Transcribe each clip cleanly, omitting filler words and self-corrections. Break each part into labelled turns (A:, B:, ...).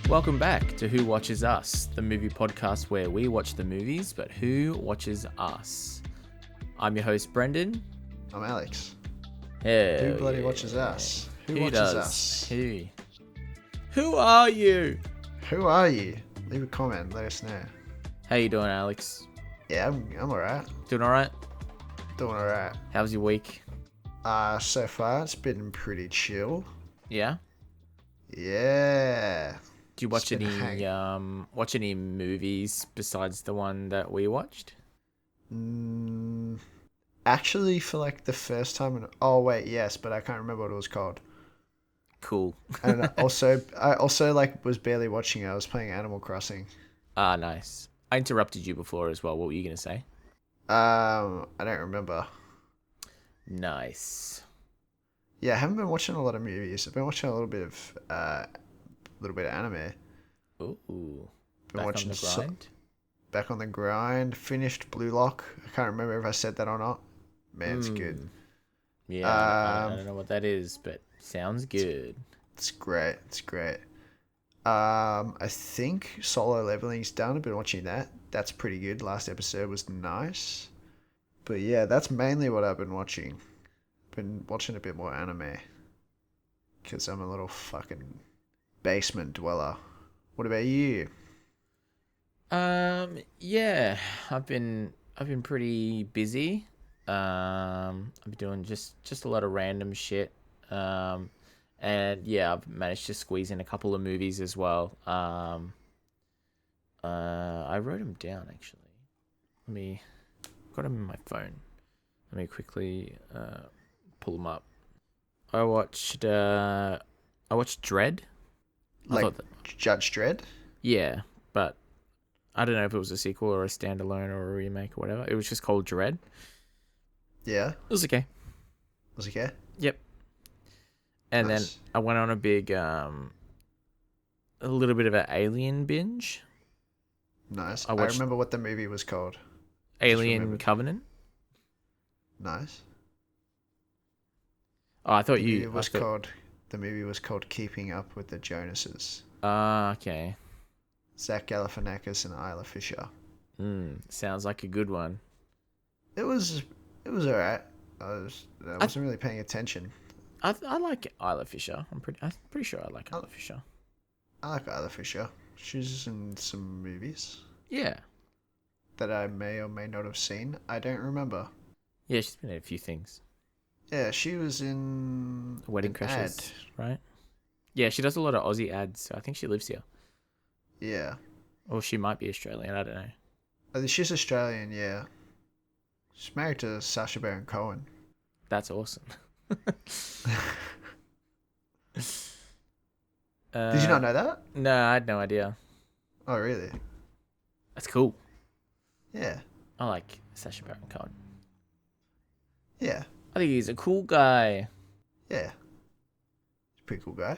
A: Welcome back to Who Watches Us, the movie podcast where we watch the movies, but who watches us? I'm your host, Brendan.
B: I'm Alex.
A: Hell
B: Who bloody
A: yeah.
B: watches us? Who watches
A: does?
B: us?
A: Who are you?
B: Who are you? Leave a comment. Let us know.
A: How you doing, Alex?
B: Yeah, I'm alright.
A: Doing all right?
B: Doing alright.
A: How's your week?
B: So far it's been pretty chill.
A: Yeah?
B: Yeah.
A: Do you watch any movies besides the one that we watched?
B: Actually, for like the first time. Oh wait, yes, but I can't remember what it was called.
A: Cool.
B: And I also like was barely watching it. I was playing Animal Crossing.
A: Ah, nice. I interrupted you before as well. What were you gonna say?
B: I don't remember.
A: Nice.
B: Yeah, I haven't been watching a lot of movies. I've been watching a little bit of anime.
A: Ooh.
B: Been
A: Back
B: watching
A: on the grind?
B: Back on the Grind. Finished Blue Lock. I can't remember if I said that or not. Man, it's good.
A: Yeah, I don't know what that is, but sounds good.
B: It's great. It's great. I think Solo Leveling's done. I've been watching that. That's pretty good. Last episode was nice. But yeah, that's mainly what I've been watching. Been watching a bit more anime. Because I'm a little fucking basement dweller. What about you?
A: Yeah, I've been pretty busy. I've been doing just a lot of random shit. And yeah, I've managed to squeeze in a couple of movies as well. I wrote them down actually. Got them in my phone. Let me quickly pull them up. I watched Dredd.
B: Like Judge Dredd?
A: Yeah, but I don't know if it was a sequel or a standalone or a remake or whatever. It was just called Dredd.
B: Yeah.
A: It was okay.
B: Was it okay?
A: Yep. And
B: Nice.
A: then I went on a big, a little bit of an Alien binge.
B: Nice.
A: I
B: I
A: watched
B: remember what the movie was called.
A: Alien Covenant.
B: Nice.
A: Oh, I thought
B: The movie was called Keeping Up with the Jonases.
A: Okay.
B: Zach Galifianakis and Isla Fisher.
A: Sounds like a good one.
B: It was alright. I wasn't really paying attention.
A: I like Isla Fisher. I'm pretty sure I like Isla Fisher.
B: I like Isla Fisher. She's in some movies
A: Yeah.
B: that I may or may not have seen. I don't remember.
A: Yeah, she's been in a few things.
B: Yeah, she was in
A: Wedding
B: an
A: Crashers,
B: ad.
A: right? Yeah, she does a lot of Aussie ads. So I think she lives here.
B: Yeah.
A: Or she might be Australian. I don't know.
B: She's Australian, yeah. She's married to Sacha Baron Cohen.
A: That's awesome.
B: Did you not know that?
A: No, I had no idea.
B: Oh, really?
A: That's cool.
B: Yeah.
A: I like Sacha Baron Cohen.
B: Yeah.
A: I think he's a cool guy.
B: Yeah. He's a pretty cool guy.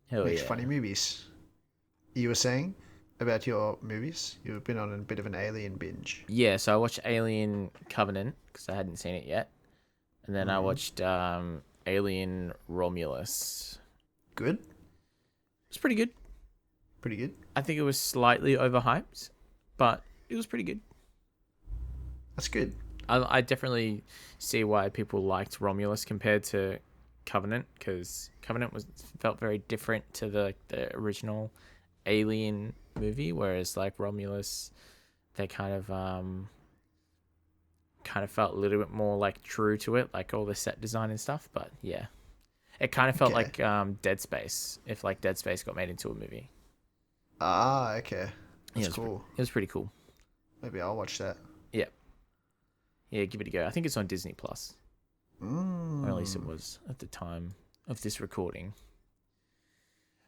A: Hell
B: Makes
A: yeah.
B: funny movies. You were saying about your movies? You've been on a bit of an Alien binge.
A: Yeah, so I watched Alien Covenant because I hadn't seen it yet. And then I watched Alien Romulus.
B: Good?
A: It's pretty good.
B: Pretty good?
A: I think it was slightly overhyped, but it was pretty good.
B: That's good.
A: I definitely see why people liked Romulus compared to Covenant, because Covenant felt very different to the original Alien movie, whereas like Romulus, they kind of felt a little bit more like true to it, like all the set design and stuff. But yeah, it kind of felt like Dead Space, if like Dead Space got made into a movie.
B: Ah, okay. That's
A: Yeah,
B: cool.
A: It was pretty cool.
B: Maybe I'll watch that.
A: Yeah, give it a go. I think it's on Disney Plus. Or at least it was at the time of this recording.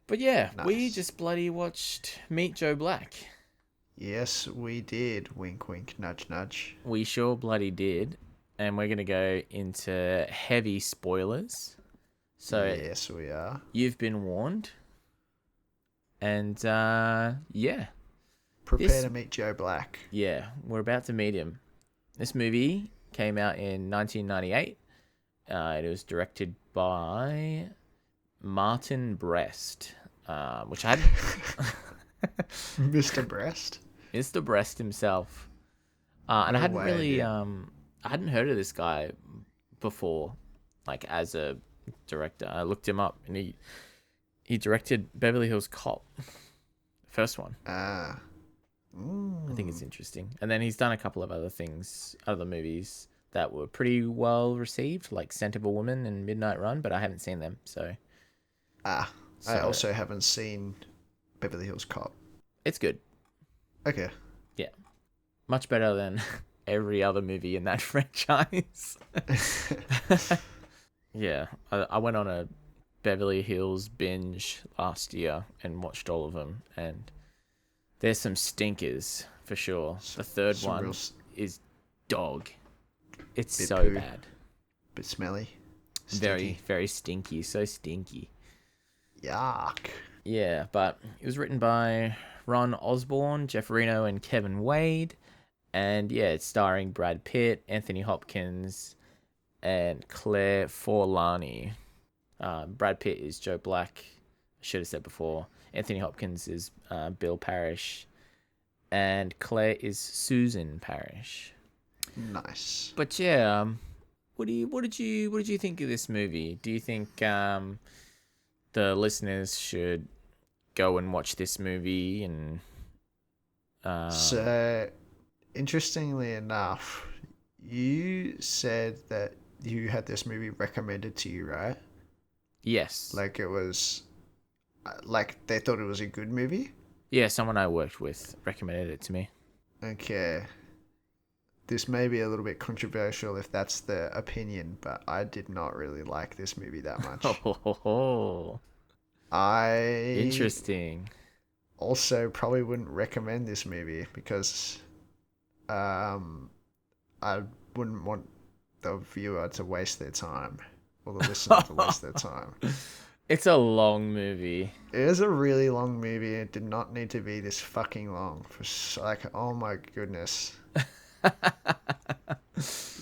A: But yeah,
B: Nice.
A: We just bloody watched Meet Joe Black.
B: Yes, we did. Wink, wink, nudge, nudge.
A: We sure bloody did. And we're going to go into heavy spoilers. So
B: yes, we are.
A: you've been warned. And yeah.
B: Prepare
A: This,
B: to meet Joe Black.
A: yeah, we're about to meet him. This movie came out in 1998. It was directed by Martin Brest, which I hadn't.
B: Mr. Breast?
A: Mr. Brest himself. And I
B: No
A: hadn't
B: way,
A: really,
B: dude.
A: I hadn't heard of this guy before, like as a director. I looked him up, and he directed Beverly Hills Cop, the first one.
B: Ah.
A: I think it's
B: Mm.
A: interesting. And then he's done a couple of other things, other movies that were pretty well received, like Scent of a Woman and Midnight Run, but I haven't seen them.
B: Ah. I
A: So
B: also haven't seen Beverly Hills Cop.
A: it's good.
B: Okay.
A: Yeah, much better than every other movie in that franchise. Yeah, I went on a Beverly Hills binge last year and watched all of them, and there's some stinkers for sure. The third
B: Some real
A: one is dog. It's
B: bit
A: so
B: poo,
A: bad.
B: bit smelly,
A: Very,
B: stinky.
A: very stinky. So stinky.
B: Yuck.
A: Yeah, but it was written by Ron Osborne, Jeff Reno, and Kevin Wade. And yeah, it's starring Brad Pitt, Anthony Hopkins, and Claire Forlani. Brad Pitt is Joe Black. I should have said before. Anthony Hopkins is Bill Parrish, and Claire is Susan Parrish.
B: Nice.
A: But yeah, what did you think of this movie? Do you think the listeners should go and watch this movie and um
B: So, interestingly enough, you said that you had this movie recommended to you, right?
A: yes.
B: Like it was, like they thought it was a good movie?
A: Yeah, someone I worked with recommended it to me.
B: Okay. This may be a little bit controversial if that's the opinion, but I did not really like this movie that much.
A: Oh,
B: I
A: interesting.
B: also probably wouldn't recommend this movie because um, I wouldn't want the viewer to waste their time or the listener to waste their time.
A: It's a long movie.
B: It is a really long movie. It did not need to be this fucking long. Like, oh my goodness.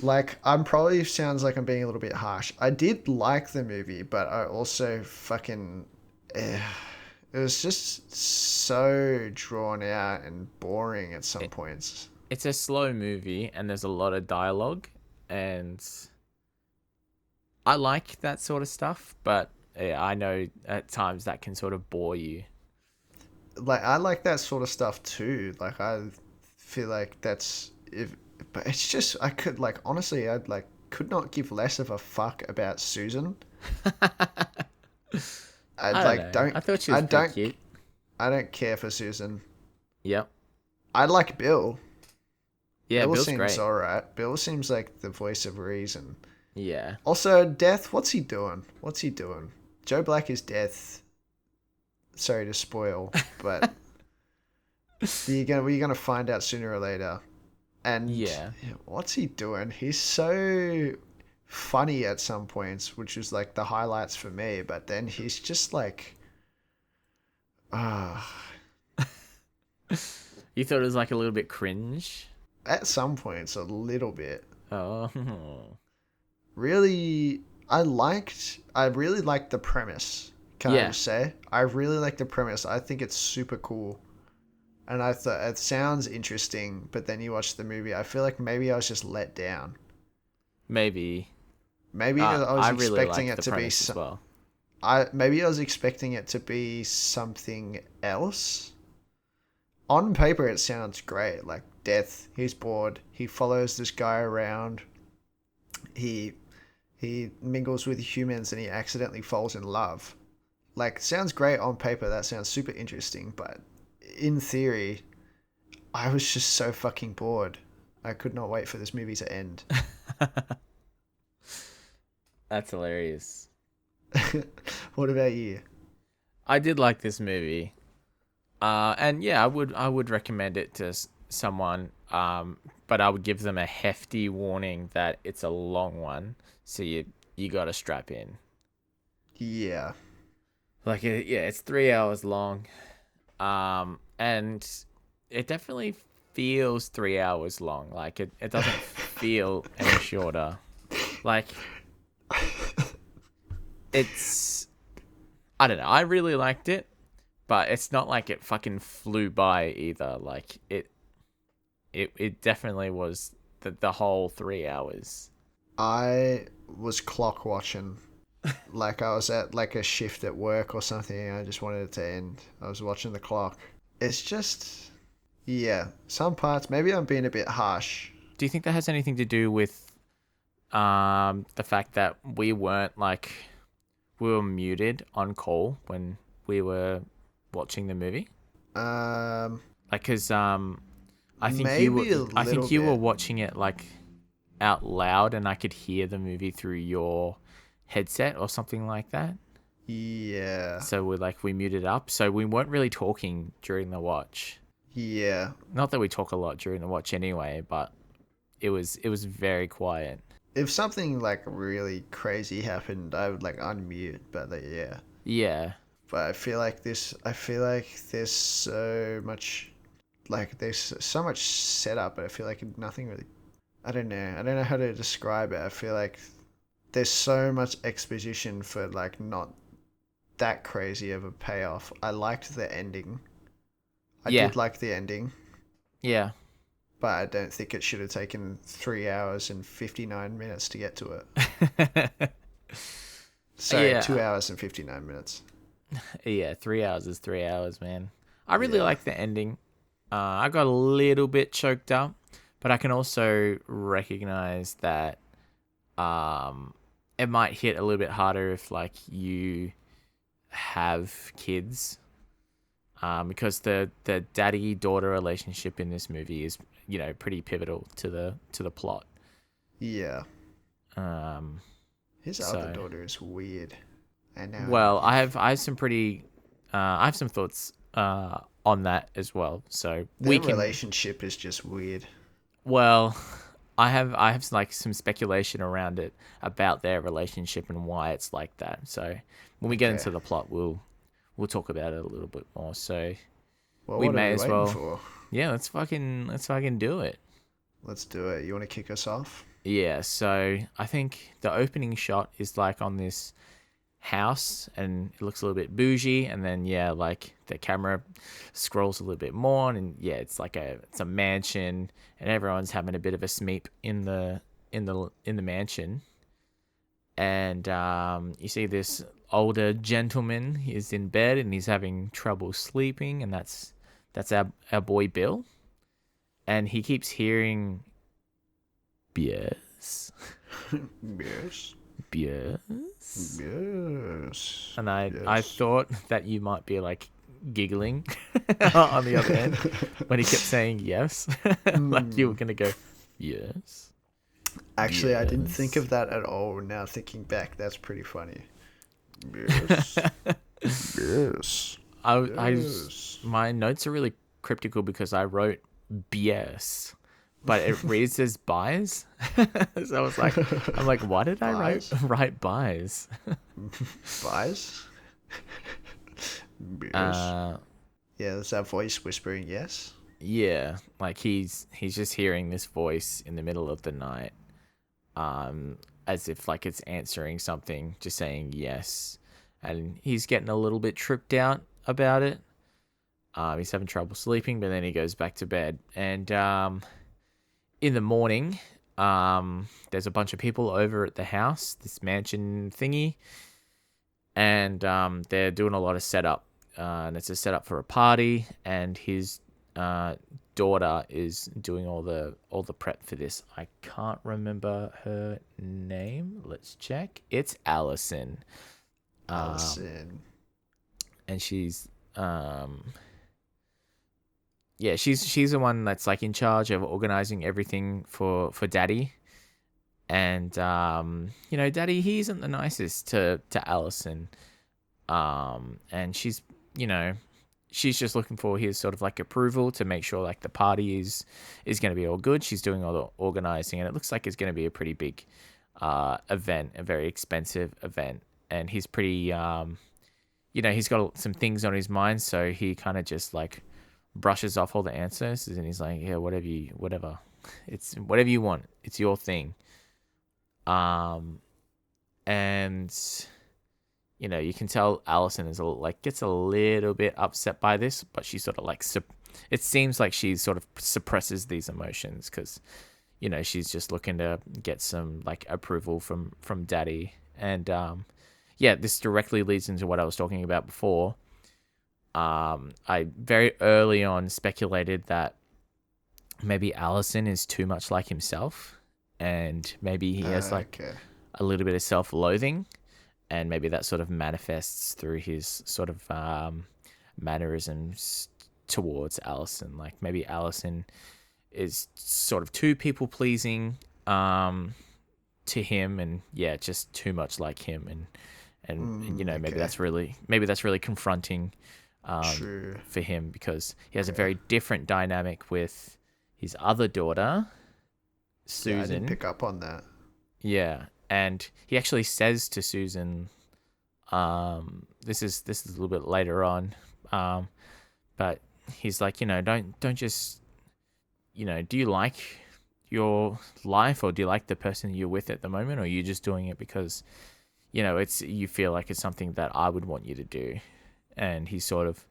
B: Like, I'm probably sounds like I'm being a little bit harsh. I did like the movie, but I also fucking. Eh, it was just so drawn out and boring at some
A: it,
B: points.
A: it's a slow movie and there's a lot of dialogue, and I like that sort of stuff, but yeah, I know at times that can sort of bore you.
B: Like, I like that sort of stuff too. Like, I feel like that's if, but it's just I could like honestly, I'd like could not give less of a fuck about Susan. I'd
A: I don't
B: like
A: know. I
B: don't
A: thought she
B: I
A: was pretty
B: don't
A: cute.
B: I don't care for Susan.
A: Yep.
B: I like Bill.
A: Yeah,
B: Bill
A: Bill's
B: seems
A: great.
B: alright. Bill seems like the voice of reason.
A: Yeah.
B: Also, Death, what's he doing? What's he doing? Joe Black is Death. Sorry to spoil, but we're gonna find out sooner or later. And
A: Yeah.
B: what's he doing? He's so funny at some points, which is like the highlights for me. But then he's just like, ah,
A: You thought it was like a little bit cringe?
B: at some points a little bit.
A: Oh.
B: Really, I really liked the premise. Can I
A: Yeah.
B: just say? I really like the premise. I think it's super cool. And I thought it sounds interesting, but then you watch the movie, I feel like maybe I was just let down.
A: Maybe.
B: Maybe I was
A: I really
B: expecting
A: liked
B: it
A: the
B: to be
A: premise as well.
B: maybe I was expecting it to be something else. On paper it sounds great, like Death, he's bored, he follows this guy around. He he mingles with humans and he accidentally falls in love. Like sounds great on paper, that sounds super interesting, but in theory, I was just so fucking bored. I could not wait for this movie to end.
A: That's hilarious.
B: What about you?
A: I did like this movie. And yeah, I would recommend it to someone. But I would give them a hefty warning that it's a long one, so you got to strap in.
B: Yeah.
A: Like yeah, it's 3 hours long. And it definitely feels 3 hours long. Like it doesn't feel any shorter. Like it's I don't know. I really liked it, but it's not like it fucking flew by either. Like it definitely was the whole 3 hours.
B: I was clock watching. Like I was at like a shift at work or something. And I just wanted it to end. I was watching the clock. It's just, yeah. Some parts. Maybe I'm being a bit harsh.
A: Do you think that has anything to do with the fact that we were muted on call when we were watching the movie?
B: Um,
A: Like, cause
B: Maybe a
A: I
B: little
A: think you were
B: bit.
A: watching it like out loud, and I could hear the movie through your headset or something like that.
B: Yeah.
A: So we muted up, so we weren't really talking during the watch.
B: Yeah.
A: Not that we talk a lot during the watch anyway, but it was very quiet.
B: If something like really crazy happened, I would like unmute. But like, yeah.
A: Yeah,
B: But I feel like this. I feel like there's so much. Like there's so much setup, but I feel like nothing really. I don't know. I don't know how to describe it. I feel like there's so much exposition for like not that crazy of a payoff. I liked the ending. I
A: yeah,
B: did like the ending,
A: yeah,
B: but I don't think it should have taken 3 hours and 59 minutes to get to it. Sorry,
A: yeah,
B: 2 hours and 59 minutes.
A: yeah. 3 hours is 3 hours, man. I really
B: Yeah.
A: like the ending. I got a little bit choked up, but I can also recognize that um, it might hit a little bit harder if like you have kids, because the daddy daughter relationship in this movie is pretty pivotal to the plot.
B: Yeah.
A: Um,
B: His other
A: so
B: daughter is weird. I know.
A: well, I have some pretty I have some thoughts on that as well. So we
B: Their
A: can
B: relationship is just weird.
A: well. I have like some speculation around it about their relationship and why it's like that. So when we get
B: Okay.
A: into the plot, we'll talk about it a little bit more. So
B: Well,
A: we
B: what are
A: may
B: we
A: as
B: waiting
A: well,
B: for?
A: yeah, let's fucking do it.
B: Let's do it. You want to kick us off?
A: Yeah, so I think the opening shot is like on this house and it looks a little bit bougie, and then yeah, like the camera scrolls a little bit more and yeah, it's a mansion and everyone's having a bit of a smeep in the mansion. And you see this older gentleman is in bed and he's having trouble sleeping, and that's our boy Bill, and he keeps hearing yes,
B: Yes.
A: yes,
B: Yes.
A: and I
B: Yes.
A: thought that you might be like giggling on the other end when he kept saying yes, like you were
B: Hmm.
A: gonna go yes,
B: Actually, I didn't think
A: yes.
B: of that at all. Now thinking back, that's pretty funny. Yes. Yes. Yes.
A: My notes are really cryptical because I wrote BS, but it reads as buys. So I'm like, why did I write
B: Buys?
A: write buys?
B: Buys? Yes.
A: Uh,
B: Yeah, that's that voice whispering yes.
A: yeah, like he's just hearing this voice in the middle of the night, as if like it's answering something, just saying yes, and he's getting a little bit tripped out about it. He's having trouble sleeping, but then he goes back to bed. And in the morning, there's a bunch of people over at the house, this mansion thingy, and they're doing a lot of setup. And it's a setup for a party, and his daughter is doing all the prep for this. I can't remember her name. Let's check. It's Allison. Um,
B: Allison.
A: and she's yeah, she's the one that's like in charge of organizing everything for Daddy. And Daddy, he isn't the nicest to Allison. And you know, she's just looking for his sort of like approval to make sure like the party is going to be all good. She's doing all the organizing, and it looks like it's going to be a pretty big event, a very expensive event. And he's pretty he's got some things on his mind, so he kind of just like brushes off all the ancestors, and he's like, yeah, whatever, it's whatever you want, it's your thing. Um, and you can tell Allison is gets a little bit upset by this, but she sort of it seems like she sort of suppresses these emotions because she's just looking to get some like approval from daddy. And yeah, this directly leads into what I was talking about before. I very early on speculated that maybe Allison is too much like himself, and maybe he has like
B: Okay.
A: a little bit of self-loathing, and maybe that sort of manifests through his sort of mannerisms towards Allison. Like maybe Allison is sort of too people pleasing to him, and yeah, just too much like him, and maybe
B: Okay.
A: that's really confronting
B: True.
A: for him because he has a
B: Okay.
A: very different dynamic with his other daughter,
B: Yeah, I didn't
A: Susan.
B: pick up on that.
A: Yeah, and he actually says to Susan, this is a little bit later on, um, but he's like, don't just, do you like your life, or do you like the person you're with at the moment, or are you just doing it because it's you feel like it's something that I would want you to do? And he sort of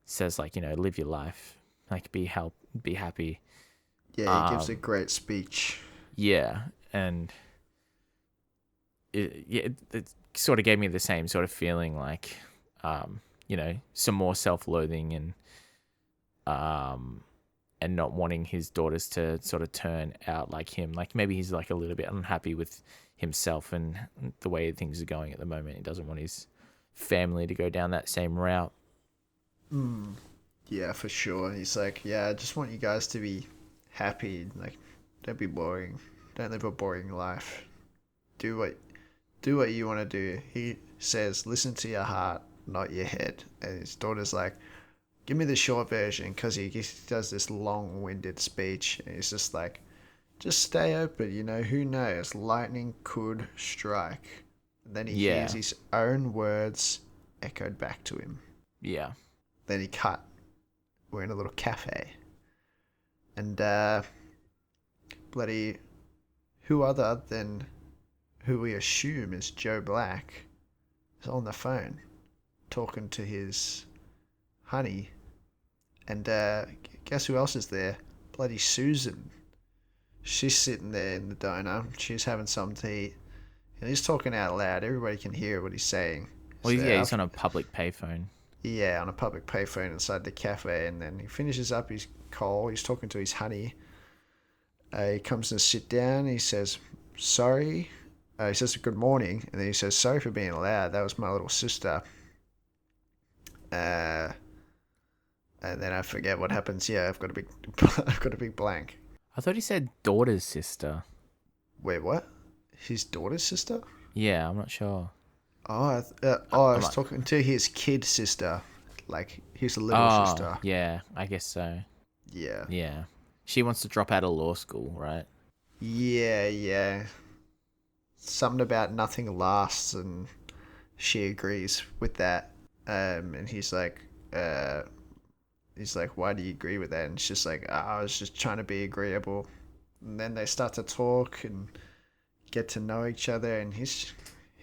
A: says like, live your life, like be happy.
B: Yeah, he gives a
A: Um,
B: great speech.
A: yeah, and it sort of gave me the same sort of feeling, like, some more self-loathing um, and not wanting his daughters to sort of turn out like him. Like maybe he's like a little bit unhappy with himself and the way things are going at the moment. He doesn't want his family to go down that same route.
B: Mm. Yeah, for sure. He's like, yeah, I just want you guys to be happy. Like, don't be boring. Don't live a boring life. Do what do what you want to do. He says, listen to your heart, not your head. And his daughter's like, give me the short version because he does this long-winded speech. And he's just like, just stay open. Who knows? Lightning could strike. And then he hears
A: Yeah,
B: his own words echoed back to him.
A: yeah,
B: Then he cut. We're in a little cafe. And bloody who other than who we assume is Joe Black is on the phone talking to his honey. And guess who else is there? Bloody Susan. She's sitting there in the diner. She's having something to eat. And he's talking out loud. Everybody can hear what he's saying.
A: well,
B: So
A: yeah, he's on a public payphone.
B: yeah, on a public payphone inside the cafe. And then he finishes up his call. He's talking to his honey. He comes and sit down. He says, sorry. He says, good morning. And then he says, sorry for being loud. That was my little sister. Uh, and then I forget what happens. Yeah, I've got a big, I've got a big blank.
A: I thought he said daughter's sister.
B: Wait, what? His daughter's sister?
A: Yeah, I'm not sure.
B: Oh, I
A: I'm
B: was
A: not.
B: talking to his kid sister, like his little
A: Oh,
B: sister.
A: yeah, I guess so.
B: Yeah,
A: Yeah. She wants to drop out of law school, right?
B: yeah. Something about nothing lasts, and she agrees with that. And he's like, why do you agree with that? And she's like, I was just trying to be agreeable. And then they start to talk and get to know each other, and he's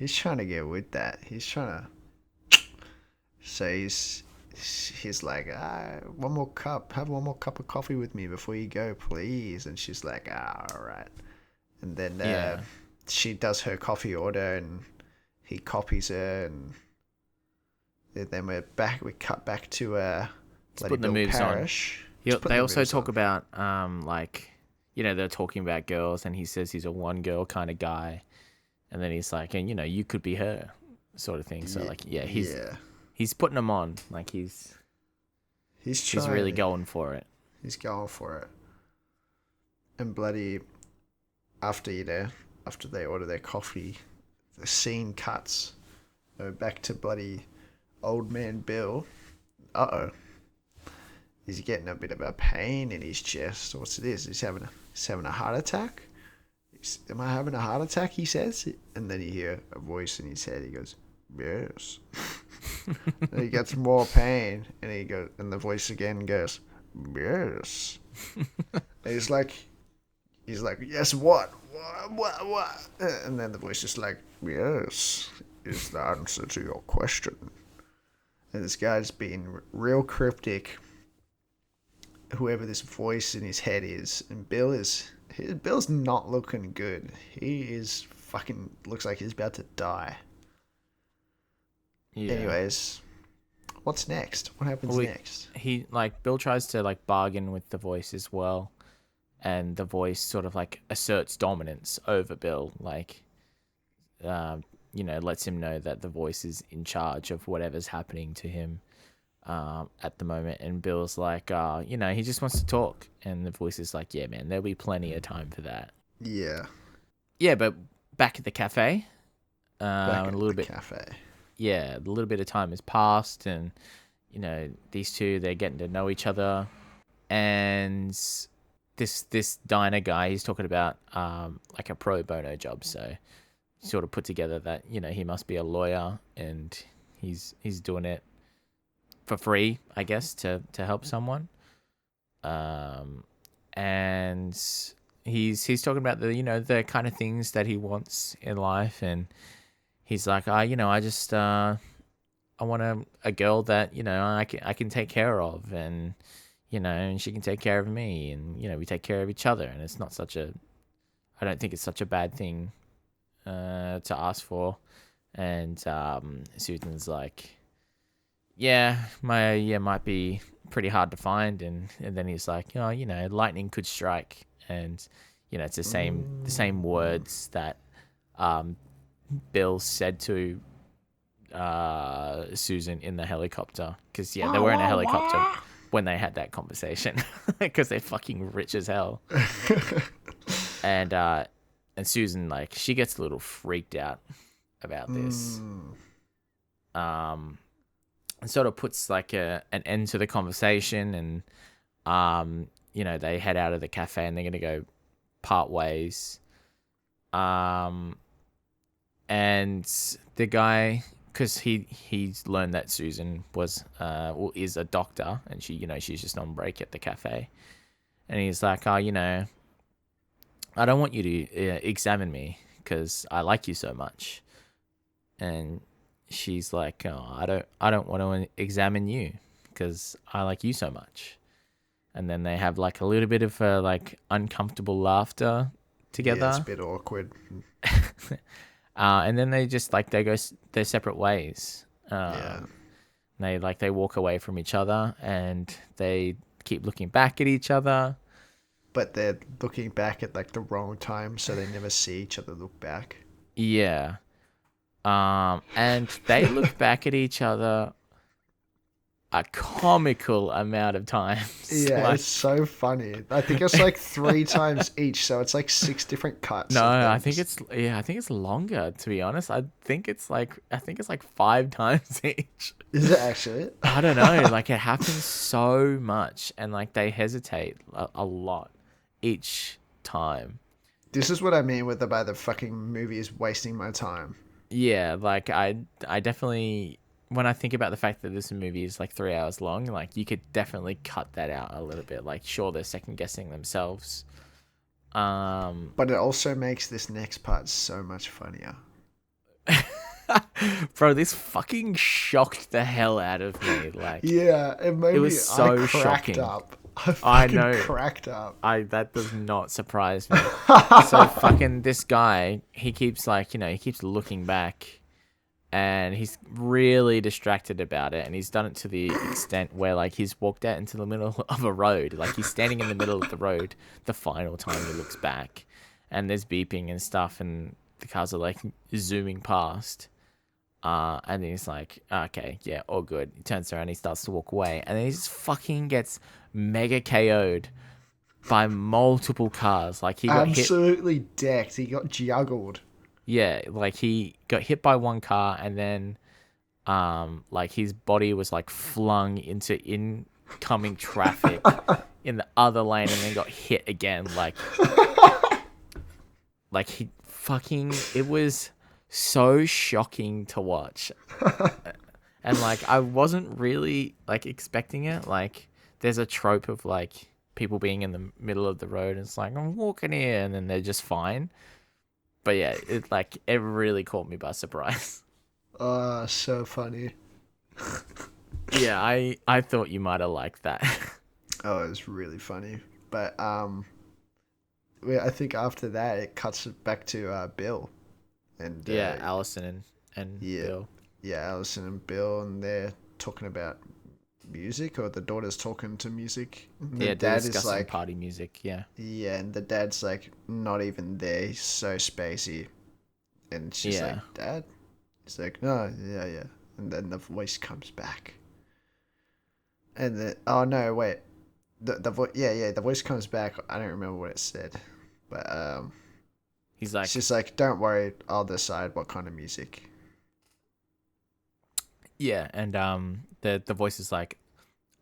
B: trying to get with that. He's trying to. So he's like, one more cup. Have one more cup of coffee with me before you go, please. And she's like, all right. And then
A: Yeah.
B: she does her coffee order, and he copies her, and then we're back. We cut back to
A: He's
B: bloody
A: putting the
B: Bill
A: moves on.
B: Parrish. He's putting
A: They
B: the
A: also
B: moves
A: talk
B: on.
A: about, like, they're talking about girls, and he says he's a one girl kind of guy. And then he's like, and, you could be her, sort of thing. So, like, yeah,
B: Yeah,
A: he's putting them on. Like,
B: he's
A: he's really
B: trying.
A: going for it.
B: He's going for it. And bloody after after they order their coffee, the scene cuts. Back to bloody old man Bill. Uh oh, he's getting a bit of a pain in his chest. What's it is? He's having a heart attack. Am I having a heart attack? He says, and then you hear a voice in his head. He goes, yes. And he gets more pain, and he goes, and the voice again goes, yes. And he's like, yes, what? What? And then the voice is like, yes, is the answer to your question. And this guy's being real cryptic, whoever this voice in his head is. And Bill's not looking good. He is fucking, looks like he's about to die.
A: Yeah.
B: Anyways, what's next? What happens next?
A: He like Bill tries to like bargain with the voice as well, and the voice sort of like asserts dominance over Bill, like, lets him know that the voice is in charge of whatever's happening to him at the moment. And Bill's like, he just wants to talk, and the voice is like, yeah, man, there'll be plenty of time for that.
B: Yeah.
A: Yeah, but back at the cafe,
B: Back at
A: a little
B: the
A: bit.
B: cafe.
A: Yeah, a little bit of time has passed, and these two, they're getting to know each other. And this diner guy, he's talking about like a pro bono job, so sort of put together that he must be a lawyer, and he's doing it for free, I guess, to help someone. And he's talking about the kind of things that he wants in life, and he's like, I just I want a girl that I can take care of, and and she can take care of me, and we take care of each other, and it's not such a, I don't think it's such a bad thing to ask for. And Susan's like, might be pretty hard to find, and then he's like, lightning could strike, and it's the same words that Bill said to Susan in the helicopter, because they were in a helicopter when they had that conversation, because they're fucking rich as hell. And Susan, like, she gets a little freaked out about this. And sort of puts like an end to the conversation, and they head out of the cafe, and they're gonna go part ways. And the guy, because he's learned that Susan is a doctor, and she's just on break at the cafe, and he's like, I don't want you to examine me because I like you so much. And she's like, I don't want to examine you because I like you so much. And then they have like a little bit of like uncomfortable laughter together.
B: Yeah, it's a bit awkward.
A: And then they just like they go their separate ways. They walk away from each other, and they keep looking back at each other.
B: But they're looking back at like the wrong time, so they never see each other look back.
A: Yeah. And they look back at each other a comical amount of times.
B: Yeah,
A: like,
B: it's so funny. I think it's like 3 times each, so it's like 6 different cuts.
A: No, I think it's longer, to be honest. I think it's like 5 times each.
B: Is it actually?
A: I don't know. Like, it happens so much, and like they hesitate a lot each time.
B: This is what I mean with the fucking movie is wasting my time.
A: Yeah, like I definitely, when I think about the fact that this movie is like 3 hours long, like you could definitely cut that out a little bit. Like, sure, they're second guessing themselves.
B: But it also makes this next part so much funnier.
A: Bro, this fucking shocked the hell out of me. Like,
B: yeah, it was so shocking. I know. Cracked up.
A: That does not surprise me. So fucking this guy, he keeps looking back, and he's really distracted about it, and he's done it to the extent where like he's walked out into the middle of a road, like he's standing in the middle of the road the final time he looks back, and there's beeping and stuff, and the cars are like zooming past. And then he's like, okay, yeah, all good. He turns around, he starts to walk away, and then he just fucking gets mega KO'd by multiple cars. Like, he got
B: absolutely decked. He got juggled.
A: Yeah, like he got hit by one car, and then like his body was like flung into incoming traffic in the other lane, and then got hit again. Like he fucking, it was so shocking to watch. And like I wasn't really like expecting it. Like there's a trope of like people being in the middle of the road and it's like I'm walking here and then they're just fine. But yeah, it really caught me by surprise.
B: Oh, so funny.
A: Yeah, I thought you might have liked that.
B: Oh, it was really funny. But I think after that it cuts it back to Bill and
A: Yeah, Allison and
B: yeah,
A: Bill.
B: yeah, Allison and Bill, and they're talking about music, or the daughter's talking to music. And the
A: Yeah, they're
B: dad is
A: discussing
B: like,
A: party music. Yeah,
B: yeah, and the dad's like, not even there. He's so spacey. And she's like,
A: yeah,
B: Dad? He's like, no, yeah, yeah. And then the voice comes back. And the, oh no, wait. The voice, yeah, yeah, the voice comes back. I don't remember what it said. But
A: he's
B: it's
A: like,
B: just like, don't worry, I'll decide what kind of music.
A: yeah, and the voice is like,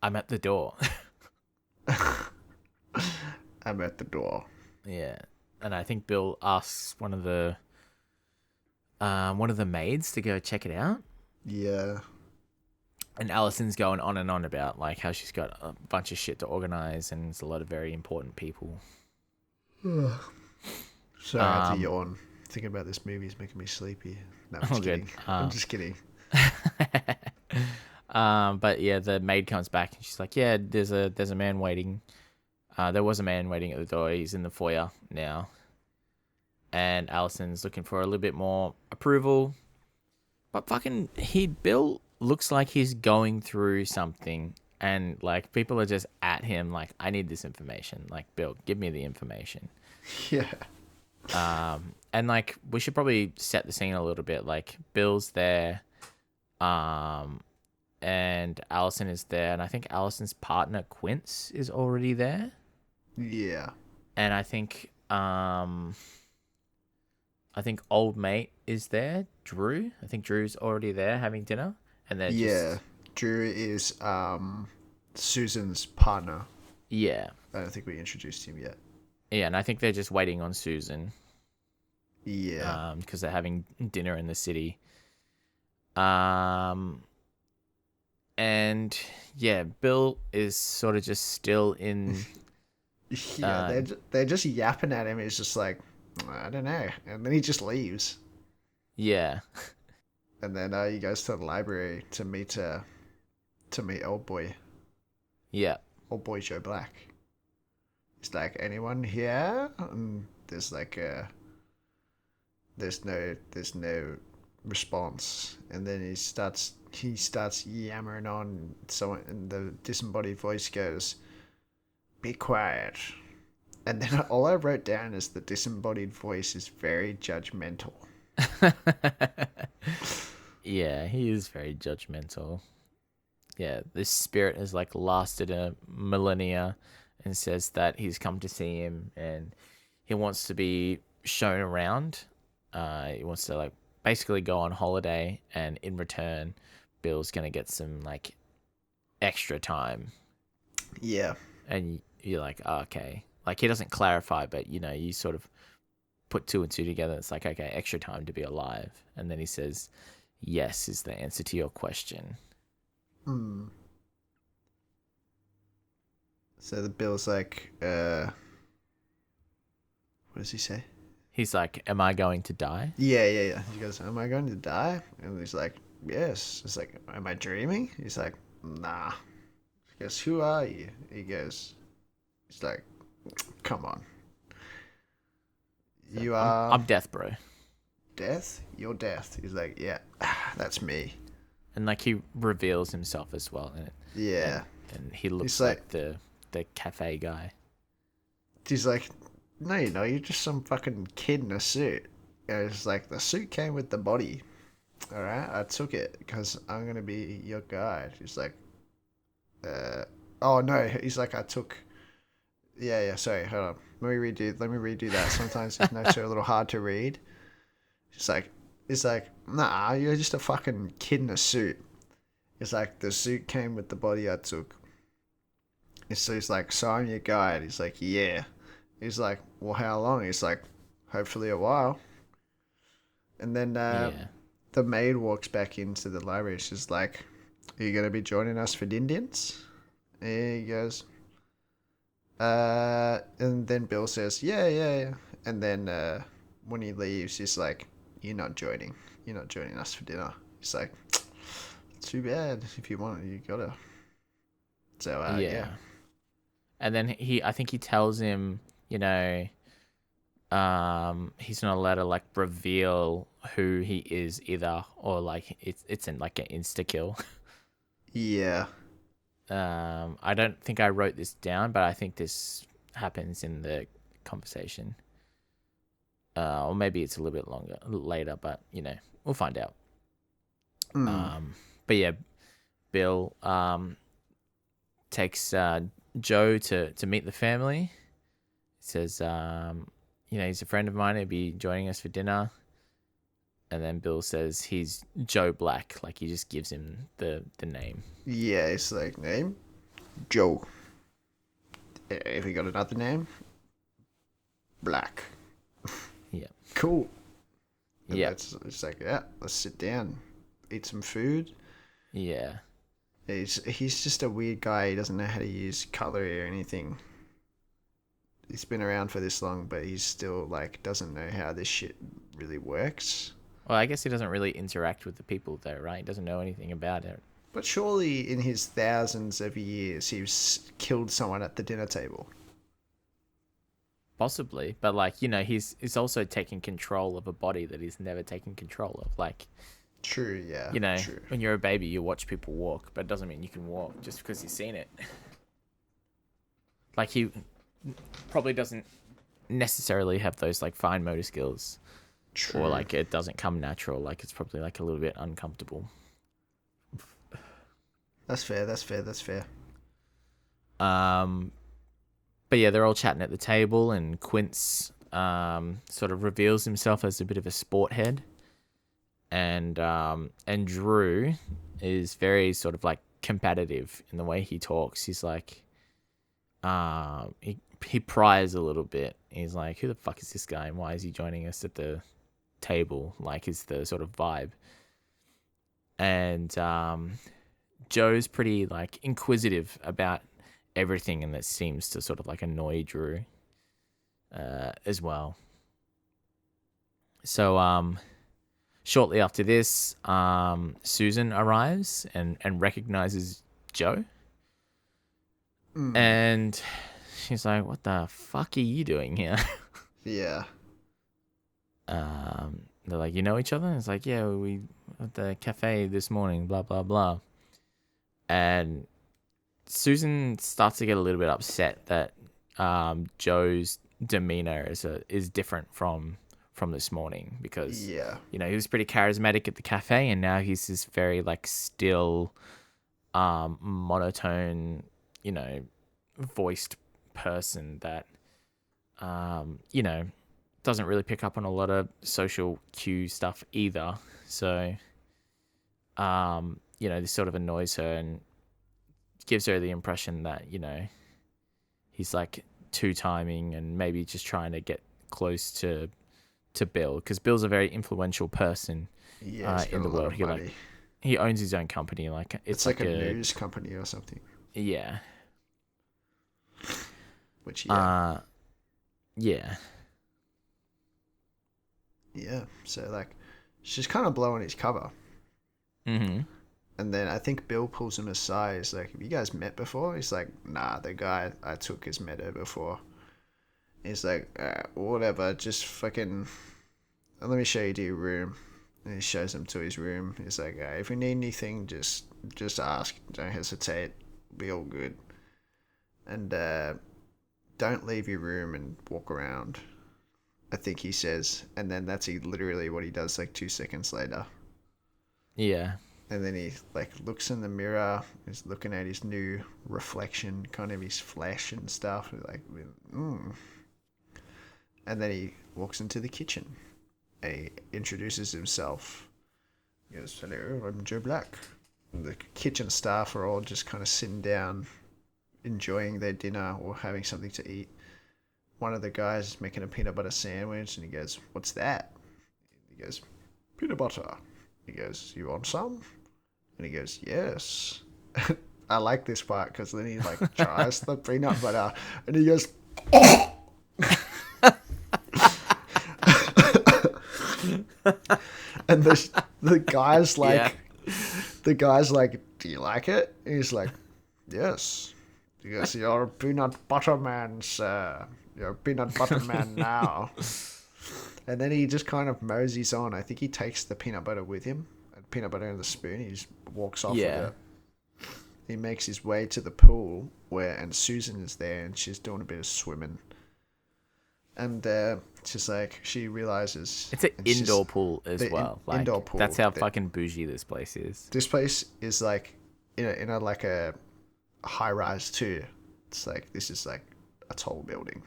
A: I'm at the door.
B: I'm at the door.
A: Yeah, and I think Bill asks one of the maids to go check it out.
B: Yeah.
A: And Allison's going on and on about like how she's got a bunch of shit to organize and it's a lot of very important people.
B: Sorry, I have to
A: Um,
B: yawn. Thinking about this movie is making me sleepy. No, I'm
A: oh
B: just
A: good.
B: kidding. I'm just kidding.
A: But yeah, the maid comes back and she's like, "Yeah, there's a man waiting. There was a man waiting at the door. He's in the foyer now." And Allison's looking for a little bit more approval, but fucking Bill looks like he's going through something, and like people are just at him like, "I need this information." Like, Bill, give me the information.
B: Yeah.
A: And like we should probably set the scene a little bit. Like Bill's there. Um, and Allison is there, and I think Allison's partner Quince is already there,
B: Yeah.
A: and I think old mate is there, Drew. I think Drew's already there having dinner, and they're
B: Yeah.
A: just
B: Drew is Susan's partner.
A: yeah,
B: I don't think we introduced him yet.
A: yeah, and I think they're just waiting on Susan,
B: Yeah.
A: because they're having dinner in the city, um, and yeah, Bill is sort of just still in,
B: Yeah,
A: uh,
B: they're just yapping at him. He's just like, I don't know, and then he just leaves.
A: yeah,
B: And then he goes to the library to meet
A: yeah,
B: old boy Joe Black. He's like, anyone here? And there's like there's no response. And then he starts yammering on. Someone, and the disembodied voice goes, "Be quiet." And then all I wrote down is the disembodied voice is very judgmental.
A: yeah. He is very judgmental. Yeah, this spirit has like lasted a millennia and says that he's come to see him and he wants to be shown around. He wants to like basically go on holiday, and in return, Bill's gonna get some like extra time.
B: Yeah,
A: And you're like, oh, okay. Like he doesn't clarify, but you sort of put two and two together. It's like, okay, extra time to be alive. And then he says, yes, is the answer to your question.
B: hmm. So the Bill's like, what does he say?
A: He's like, am I going to die?
B: Yeah, yeah, yeah. He goes, "Am I going to die?" And he's like, "Yes." It's like, "Am I dreaming?" He's like, "Nah." He goes, "Who are you?" He's like, "Come on, you are
A: I'm death, bro.
B: death. You're death." He's like, "Yeah, that's me."
A: And like he reveals himself as well in it.
B: Yeah.
A: And he looks
B: He's like,
A: like the cafe guy.
B: he's like, "No, you're just some fucking kid in a suit." And it's like, the suit came with the body. All right, I took it because I'm gonna be your guide. He's like, oh no, he's like, I took. Yeah, yeah. Sorry, hold on. Let me redo that. Sometimes his notes are a little hard to read. It's like, nah, you're just a fucking kid in a suit. It's like the suit came with the body I took. And so he's like, so I'm your guide. He's like, yeah. He's like, well, how long? He's like, hopefully a while. And then
A: Yeah.
B: the maid walks back into the library. She's like, are you gonna be joining us for Indians? He goes, and then Bill says, yeah, yeah, yeah. And then when he leaves, he's like, you're not joining. You're not joining us for dinner. He's like, too bad. If you want it, you gotta. So, yeah.
A: Yeah. And then I think he tells him, you know, he's not allowed to like reveal who he is either, or like it's in like an insta kill.
B: Yeah.
A: I don't think I wrote this down, but I think this happens in the conversation. Or maybe it's a little bit longer later, but you know, we'll find out.
B: Mm.
A: Um, but yeah, Bill takes Joe to meet the family. He says, you know, he's a friend of mine. He'll be joining us for dinner. And then Bill says he's Joe Black. Like he just gives him the name.
B: Yeah, it's like, name? Joe. If you got another name? Black.
A: Yeah.
B: Cool. And
A: Yeah.
B: that's it's like, yeah, let's sit down, eat some food.
A: Yeah.
B: He's just a weird guy. He doesn't know how to use cutlery or anything. He's been around for this long, but he's still like doesn't know how this shit really works.
A: Well, I guess he doesn't really interact with the people though, right? He doesn't know anything about it.
B: But surely in his thousands of years, he's killed someone at the dinner table.
A: Possibly, but like, you know, he's also taking control of a body that he's never taken control of. Like,
B: True, yeah,
A: you know,
B: true.
A: when you're a baby, you watch people walk, but it doesn't mean you can walk just because you've seen it. Like he probably doesn't necessarily have those like fine motor skills,
B: True.
A: or like it doesn't come natural. Like it's probably like a little bit uncomfortable.
B: That's fair, that's fair, that's fair.
A: Um, but yeah, they're all chatting at the table, and Quince sort of reveals himself as a bit of a sport head, and Drew is very sort of like competitive in the way he talks. He's like, he pries a little bit. He's like, who the fuck is this guy, and why is he joining us at the table? Like, is the sort of vibe. And Joe's pretty like inquisitive about everything, and that seems to sort of like annoy Drew as well. So shortly after this, Susan arrives and recognizes Joe,
B: Mm,
A: and she's like, "What the fuck are you doing here?"
B: yeah.
A: They're like, "You know each other?" And it's like, "Yeah, we at the cafe this morning." Blah blah blah. And Susan starts to get a little bit upset that Joe's demeanor is different from this morning, because
B: Yeah.
A: you know he was pretty charismatic at the cafe, and now he's this very like still, monotone, you know, voiced person that you know doesn't really pick up on a lot of social cue stuff either. So you know, this sort of annoys her and gives her the impression that, you know, he's like two timing and maybe just trying to get close to Bill, because Bill's a very influential person
B: Yeah, he's
A: in
B: got a
A: the
B: lot
A: world.
B: of money.
A: He owns his own company. Like
B: It's
A: it's
B: like
A: like
B: a
A: a
B: news company or something.
A: yeah,
B: Which, yeah.
A: Yeah,
B: Yeah. So, like, she's kind of blowing his cover.
A: mm-hmm.
B: And then I think Bill pulls him aside. He's like, have you guys met before? He's like, nah, the guy I took has met her before. He's like, whatever, just fucking, let me show you to your room. And he shows him to his room. He's like, if you need anything, just ask. Don't hesitate. Be all good. And don't leave your room and walk around, I think he says. And then that's literally what he does like 2 seconds later.
A: Yeah,
B: And then he like looks in the mirror. He's looking at his new reflection, kind of his flesh and stuff. Like, And then he walks into the kitchen. And he introduces himself. He goes, "Hello, I'm Joe Black." And the kitchen staff are all just kind of sitting down, enjoying their dinner or having something to eat. One of the guys is making a peanut butter sandwich, and he goes, "What's that?" He goes, "Peanut butter." He goes, "You want some?" And he goes, "Yes." I like this part because then he like tries the peanut butter and he goes, and the guy's
A: Yeah.
B: like, the guy's like, do you like it? And he's like, yes. He goes, you're a peanut butter man, sir. You're a peanut butter man now. And then he just kind of moseys on. I think he takes the peanut butter with him, peanut butter and the spoon. He just walks off with
A: Yeah.
B: it. He makes his way to the pool and Susan is there and she's doing a bit of swimming. And she's like, she realizes
A: It's an
B: and
A: indoor pool as
B: the
A: well. Like
B: indoor pool.
A: that's how fucking bougie this place is.
B: This place is like in a like a high rise too. It's like this is like a tall building.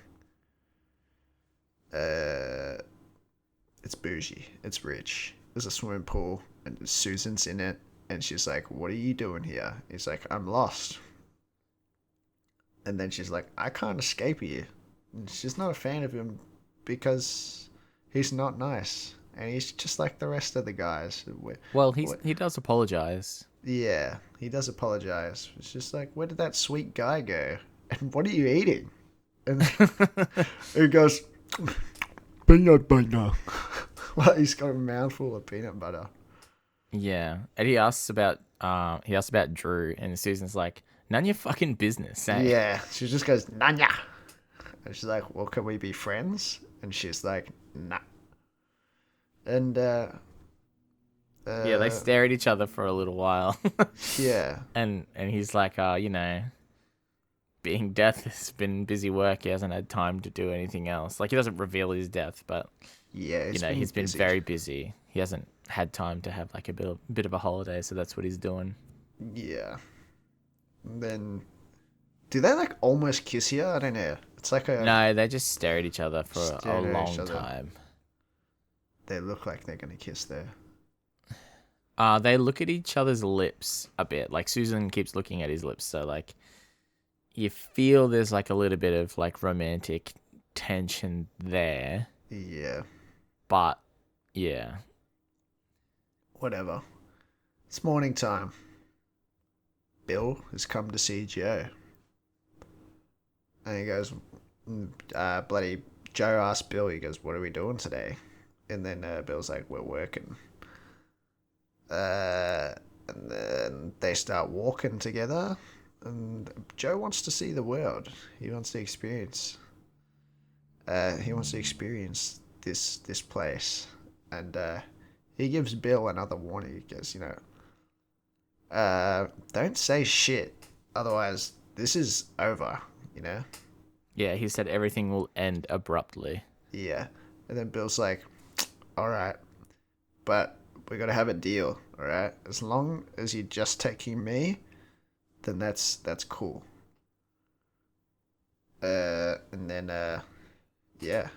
B: It's bougie. It's rich. There's a swimming pool and Susan's in it and she's like, what are you doing here? He's like, I'm lost. And then she's like, I can't escape here. And she's not a fan of him because he's not nice. And he's just like the rest of the guys.
A: Well, he does apologize.
B: Yeah, he does apologize. It's just like, where did that sweet guy go? And what are you eating? And he goes, peanut butter. Well, he's got a mouthful of peanut butter.
A: Yeah, and he asks about Drew, and Susan's like, "None of your fucking business." Eh?
B: Yeah, she just goes, Nanya. And she's like, well, can we be friends? And she's like, nah. And
A: Yeah, they stare at each other for a little while.
B: yeah,
A: and he's like, being death has been busy work. He hasn't had time to do anything else. Like he doesn't reveal his death, but
B: yeah,
A: he's been
B: busy.
A: very busy. He hasn't had time to have like a bit of a holiday, so that's what he's doing.
B: Yeah. And then, do they like almost kiss here? I don't know. It's like a
A: No, they just stare at each other for a
B: Stare at each
A: long
B: other.
A: time.
B: They look like they're gonna kiss there.
A: They look at each other's lips a bit. Like Susan keeps looking at his lips, so like you feel there's like a little bit of like romantic tension there.
B: Yeah.
A: But yeah.
B: Whatever. It's morning time. Bill has come to see Joe. And he goes, bloody Joe asked Bill, he goes, what are we doing today? And then Bill's like, we're working. And then they start walking together. And Joe wants to see the world. He wants to experience. This place. And he gives Bill another warning. He goes, don't say shit. Otherwise, this is over,
A: Yeah, he said everything will end abruptly.
B: Yeah. And then Bill's like, all right, but we got to have a deal, all right? As long as you're just taking me, then that's cool. And then, yeah.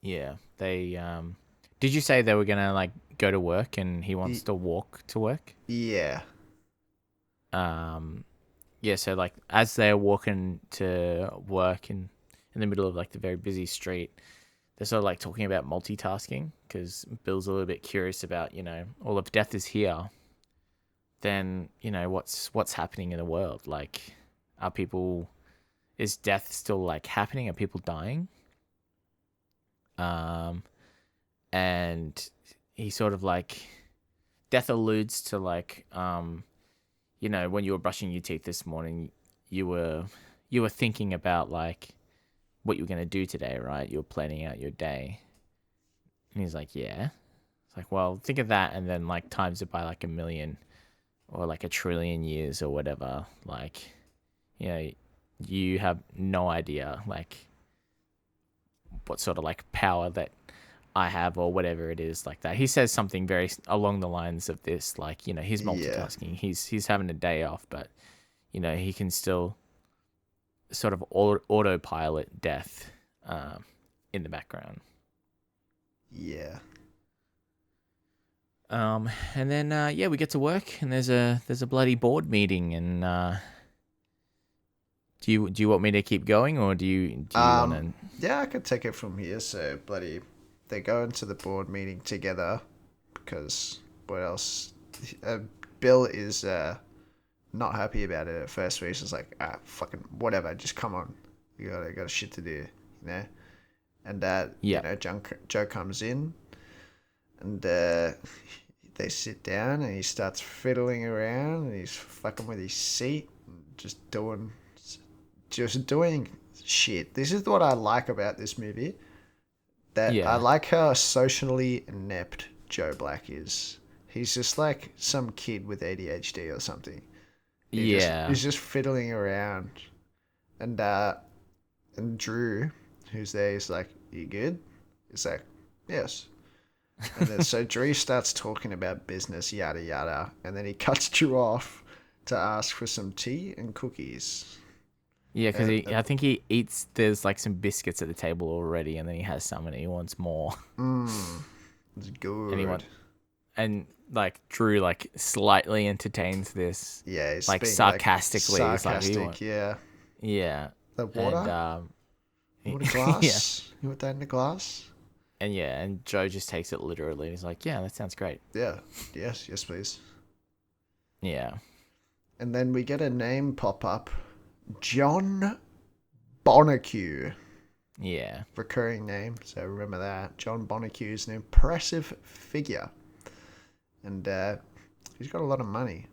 A: Yeah, they did you say they were gonna like go to work and he wants to walk to work?
B: Yeah.
A: Yeah, so like as they're walking to work in the middle of like the very busy street, they're sort of like talking about multitasking because Bill's a little bit curious about, well, if death is here, then, what's happening in the world? Like, is death still like happening? Are people dying? And he sort of like, death alludes to like, when you were brushing your teeth this morning, you were thinking about like what you were gonna do today, right? You were planning out your day. And he's like, yeah. It's like, well, think of that and then like times it by like 1,000,000 or like 1,000,000,000,000 years or whatever. Like, you have no idea like what sort of like power that I have or whatever it is like that. He says something very along the lines of this, like, he's multitasking. Yeah. He's having a day off, but, he can still sort of autopilot death in the background.
B: Yeah.
A: And then we get to work and there's a bloody board meeting and do you want me to keep going or do you want to?
B: Yeah, I could take it from here. So they go into the board meeting together because what else? Bill is not happy about it at first. Where he's just like, fucking whatever, just come on, you got shit to do, you know. And
A: Yeah.
B: Joe comes in, and they sit down, and he starts fiddling around, and he's fucking with his seat, just doing shit. This is what I like about this movie. That I
A: Yeah.
B: like how socially inept Joe Black is. He's just like some kid with ADHD or something.
A: Yeah.
B: He's just fiddling around, and Drew, who's there, is like, "You good?" He's like, "Yes." And then so Drew starts talking about business, yada yada, and then he cuts Drew off to ask for some tea and cookies.
A: Yeah, because
B: And
A: I think he eats. There's like some biscuits at the table already, and then he has some, and he wants more.
B: it's
A: And he
B: good.
A: wants, and like Drew like slightly entertains this,
B: Yeah, he's
A: like
B: being like
A: sarcastically. He's like, "What do you
B: sarcastic.
A: want?"
B: Yeah,
A: Yeah,
B: the
A: and
B: water. You want a
A: yeah,
B: glass? You want that in a glass?
A: and Joe just takes it literally. He's like, "Yeah, that sounds great."
B: Yeah. Yes, please.
A: Yeah,
B: And then we get a name pop up, John Bonacue.
A: yeah,
B: Recurring name, so remember that. John Bonacue is an impressive figure, and he's got a lot of money.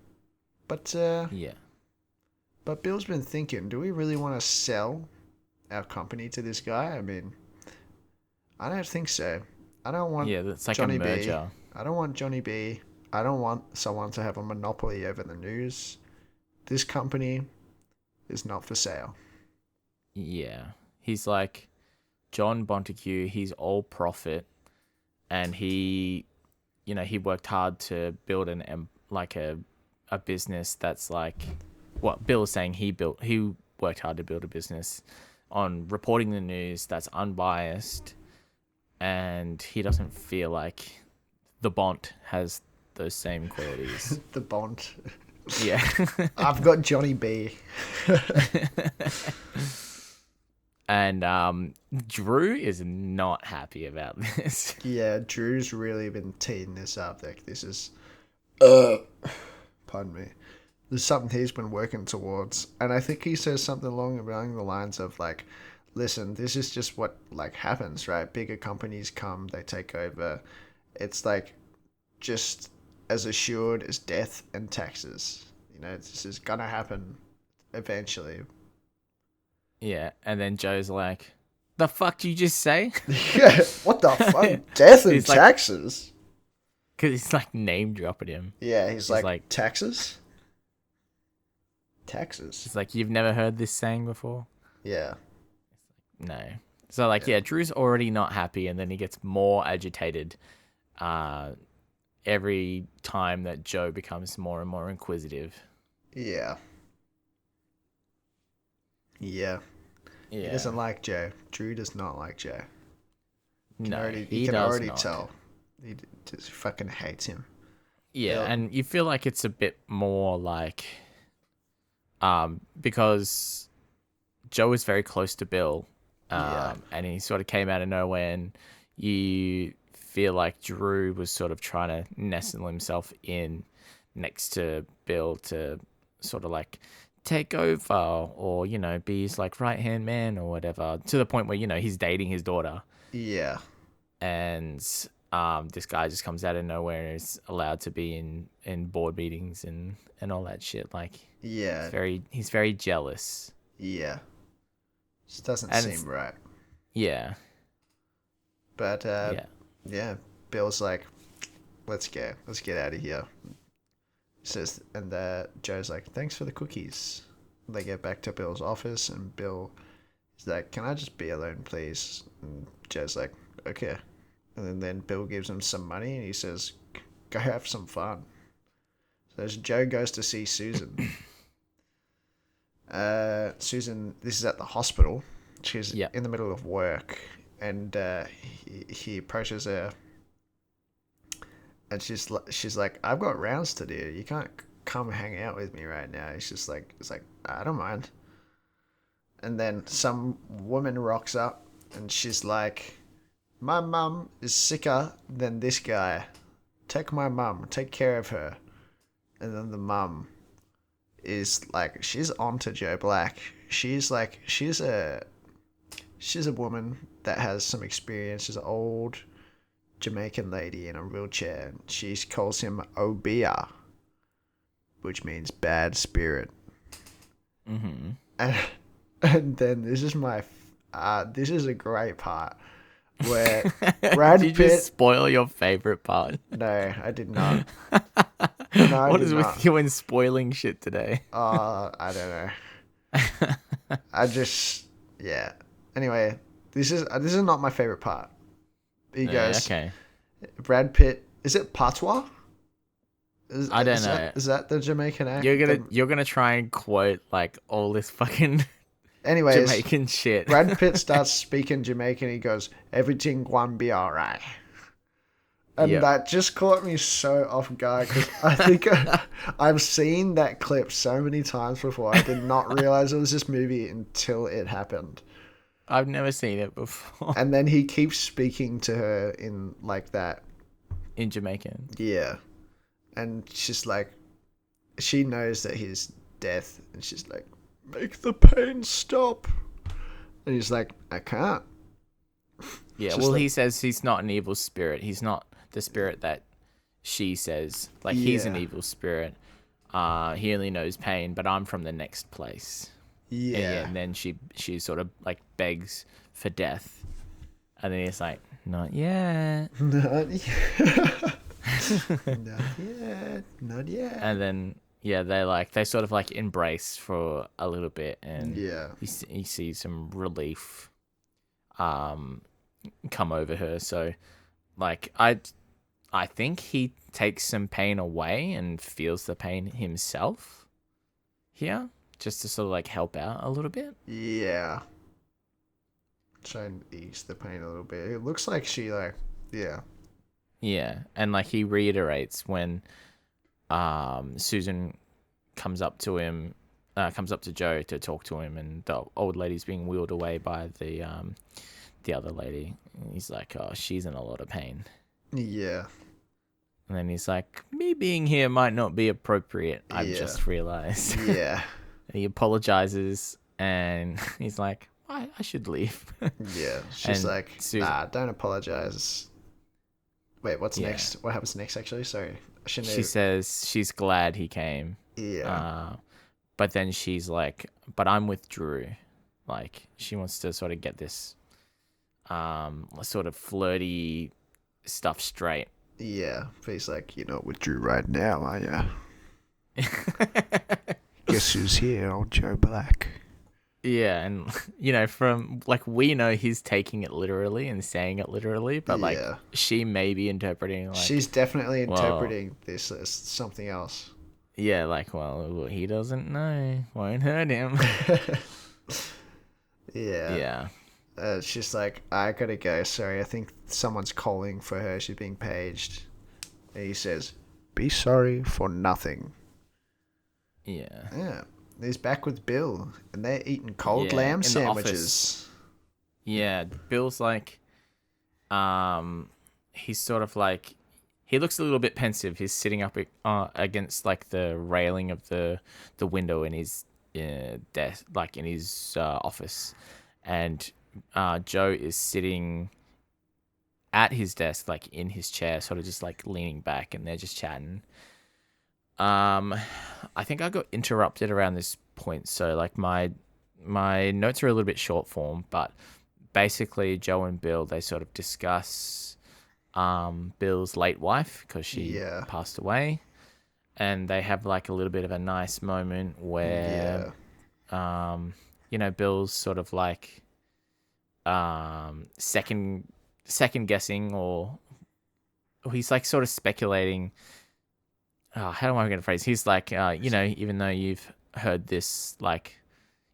B: But
A: yeah.
B: Bill's been thinking, do we really want to sell our company to this guy? I mean, I don't think so. I don't want
A: Yeah, that's like a
B: Johnny B.
A: merger.
B: I don't want Johnny B. I don't want someone to have a monopoly over the news. This company is not for sale.
A: Yeah. He's like John Montague, he's all profit, and he worked hard to build like a business that's like what Bill is saying he worked hard to build a business on reporting the news that's unbiased, and he doesn't feel like the Bont has those same qualities.
B: The Bond.
A: Yeah.
B: I've got Johnny B.
A: And Drew is not happy about this.
B: Yeah, Drew's really been teeing this up. Like, this is, pardon me. There's something he's been working towards, and I think he says something along the lines of like, "Listen, this is just what like happens, right? Bigger companies come, they take over. It's like just as assured as death and taxes. You know, this is gonna happen eventually."
A: Yeah, and then Joe's like, "The fuck did you just say?"
B: Yeah, what the fuck? Death and
A: He's like,
B: taxes?
A: because he's like name dropping him.
B: Yeah, he's
A: He's
B: like,
A: like,
B: taxes? Taxes?
A: he's like, "You've never heard this saying before?"
B: Yeah.
A: No. So like,
B: Yeah.
A: yeah, Drew's already not happy, and then he gets more agitated, uh, every time that Joe becomes more and more inquisitive.
B: Yeah. Yeah. He
A: Yeah.
B: doesn't like Joe. Drew does not like Joe.
A: No,
B: You
A: he
B: can
A: does
B: already
A: not.
B: tell. He just fucking hates him.
A: Yeah,
B: Bill.
A: and you feel like it's a bit more like, because Joe is very close to Bill,
B: Yeah.
A: and he sort of came out of nowhere, and you feel like Drew was sort of trying to nestle himself in next to Bill to sort of like take over, or be his like right hand man or whatever, to the point where he's dating his daughter,
B: Yeah.
A: and this guy just comes out of nowhere and is allowed to be in board meetings and all that shit. Like,
B: Yeah.
A: he's very jealous,
B: Yeah. Just doesn't
A: and
B: seem
A: it's
B: right.
A: yeah,
B: But
A: yeah,
B: yeah, Bill's like, let's go. Let's get out of here. Says, and Joe's like, thanks for the cookies. They get back to Bill's office, and Bill is like, can I just be alone, please? And Joe's like, okay. And then Bill gives him some money, and he says, go have some fun. So as Joe goes to see Susan. Susan, this is at the hospital. She's
A: yeah,
B: in the middle of work, and he approaches her, and she's like, I've got rounds to do. You can't come hang out with me right now. It's like, I don't mind. And then some woman rocks up, and she's like, my mum is sicker than this guy. Take my mum. Take care of her. And then the mum is like she's onto Joe Black. She's a woman that has some experience. She's an old Jamaican lady in a wheelchair. She calls him Obia, which means bad spirit.
A: Mm-hmm.
B: And, and then this is a great part where
A: Did
B: Brad
A: you just
B: Pitt.
A: spoil your favorite part?
B: No, I did not. No, I
A: What
B: did
A: is
B: not.
A: with you and spoiling shit today?
B: I don't know. I just yeah. Anyway, this is not my favorite part. He
A: Yeah,
B: goes,
A: okay.
B: Brad Pitt. Is it patois?
A: I don't know.
B: Is that the Jamaican
A: You're
B: act?
A: gonna you're gonna try and quote like all this fucking
B: Anyways,
A: Jamaican shit.
B: Brad Pitt starts speaking Jamaican. He goes, "Everything going be alright," and
A: Yep.
B: that just caught me so off guard because I think I've seen that clip so many times before. I did not realize it was this movie until it happened.
A: I've never seen it before.
B: And then he keeps speaking to her in like that.
A: In Jamaican.
B: Yeah. And she's like, she knows that he's death. And she's like, make the pain stop. And he's like, I can't.
A: Yeah,
B: Just
A: well,
B: like,
A: he says he's not an evil spirit. He's not the spirit that she says. Like, he's an
B: yeah.
A: evil spirit. He only knows pain, but I'm from the next place.
B: Yeah.
A: And then she sort of like begs for death, and then he's like, not yet.
B: Not yet. Not yet. Not yet.
A: And then yeah, they sort of like embrace for a little bit, and
B: Yeah.
A: he sees some relief come over her. So like I think he takes some pain away and feels the pain himself here, just to sort of like help out a little bit.
B: Yeah. Try and ease the pain a little bit. It looks like she like, yeah.
A: Yeah, and like he reiterates when Susan comes up to him, comes up to Joe to talk to him, and the old lady's being wheeled away by the other lady. And he's like, oh, she's in a lot of pain.
B: Yeah.
A: And then he's like, me being here might not be appropriate. I've
B: Yeah.
A: just realized.
B: Yeah.
A: And he apologizes, and he's like, I should leave.
B: Yeah. She's
A: And
B: like,
A: Susan,
B: nah, don't apologize. Wait, what's
A: Yeah.
B: next? What happens next, actually? Sorry. I shouldn't
A: she
B: have...
A: says she's glad he came.
B: Yeah.
A: But then she's like, but I'm with Drew. Like, she wants to sort of get this sort of flirty stuff straight.
B: Yeah. But he's like, you're not with Drew right now, are ya? Guess who's here? Old Joe Black.
A: Yeah, and you know, from like we know he's taking it literally and saying it literally, but like
B: Yeah.
A: she may be interpreting like
B: She's definitely
A: well,
B: interpreting this as something else.
A: yeah, like well, he doesn't know, won't hurt him.
B: Yeah.
A: Yeah.
B: She's like, I gotta go. Sorry, I think someone's calling for her. She's being paged. And he says, be sorry for nothing.
A: Yeah.
B: Yeah. He's back with Bill, and they're eating cold
A: Yeah,
B: lamb
A: in the
B: sandwiches.
A: Yeah, Bill's like, he's sort of like, he looks a little bit pensive. He's sitting up against like the railing of the window in his desk, like in his office, and Joe is sitting at his desk, like in his chair, sort of just like leaning back, and they're just chatting. I think I got interrupted around this point, so like my notes are a little bit short form, but basically Joe and Bill, they sort of discuss Bill's late wife because she passed away, and they have like a little bit of a nice moment where you know, Bill's sort of like second guessing, or he's like sort of speculating. How am I going to phrase? He's like, you know, even though you've heard this, like,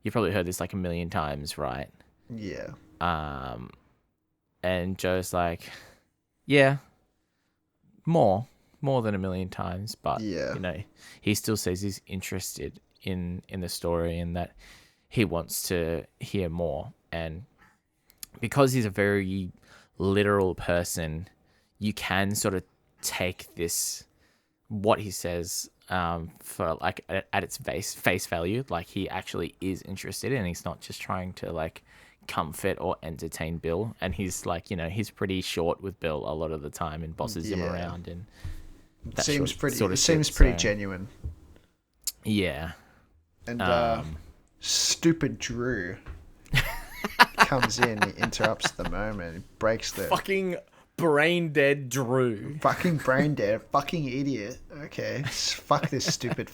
A: you've probably heard this like a million times, right?
B: Yeah.
A: And Joe's like, yeah, more than a million times, but you know, he still says he's interested in the story and that he wants to hear more. And because he's a very literal person, you can sort of take this, what he says, for like at its face value, like he actually is interested and he's not just trying to like comfort or entertain Bill. And he's like, he's pretty short with Bill a lot of the time and bosses him
B: Yeah.
A: around and
B: It
A: that
B: seems
A: sort
B: it
A: of
B: seems
A: shit.
B: pretty
A: So
B: genuine.
A: yeah.
B: And
A: Um,
B: stupid Drew comes in, he interrupts the moment, he breaks the
A: fucking brain dead Drew.
B: fucking brain dead, fucking idiot. Okay, fuck this stupid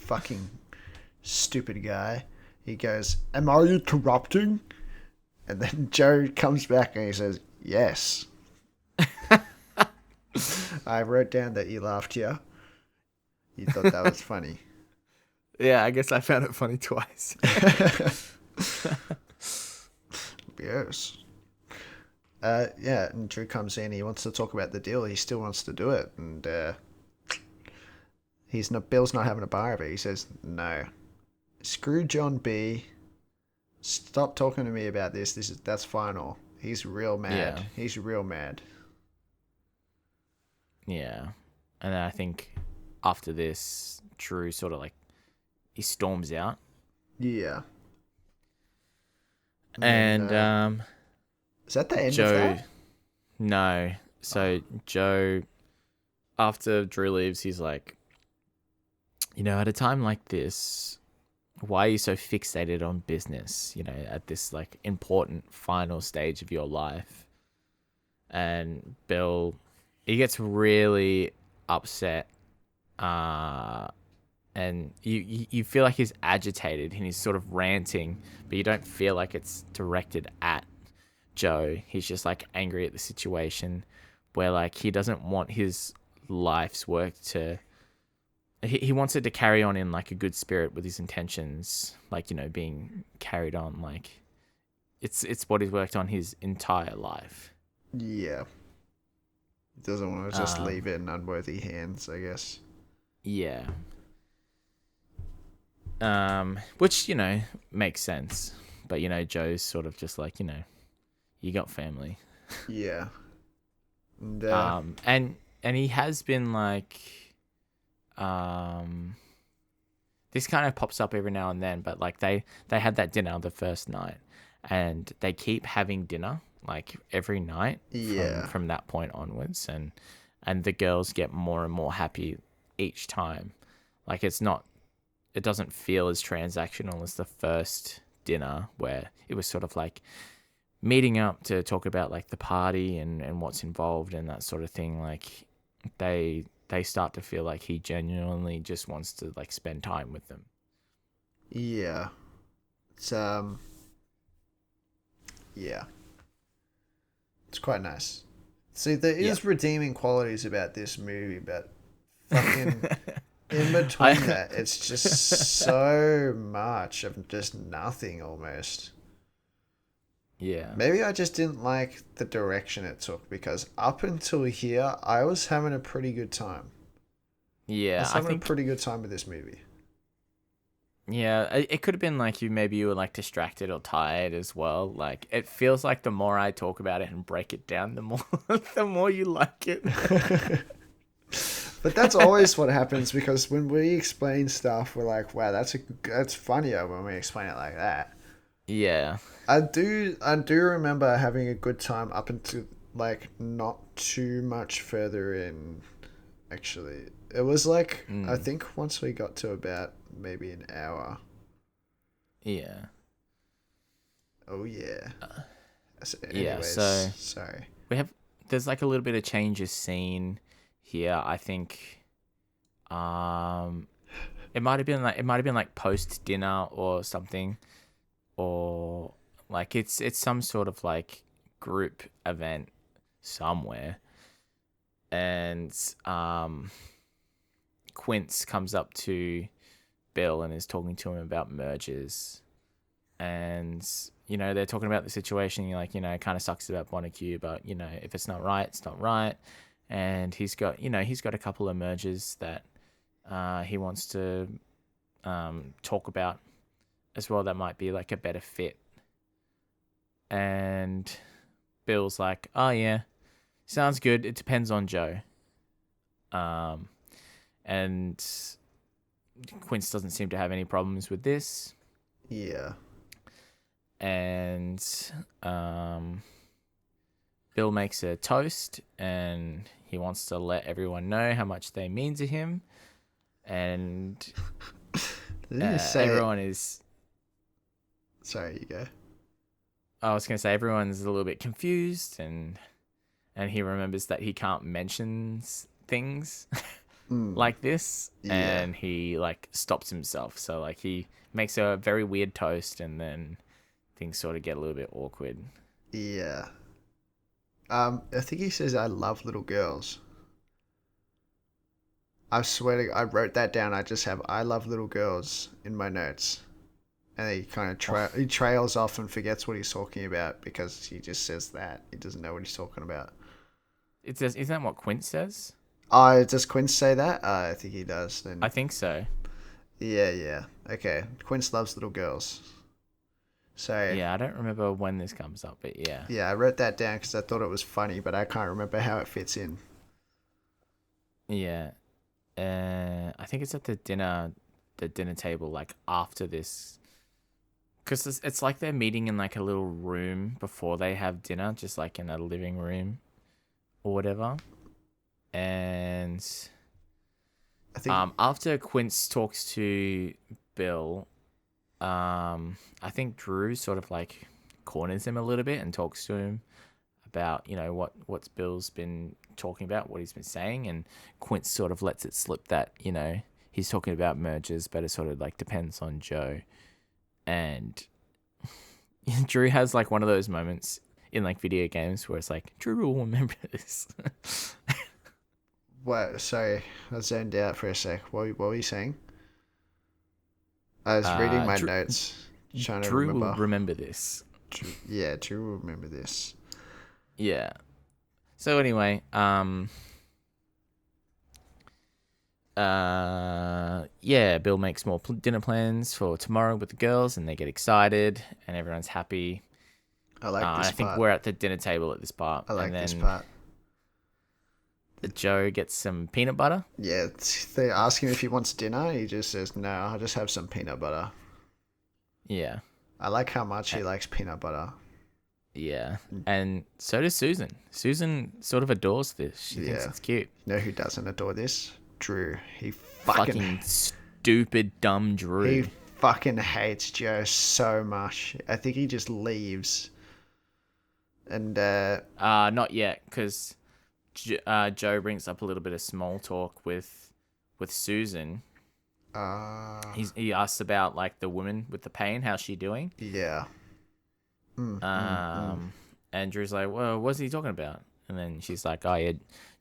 B: guy. He goes, "Am I interrupting?" And then Joe comes back and he says, "Yes." I wrote down that you laughed here. You thought that was funny.
A: Yeah, I guess I found it funny twice.
B: Yes. Yeah, and Drew comes in. He wants to talk about the deal. He still wants to do it, and Bill's not having a bar of it. He says, "No, screw John B. Stop talking to me about this. That's final." He's real mad.
A: Yeah.
B: He's real mad.
A: Yeah. And then I think after this, Drew sort of like he storms out.
B: Yeah.
A: And
B: Is that the end of
A: Joe,
B: that?
A: no. So Joe, after Drew leaves, he's like, at a time like this, why are you so fixated on business? At this like important final stage of your life. And Bill, he gets really upset, and you feel like he's agitated and he's sort of ranting, but you don't feel like it's directed at Joe. He's just like angry at the situation, where like he doesn't want his life's work to. He wants it to carry on in like a good spirit with his intentions, like being carried on like it's what he's worked on his entire life.
B: Yeah. He doesn't want to just
A: Um,
B: leave it in unworthy hands, I guess.
A: yeah. Which makes sense, but Joe's sort of just like you got family.
B: Yeah. And,
A: And he has been like, this kind of pops up every now and then, but like they had that dinner the first night, and they keep having dinner like every night
B: yeah.
A: from that point onwards, and the girls get more and more happy each time. Like it doesn't feel as transactional as the first dinner, where it was sort of like meeting up to talk about like the party and what's involved and that sort of thing. Like they start to feel like he genuinely just wants to like spend time with them.
B: Yeah. It's yeah. It's quite nice. See, there is redeeming qualities about this movie, but fucking in between that, it's just so much of just nothing almost.
A: Yeah.
B: Maybe I just didn't like the direction it took, because up until here, I was having a pretty good time. I
A: Yeah,
B: was
A: I
B: having a
A: think
B: pretty good time with this movie.
A: yeah, it could have been like you were like distracted or tired as well. Like it feels like the more I talk about it and break it down, the more the more you like it.
B: But that's always what happens, because when we explain stuff, we're like, "Wow, that's funnier when we explain it like that."
A: Yeah.
B: I do remember having a good time up until like not too much further in. Actually, it was like I
A: Mm.
B: think once we got to about maybe an hour.
A: Yeah.
B: Oh yeah.
A: Yeah,
B: Anyways,
A: so
B: sorry.
A: there's like a little bit of change of scene here. I think um it might have been like post dinner or something, or like it's some sort of like group event somewhere, and Quince comes up to Bill and is talking to him about mergers, and they're talking about the situation. You're like, it kind of sucks about Montague, but if it's not right, it's not right. And he's got a couple of mergers that he wants to talk about as well that might be like a better fit. And Bill's like, oh yeah, sounds good, it depends on Joe. um and Quince doesn't seem to have any problems with this,
B: Yeah.
A: and Bill makes a toast, and he wants to let everyone know how much they mean to him, and
B: Didn't you say it?
A: everyone is.
B: Sorry, you go.
A: I was gonna say everyone's a little bit confused, and he remembers that he can't mention things
B: Mm,
A: like this,
B: yeah.
A: and he like stops himself. So like he makes a very weird toast, and then things sort of get a little bit awkward.
B: Yeah. I think he says, I love little girls. I swear to, I wrote that down. I just have, I love little girls in my notes. And he kind of he trails off and forgets what he's talking about because he just says that. He doesn't know what he's talking about.
A: It says, isn't that what Quint says?
B: Oh, does Quince say that? I think he does.
A: I
B: Then,
A: think so.
B: yeah. Okay. Quince loves little girls. So,
A: Yeah, I don't remember when this comes up, but yeah.
B: yeah, I wrote that down because I thought it was funny, but I can't remember how it fits in.
A: Yeah. I think it's at the dinner table, like after this, because it's like they're meeting in like a little room before they have dinner, just like in a living room or whatever. And
B: I think,
A: after Quince talks to Bill, I think Drew sort of like corners him a little bit and talks to him about what's Bill's been talking about, what he's been saying, and Quince sort of lets it slip that he's talking about mergers, but it sort of like depends on Joe. And Drew has like one of those moments in like video games where it's like Drew will remember this.
B: what? Sorry, I zoned out for a sec. What were you saying? I was reading my
A: Drew,
B: notes, trying to
A: Drew will
B: remember.
A: remember this.
B: Yeah, Drew will remember this.
A: Yeah. So anyway, yeah, Bill makes more dinner plans for tomorrow with the girls, and they get excited, and everyone's happy.
B: I like
A: And
B: this
A: I think
B: part.
A: we're at the dinner table at this part,
B: I
A: and
B: like this
A: then
B: part.
A: Joe gets some peanut butter.
B: Yeah, they ask him if he wants dinner. He just says, no, I'll just have some peanut butter.
A: Yeah,
B: I like how much
A: Uh,
B: he likes peanut butter.
A: yeah, and so does Susan. Susan sort of adores this. She thinks
B: Yeah.
A: it's cute.
B: You know who doesn't adore this? Drew.
A: Fucking stupid, dumb
B: He
A: Drew.
B: fucking hates Joe so much. I think he just leaves. And
A: Not yet, because Joe brings up a little bit of small talk with Susan. He asks about like the woman with the pain, how's she doing?
B: yeah.
A: Um, and Drew's like, well, what's he talking about? And then she's like, oh yeah,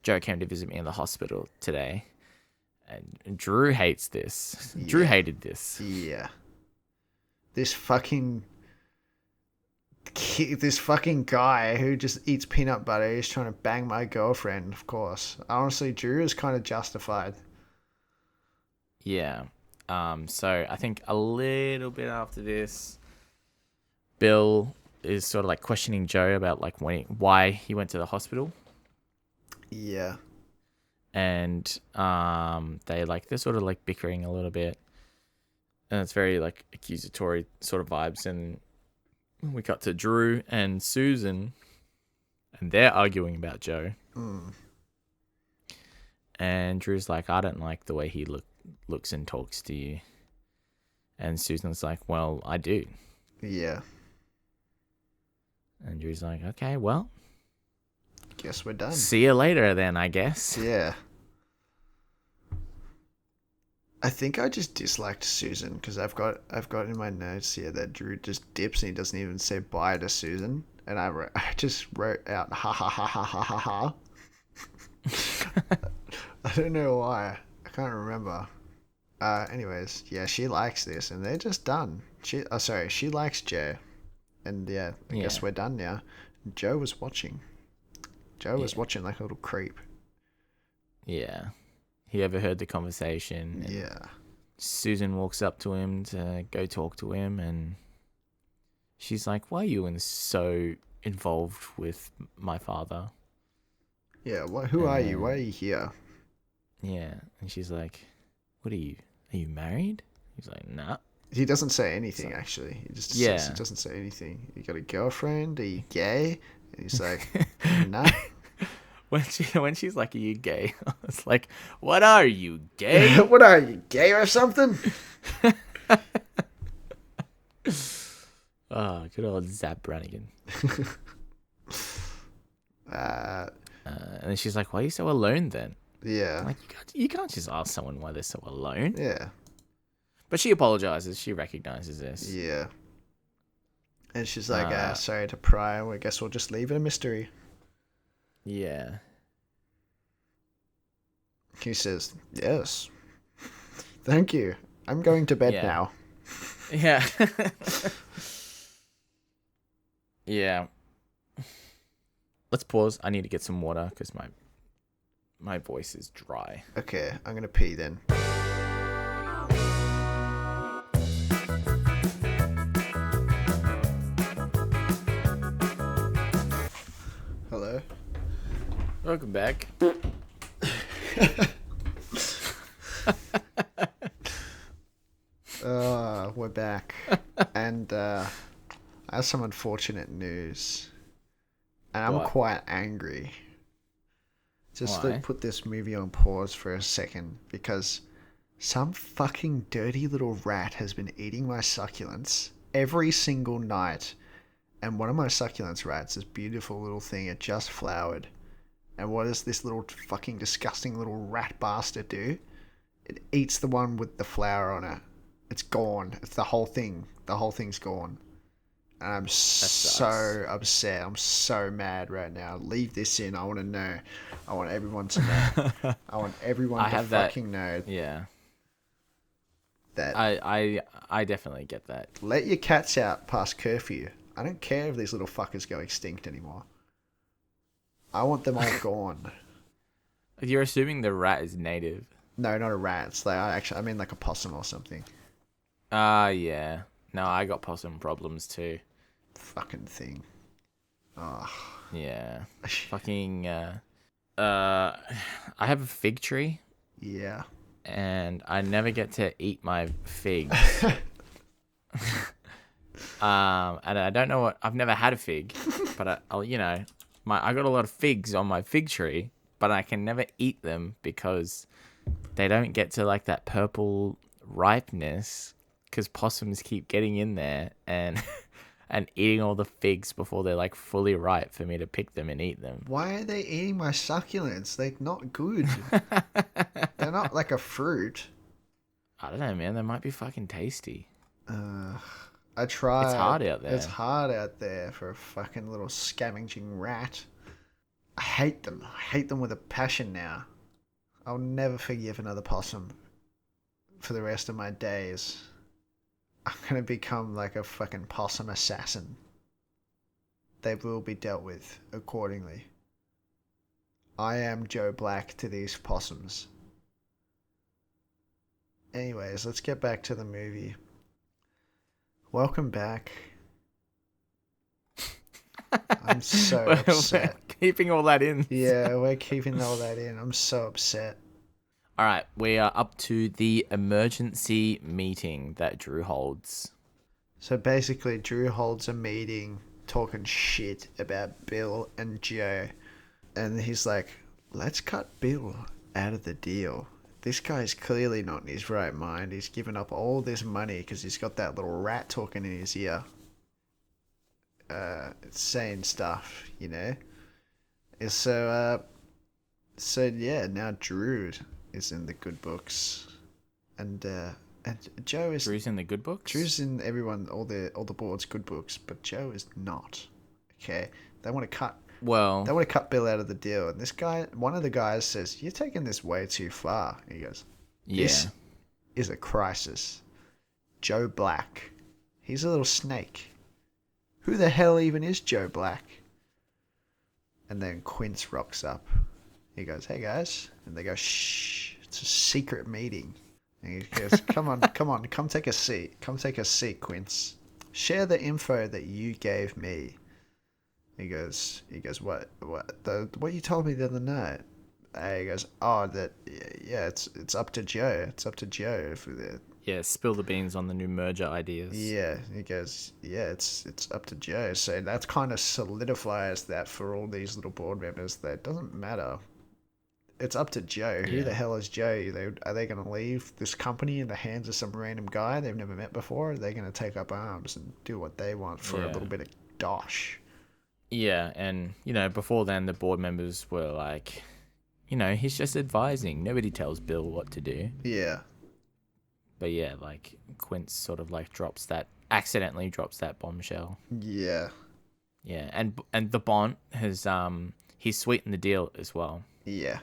A: Joe came to visit me in the hospital today. And Drew hates this. Drew
B: Yeah.
A: hated this.
B: Yeah. This fucking guy who just eats peanut butter is trying to bang my girlfriend, of course. Honestly, Drew is kind of justified.
A: Yeah. So I think a little bit after this, Bill is sort of like questioning Joe about like why he went to the hospital.
B: Yeah.
A: And they're sort of like bickering a little bit. And it's very like accusatory sort of vibes. And we cut to Drew and Susan, and they're arguing about Joe. And Drew's like, I don't like the way he looks and talks to you. And Susan's like, well, I do.
B: Yeah.
A: And Drew's like, okay, well,
B: Guess we're done.
A: see you later then, I guess.
B: Yeah. I think I just disliked Susan because I've got in my notes here that Drew just dips and he doesn't even say bye to Susan, and I just wrote out ha ha ha ha ha ha ha. I don't know why. I can't remember. Anyways, yeah, she likes this, and they're just done. She likes Joe, and yeah, I
A: Yeah.
B: guess we're done now. Joe was watching. Joe was
A: Yeah.
B: watching like a little creep.
A: Yeah. He overheard the conversation. And
B: Yeah.
A: Susan walks up to him to go talk to him, and she's like, why are you so involved with my father?
B: Yeah. Who are you? Why are you here?
A: Yeah. And she's like, what are you, Are you married? He's like, nah.
B: He doesn't say anything,
A: So,
B: actually. He just says, he
A: yeah.
B: doesn't say anything. You got a girlfriend? Are you gay? And he's like, nah.
A: When she's like, "Are you gay?" It's like, "What are you, gay?"
B: What are you, gay or something?
A: Oh, good old Zap Brannigan.
B: Uh,
A: And then she's like, "Why are you so alone then?" I'm
B: yeah.
A: like, you can't just ask someone why they're so alone.
B: Yeah.
A: But she apologizes. She recognizes this.
B: Yeah. And she's like,
A: Uh,
B: sorry to pry. I guess we'll just leave it a mystery.
A: yeah.
B: He says, yes. Thank you. I'm going to bed
A: Yeah.
B: now.
A: Yeah. Yeah. Let's pause. I need to get some water because my voice is dry.
B: Okay, I'm going to pee then. Hello?
A: Welcome back.
B: We're back. And I have some unfortunate news. And I'm
A: What?
B: quite angry. Just
A: Why?
B: put this movie on pause for a second because some fucking dirty little rat has been eating my succulents every single night. And one of my succulents rats, this beautiful little thing, it just flowered. And what does this little fucking disgusting little rat bastard do? It eats the one with the flower on it. It's gone. It's the whole thing. The whole thing's gone. And I'm so upset. I'm so mad right now. Leave this in. I want to know. I want everyone to know. I want everyone to fucking know
A: Yeah.
B: that.
A: I definitely get that.
B: Let your cats out past curfew. I don't care if these little fuckers go extinct anymore. I want them all gone.
A: You're assuming the rat is native.
B: No, not a rat. It's like, I mean like a possum or something.
A: Yeah. No, I got possum problems too.
B: Fucking thing. Oh.
A: Yeah. Fucking I have a fig tree
B: Yeah.
A: and I never get to eat my figs. And I don't know I've never had a fig, but I'll I got a lot of figs on my fig tree, but I can never eat them because they don't get to like that purple ripeness because possums keep getting in there and and eating all the figs before they're like fully ripe for me to pick them and eat them.
B: Why are they eating my succulents? They're not good. They're not like a fruit.
A: I don't know, man. They might be fucking tasty.
B: I tried.
A: It's hard out there.
B: It's hard out there for a fucking little scavenging rat. I hate them. I hate them with a passion now. I'll never forgive another possum for the rest of my days. I'm gonna become like a fucking possum assassin. They will be dealt with accordingly. I am Joe Black to these possums. Anyways, let's get back to the movie. Welcome back. I'm so upset.
A: We're keeping all that in.
B: Yeah, we're keeping all that in. I'm so upset.
A: All right, we are up to the emergency meeting that Drew holds.
B: So basically, Drew holds a meeting talking shit about Bill and Joe. And he's like, let's cut Bill out of the deal. This guy's clearly not in his right mind. He's given up all this money because he's got that little rat talking in his ear. Saying stuff, you know? So yeah, now Drew is in the good books. And Joe is...
A: Drew's in the good books?
B: Drew's in all the board's good books, but Joe is not. Okay? They want to cut Bill out of the deal. And this guy, one of the guys says, you're taking this way too far. And he goes, this is a crisis. Joe Black. He's a little snake. Who the hell even is Joe Black? And then Quince rocks up. He goes, hey guys. And they go, shh, it's a secret meeting. And he goes, come on, come take a seat. Come take a seat, Quince. Share the info that you gave me. He goes, what you told me the other night He goes, "Oh, that yeah, it's up to Joe. It's up to Joe for the
A: Yeah, spill the beans on the new merger ideas.
B: yeah." He goes, "Yeah, it's up to Joe." So that kind of solidifies that for all these little board members. That it doesn't matter. It's up to Joe. Who the
A: Yeah.
B: hell is Joe? Are they going to leave this company in the hands of some random guy they've never met before? Or are they going to take up arms and do what they want for a
A: Yeah.
B: little bit of dosh?
A: Yeah, and before then the board members were like, he's just advising. Nobody tells Bill what to do.
B: Yeah,
A: But yeah, like Quince sort of like accidentally drops that bombshell.
B: yeah,
A: Yeah, and the Bont has he's sweetened the deal as well,
B: yeah.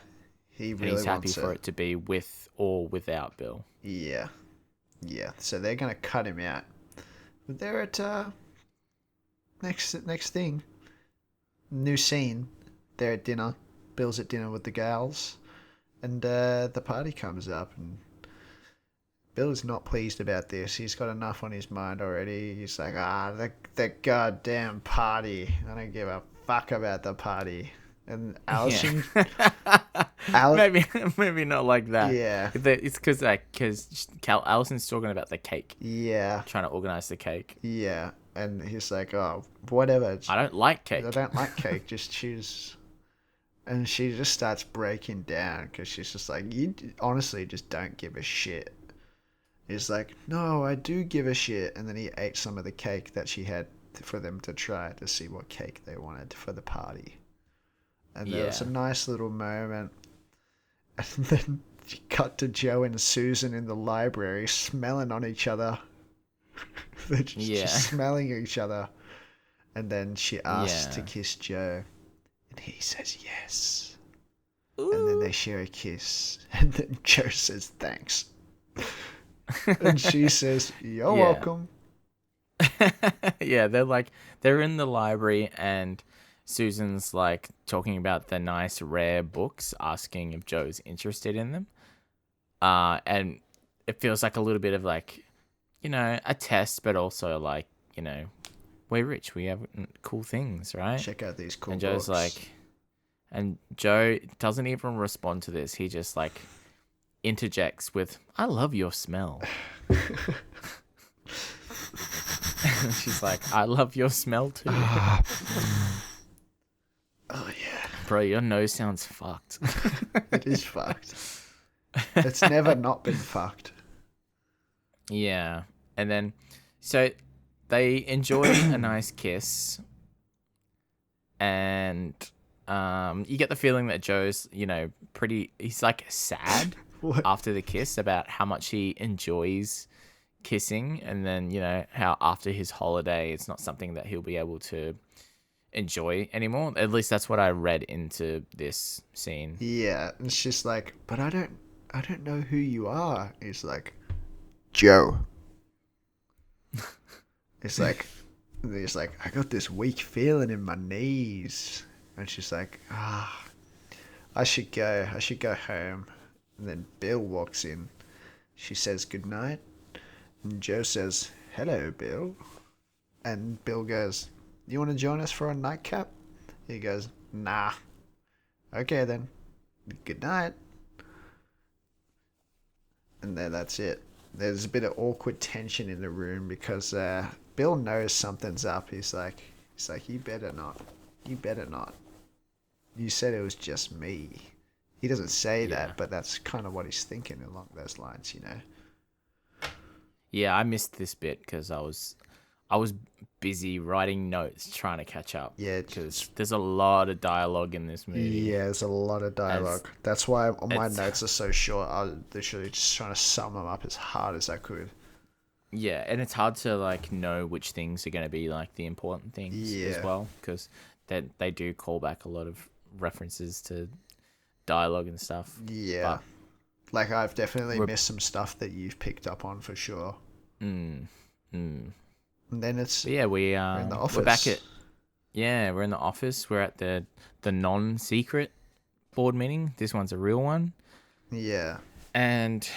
B: He
A: and
B: really
A: he's happy
B: wants
A: for
B: it.
A: it to be with or without Bill.
B: Yeah, yeah. So they're going to cut him out. But they're at next thing. New scene. They're at dinner. Bill's at dinner with the gals, and the party comes up, and Bill's not pleased about this. He's got enough on his mind already. He's like, the goddamn party. I don't give a fuck about the party. And
A: Yeah,
B: Allison, Al,
A: maybe not like that.
B: yeah,
A: It's because Allison's talking about the cake,
B: yeah,
A: trying to organize the cake.
B: yeah. And he's like, oh, whatever.
A: I don't like
B: I
A: cake.
B: don't like cake. Just choose. And she just starts breaking down because she's just like, you honestly just don't give a shit. He's like, no, I do give a shit. And then he ate some of the cake that she had for them to try to see what cake they wanted for the party. And there was
A: Yeah,
B: a nice little moment. And then you cut to Joe and Susan in the library smelling on each other. They're
A: yeah,
B: just smelling each other. And then she asks to
A: yeah.
B: kiss Joe. And he says yes. And then
A: Ooh.
B: they share a kiss. And then Joe says thanks. And she says, you're
A: Yeah.
B: welcome.
A: Yeah, they're in the library and Susan's like talking about the nice rare books, asking if Joe's interested in them. And it feels like a little bit of like, a test, but also like, we're rich, we have cool things, right?
B: Check out these cool
A: And Joe's
B: books.
A: like, and Joe doesn't even respond to this. He just like interjects with, "I love your smell." She's like, "I love your smell too."
B: Oh, yeah.
A: Bro, your nose sounds fucked.
B: It is fucked. It's never not been fucked.
A: Yeah. And then, so they enjoy a nice kiss. And you get the feeling that Joe's, he's like sad
B: What?
A: after the kiss about how much he enjoys kissing. And then, how after his holiday, it's not something that he'll be able to enjoy anymore. At least that's what I read into this scene.
B: Yeah. And she's like, but I don't know who you are. He's like, Joe. It's like, he's like, I got this weak feeling in my knees. And she's like, I should go. I should go home. And then Bill walks in. She says goodnight. And Joe says, hello, Bill. And Bill goes, you want to join us for a nightcap? He goes, nah. Okay then. Good night. And then that's it. There's a bit of awkward tension in the room because Bill knows something's up. He's like, you better not. You better not. You said it was just me. He doesn't say
A: Yeah.
B: that, but that's kind of what he's thinking along those lines,
A: Yeah, I missed this bit because I was busy writing notes trying to catch up.
B: Yeah,
A: Because there's a lot of dialogue in this movie.
B: Yeah, there's a lot of dialogue. That's why my
A: it's-
B: notes are so short. I was literally just trying to sum them up as hard as I could.
A: Yeah, and it's hard to like know which things are going to be like the important things
B: Yeah.
A: as well, because they do call back a lot of references to dialogue and stuff.
B: Yeah. Like, I've definitely
A: We're-
B: missed some stuff that you've picked up on for sure.
A: Mm, mm.
B: And then it's
A: But yeah,
B: we're in the office.
A: we're back at we're in the office. We're at the non-secret board meeting. This one's a real one,
B: Yeah.
A: and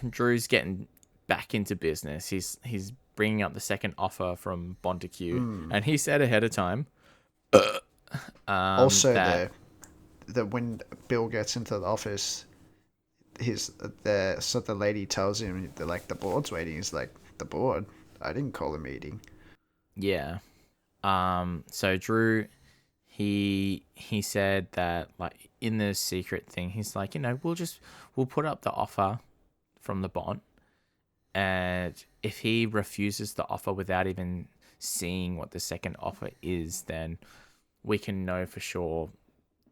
A: Drew's getting back into business. He's bringing up the second offer from Bonteque, and he said ahead of time.
B: Also,
A: that,
B: that when Bill gets into the office, the lady tells him that like the board's waiting. He's like, the board? I didn't call a meeting.
A: Yeah. So Drew, he said that like in the secret thing, he's like, we'll put up the offer from the bond, and if he refuses the offer without even seeing what the second offer is, then we can know for sure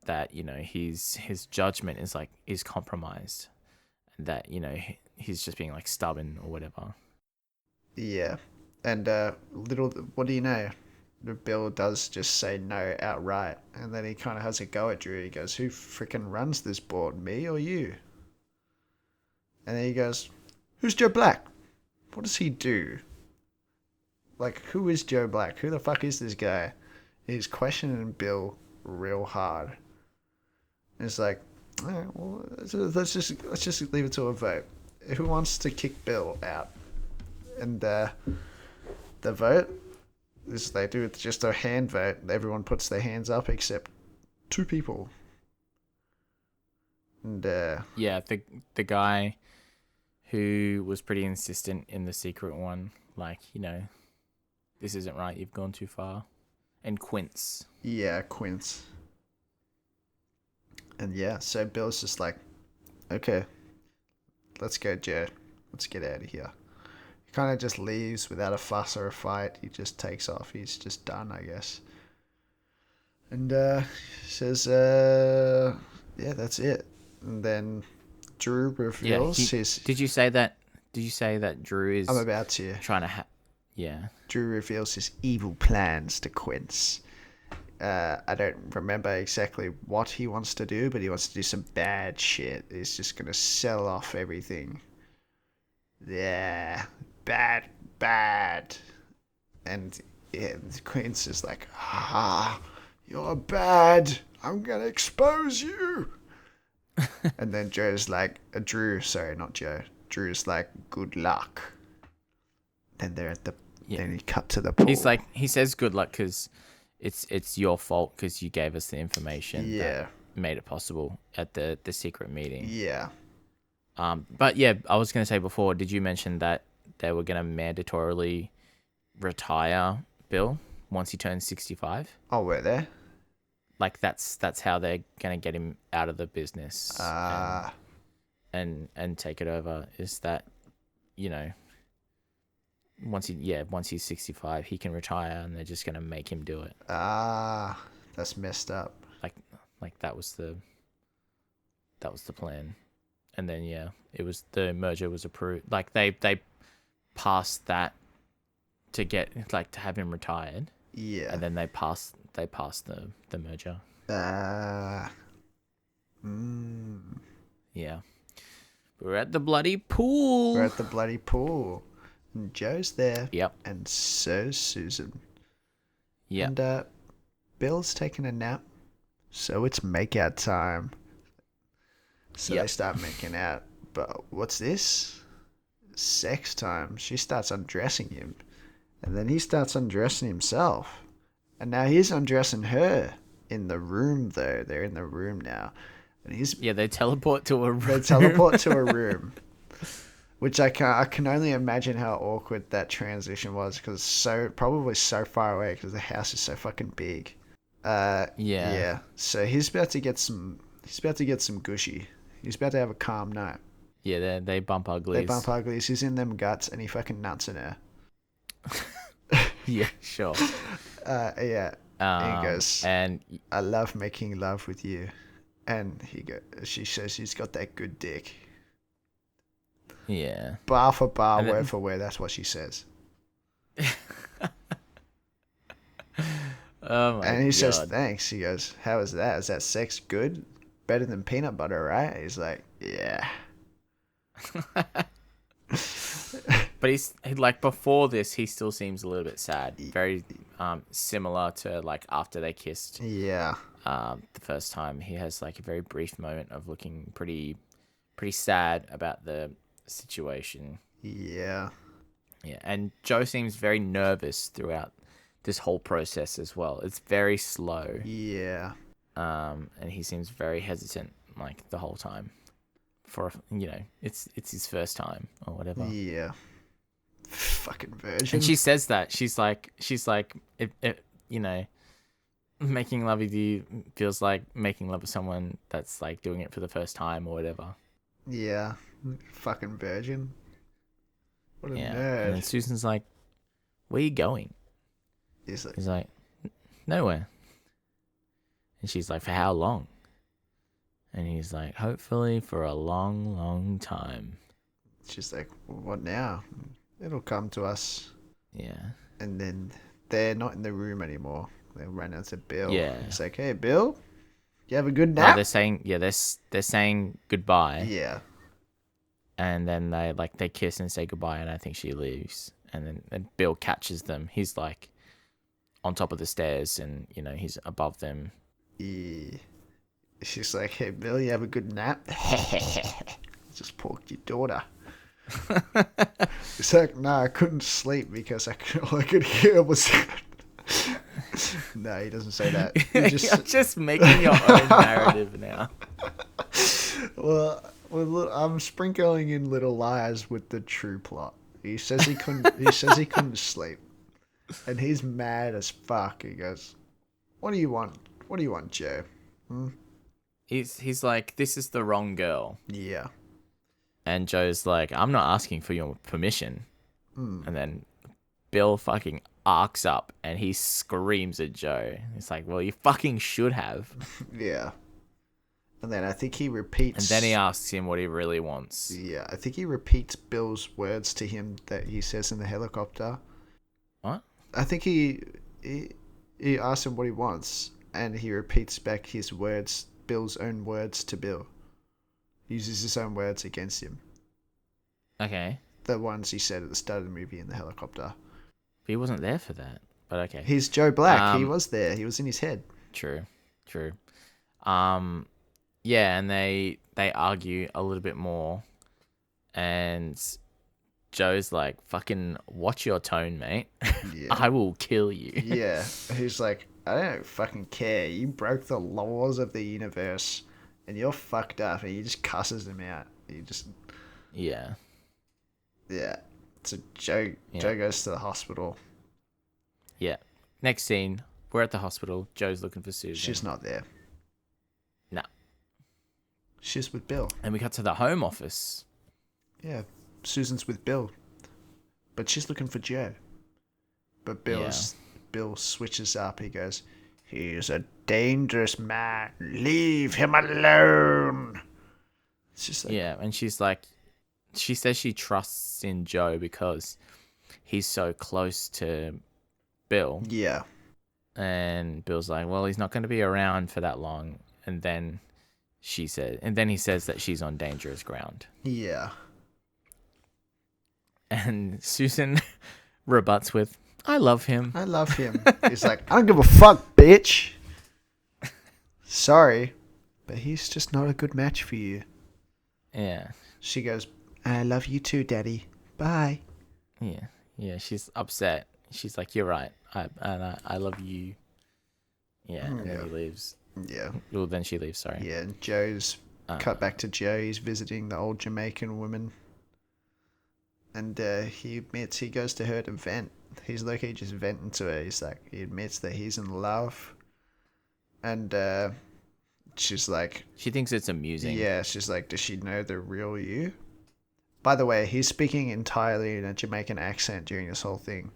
A: that his judgment is compromised, and that he's just being like stubborn or whatever.
B: Yeah. And what do you know? Bill does just say no outright, and then he kind of has a go at Drew. He goes, "Who freaking runs this board, me or you?" And then he goes, "Who's Joe Black? What does he do? Like, who is Joe Black? Who the fuck is this guy?" He's questioning Bill real hard. And it's like, all right, well, let's just leave it to a vote. Who wants to kick Bill out? And the vote is they do it just a hand vote. Everyone puts their hands up except two people. And
A: Yeah, the guy who was pretty insistent in the secret one, like, this isn't right, you've gone too far. And Quince.
B: yeah, Quince. And yeah, so Bill's just like, okay, let's go, Joe. Let's get out of here. He kind of just leaves without a fuss or a fight. He just takes off. He's just done, I guess. And says, yeah, that's it. And then Drew reveals his.
A: Did you say that? Did you say that Drew is?
B: I'm about to.
A: Trying to. Yeah.
B: Drew reveals his evil plans to Quince. I don't remember exactly what he wants to do, but he wants to do some bad shit. He's just gonna sell off everything. Yeah, bad. And yeah, Quince is like, you're bad. I'm gonna expose you. And then Joe's like, Drew, sorry, not Joe. Drew's like, good luck. Then they're at the. Yeah. Then he cut to the pool.
A: He says good luck because it's your fault because you gave us the information.
B: Yeah.
A: That made it possible at the secret meeting.
B: Yeah.
A: But yeah, I was gonna say before, did you mention that they were gonna mandatorily retire Bill once he turns 65?
B: Oh, were they?
A: Like that's how they're gonna get him out of the business. And take it over. Is that, once he's 65, he can retire, and they're just gonna make him do it.
B: That's messed up.
A: Like that was the plan. And then the merger was approved. Like they passed that to get to have him retired.
B: Yeah.
A: And then they passed the merger. Yeah. We're at the bloody pool.
B: And Joe's there.
A: Yep.
B: And so's Susan.
A: Yeah.
B: And Bill's taking a nap. So it's makeout time. So they start making out. But what's this? Sex time. She starts undressing him. And then he starts undressing himself. And now he's undressing her. In the room, though. They're in the room now. And
A: they teleport to a
B: room. Which I can only imagine how awkward that transition was. Because probably so far away. Because the house is so fucking big. Yeah. So he's about to get some gushy. He's about to have a calm night.
A: Yeah, they bump uglies.
B: He's in them guts and he fucking nuts in her.
A: Yeah, sure.
B: Yeah. And he goes,
A: and
B: I love making love with you. And she says he's got that good dick.
A: Yeah.
B: Bar for bar, word for word, that's what she says.
A: Oh my
B: And he
A: God.
B: says, thanks. He goes, how is that? Is that sex good? Better than peanut butter, right? He's like, yeah.
A: But he's like, before this, he still seems a little bit sad. Very similar to like after they kissed.
B: Yeah.
A: The first time, he has like a very brief moment of looking pretty sad about the situation.
B: Yeah.
A: Yeah, and Joe seems very nervous throughout this whole process as well. It's very slow.
B: Yeah.
A: And he seems very hesitant, like the whole time. For it's his first time or whatever.
B: Yeah. Fucking
A: And
B: virgin.
A: she says that she's like, making love with you feels like making love with someone that's like doing it for the first time or whatever.
B: Yeah. Fucking virgin. What a
A: Yeah. And
B: nerd.
A: then Susan's like, "Where you going?"
B: He's like,
A: He's like, "Nowhere." And she's like, "For how long?" And he's like, "Hopefully for a long, long time."
B: she's like, what now? It'll come to us.
A: Yeah.
B: And then they're not in the room anymore. They run out to Bill.
A: Yeah.
B: He's like, hey, Bill, you have a good
A: Oh,
B: nap?
A: they're saying goodbye,
B: Yeah.
A: and then they kiss and say goodbye, and I think she leaves, and then Bill catches them. He's like on top of the stairs, and he's above them.
B: Yeah. She's like, hey, Bill, you have a good nap? Just porked your daughter. He's like, no, I couldn't sleep because all I could hear was... No, he doesn't say that. He just...
A: You're just making your own narrative now.
B: Well, I'm sprinkling in little lies with the true plot. He says he couldn't. He says he couldn't sleep, and he's mad as fuck. He goes, "What do you want? What do you want, Joe?"
A: He's like, "This is the wrong girl,"
B: Yeah.
A: and Joe's like, "I'm not asking for your permission." And then Bill fucking arcs up and he screams at Joe. It's like, "Well, you fucking should have."
B: Yeah. And then I think he repeats.
A: And then he asks him what he really wants.
B: Yeah, I think he repeats Bill's words to him that he says in the helicopter.
A: What?
B: I think he asks him what he wants, and he repeats back his words, Bill's own words to Bill. He uses his own words against him.
A: Okay.
B: The ones he said at the start of the movie in the helicopter.
A: But he wasn't there for that. But okay.
B: He's Joe Black. He was there. He was in his head.
A: True. Yeah, and they argue a little bit more, and Joe's like, "Fucking watch your tone, mate.
B: Yeah.
A: I will kill you."
B: Yeah. He's like, I don't fucking care. You broke the laws of the universe, and you're fucked up. And he just cusses him out. He just...
A: Yeah.
B: Yeah. So Joe goes to the hospital.
A: Yeah. Next scene, we're at the hospital. Joe's looking for Susan.
B: She's not there.
A: No.
B: She's with Bill.
A: And we cut to the home office.
B: Yeah. Susan's with Bill. But she's looking for Joe. But Bill switches up. He goes, "He's a dangerous man. Leave him alone." It's just like...
A: Yeah, and she's like, she says she trusts in Joe because he's so close to Bill.
B: Yeah.
A: And Bill's like, "Well, he's not going to be around for that long." And then he says that she's on dangerous ground.
B: Yeah.
A: And Susan rebuts with, "I love him."
B: I love him. He's like, "I don't give a fuck, bitch. Sorry, but he's just not a good match for you."
A: Yeah.
B: She goes, "I love you too, Daddy. Bye."
A: Yeah. She's upset. She's like, "You're right. I love you." Yeah. And then he leaves.
B: Yeah.
A: Well, then she leaves. Sorry.
B: Yeah. And Joe's cut back to Joe. He's visiting the old Jamaican woman. And he admits he goes to her to vent. He's low-key just venting to her. He admits that he's in love. And she's like...
A: She thinks it's amusing.
B: Yeah, she's like, does she know the real you? By the way, he's speaking entirely in a Jamaican accent during this whole thing.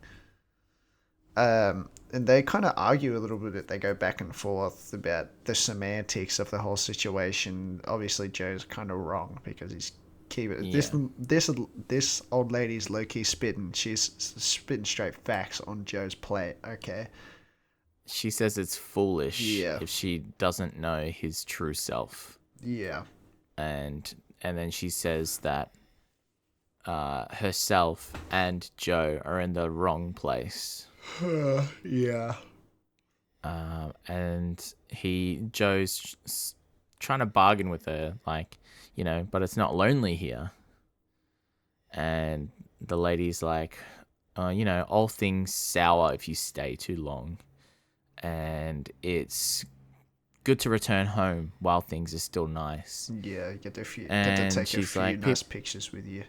B: And they kind of argue a little bit. They go back and forth about the semantics of the whole situation. Obviously, Joe's kind of wrong because he's... This old lady's low-key spitting. She's spitting straight facts on Joe's plate. Okay.
A: She says it's foolish
B: Yeah.
A: if she doesn't know his true self.
B: Yeah.
A: And then she says that herself and Joe are in the wrong place.
B: Yeah.
A: And Joe's trying to bargain with her, like, but it's not lonely here. And the lady's like, all things sour if you stay too long. And it's good to return home while things are still nice.
B: Yeah, get to
A: And
B: take a
A: she's
B: few
A: like,
B: nice pictures with you.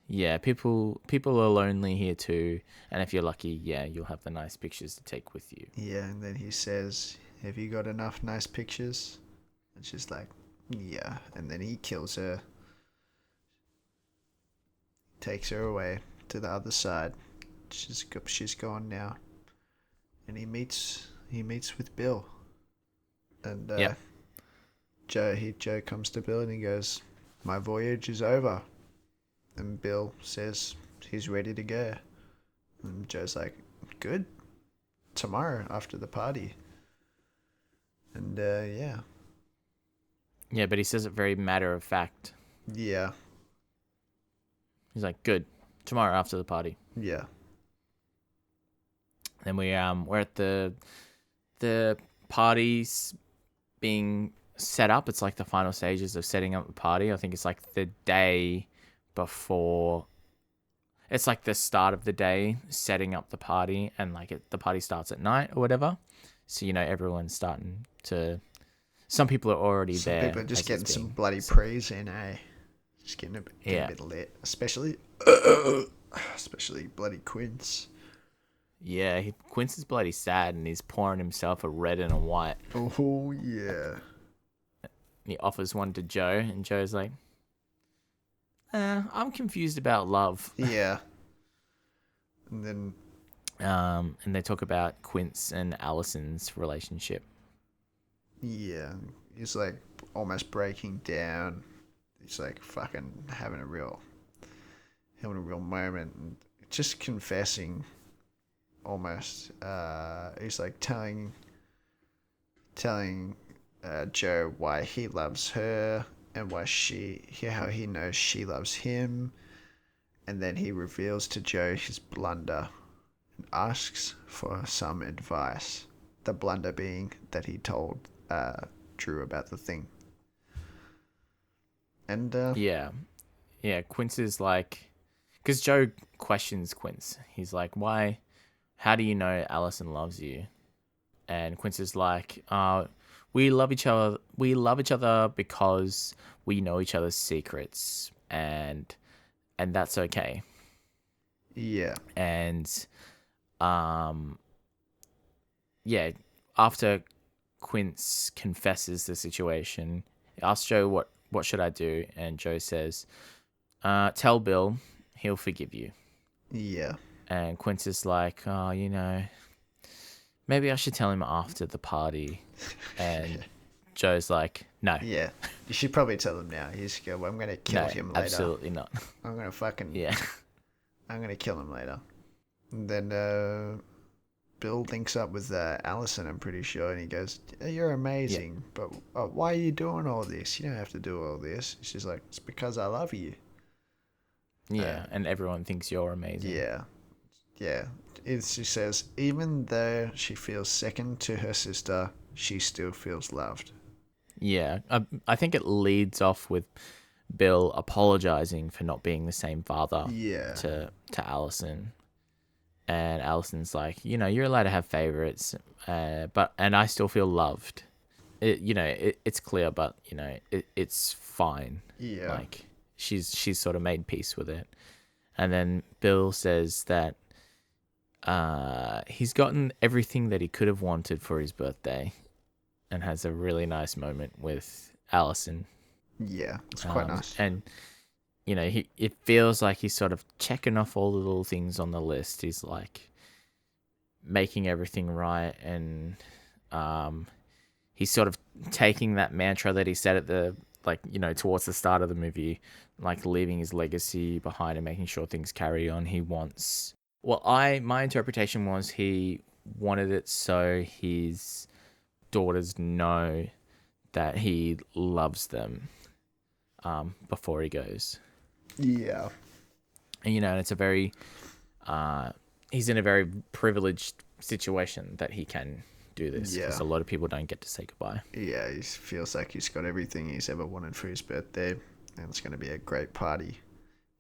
A: yeah, people are lonely here too, and if you're lucky, yeah, you'll have the nice pictures to take with you.
B: Yeah, and then he says, "Have you got enough nice pictures?" And she's like, "Yeah." And then he kills her, takes her away to the other side. She's gone now, and he meets with Bill, and
A: Yep.
B: Joe comes to Bill and he goes, "My voyage is over," and Bill says he's ready to go, and Joe's like, "Good, tomorrow after the party," and yeah,
A: Yeah, but he says it very matter of fact.
B: yeah,
A: He's like, good, tomorrow after the party.
B: yeah,
A: Then we're at the parties being set up. It's like the final stages of setting up the party. I think it's like the day before. It's like the start of the day setting up the party, and like the party starts at night or whatever. So everyone's starting to. Some people are already
B: some people
A: there
B: are just
A: as it's
B: getting some
A: being.
B: bloody prees in, eh? Just getting a
A: Yeah,
B: bit lit, especially bloody Quince.
A: yeah. Quince is bloody sad, and he's pouring himself a red and a white.
B: Oh yeah,
A: And he offers one to Joe, and Joe's like, I'm confused about love.
B: yeah. And then
A: And they talk about Quince and Allison's relationship.
B: yeah, he's like almost breaking down. He's like fucking having a real moment and just confessing almost. He's like telling Joe why he loves her and how he knows she loves him, and then he reveals to Joe his blunder and asks for some advice. The blunder being that he told Drew about the thing. And
A: Yeah. Yeah, Quince is like, because Joe questions Quince. He's like, why? How do you know Allison loves you? And Quince is like, we love each other. We love each other because we know each other's secrets, and that's okay.
B: yeah,
A: And um, yeah, after Quince confesses the situation, he asks Joe what should I do, and Joe says, tell Bill, he'll forgive you.
B: yeah,
A: And Quince is like, oh, maybe I should tell him after the party. And Joe's like, no,
B: yeah. You should probably tell him now. He's go. I'm gonna kill
A: no,
B: him later.
A: absolutely not.
B: I'm gonna fucking.
A: Yeah,
B: I'm gonna kill him later. And then Bill links up with Allison. I'm pretty sure, and he goes, "You're
A: yeah,
B: amazing, but why are you doing all this? You don't have to do all this." She's like, "It's because I love you."
A: yeah. And everyone thinks you're amazing.
B: Yeah, yeah. She says, even though she feels second to her sister, she still feels loved.
A: Yeah, I think it leads off with Bill apologizing for not being the same father
B: Yeah,
A: to Allison. And Allison's like, you're allowed to have favorites, and I still feel loved. It's clear, but it's fine.
B: yeah,
A: Like she's sort of made peace with it. And then Bill says that he's gotten everything that he could have wanted for his birthday, and has a really nice moment with Allison.
B: yeah. It's quite nice.
A: And it feels like he's sort of checking off all the little things on the list. He's like making everything right, and he's sort of taking that mantra that he said at the towards the start of the movie, like leaving his legacy behind and making sure things carry on. My interpretation was he wanted it so his daughters know that he loves them before he goes.
B: Yeah,
A: And it's a very he's in a very privileged situation that he can do this, because
B: yeah,
A: a lot of people don't get to say goodbye.
B: yeah. He feels like he's got everything he's ever wanted for his birthday, and it's going to be a great party.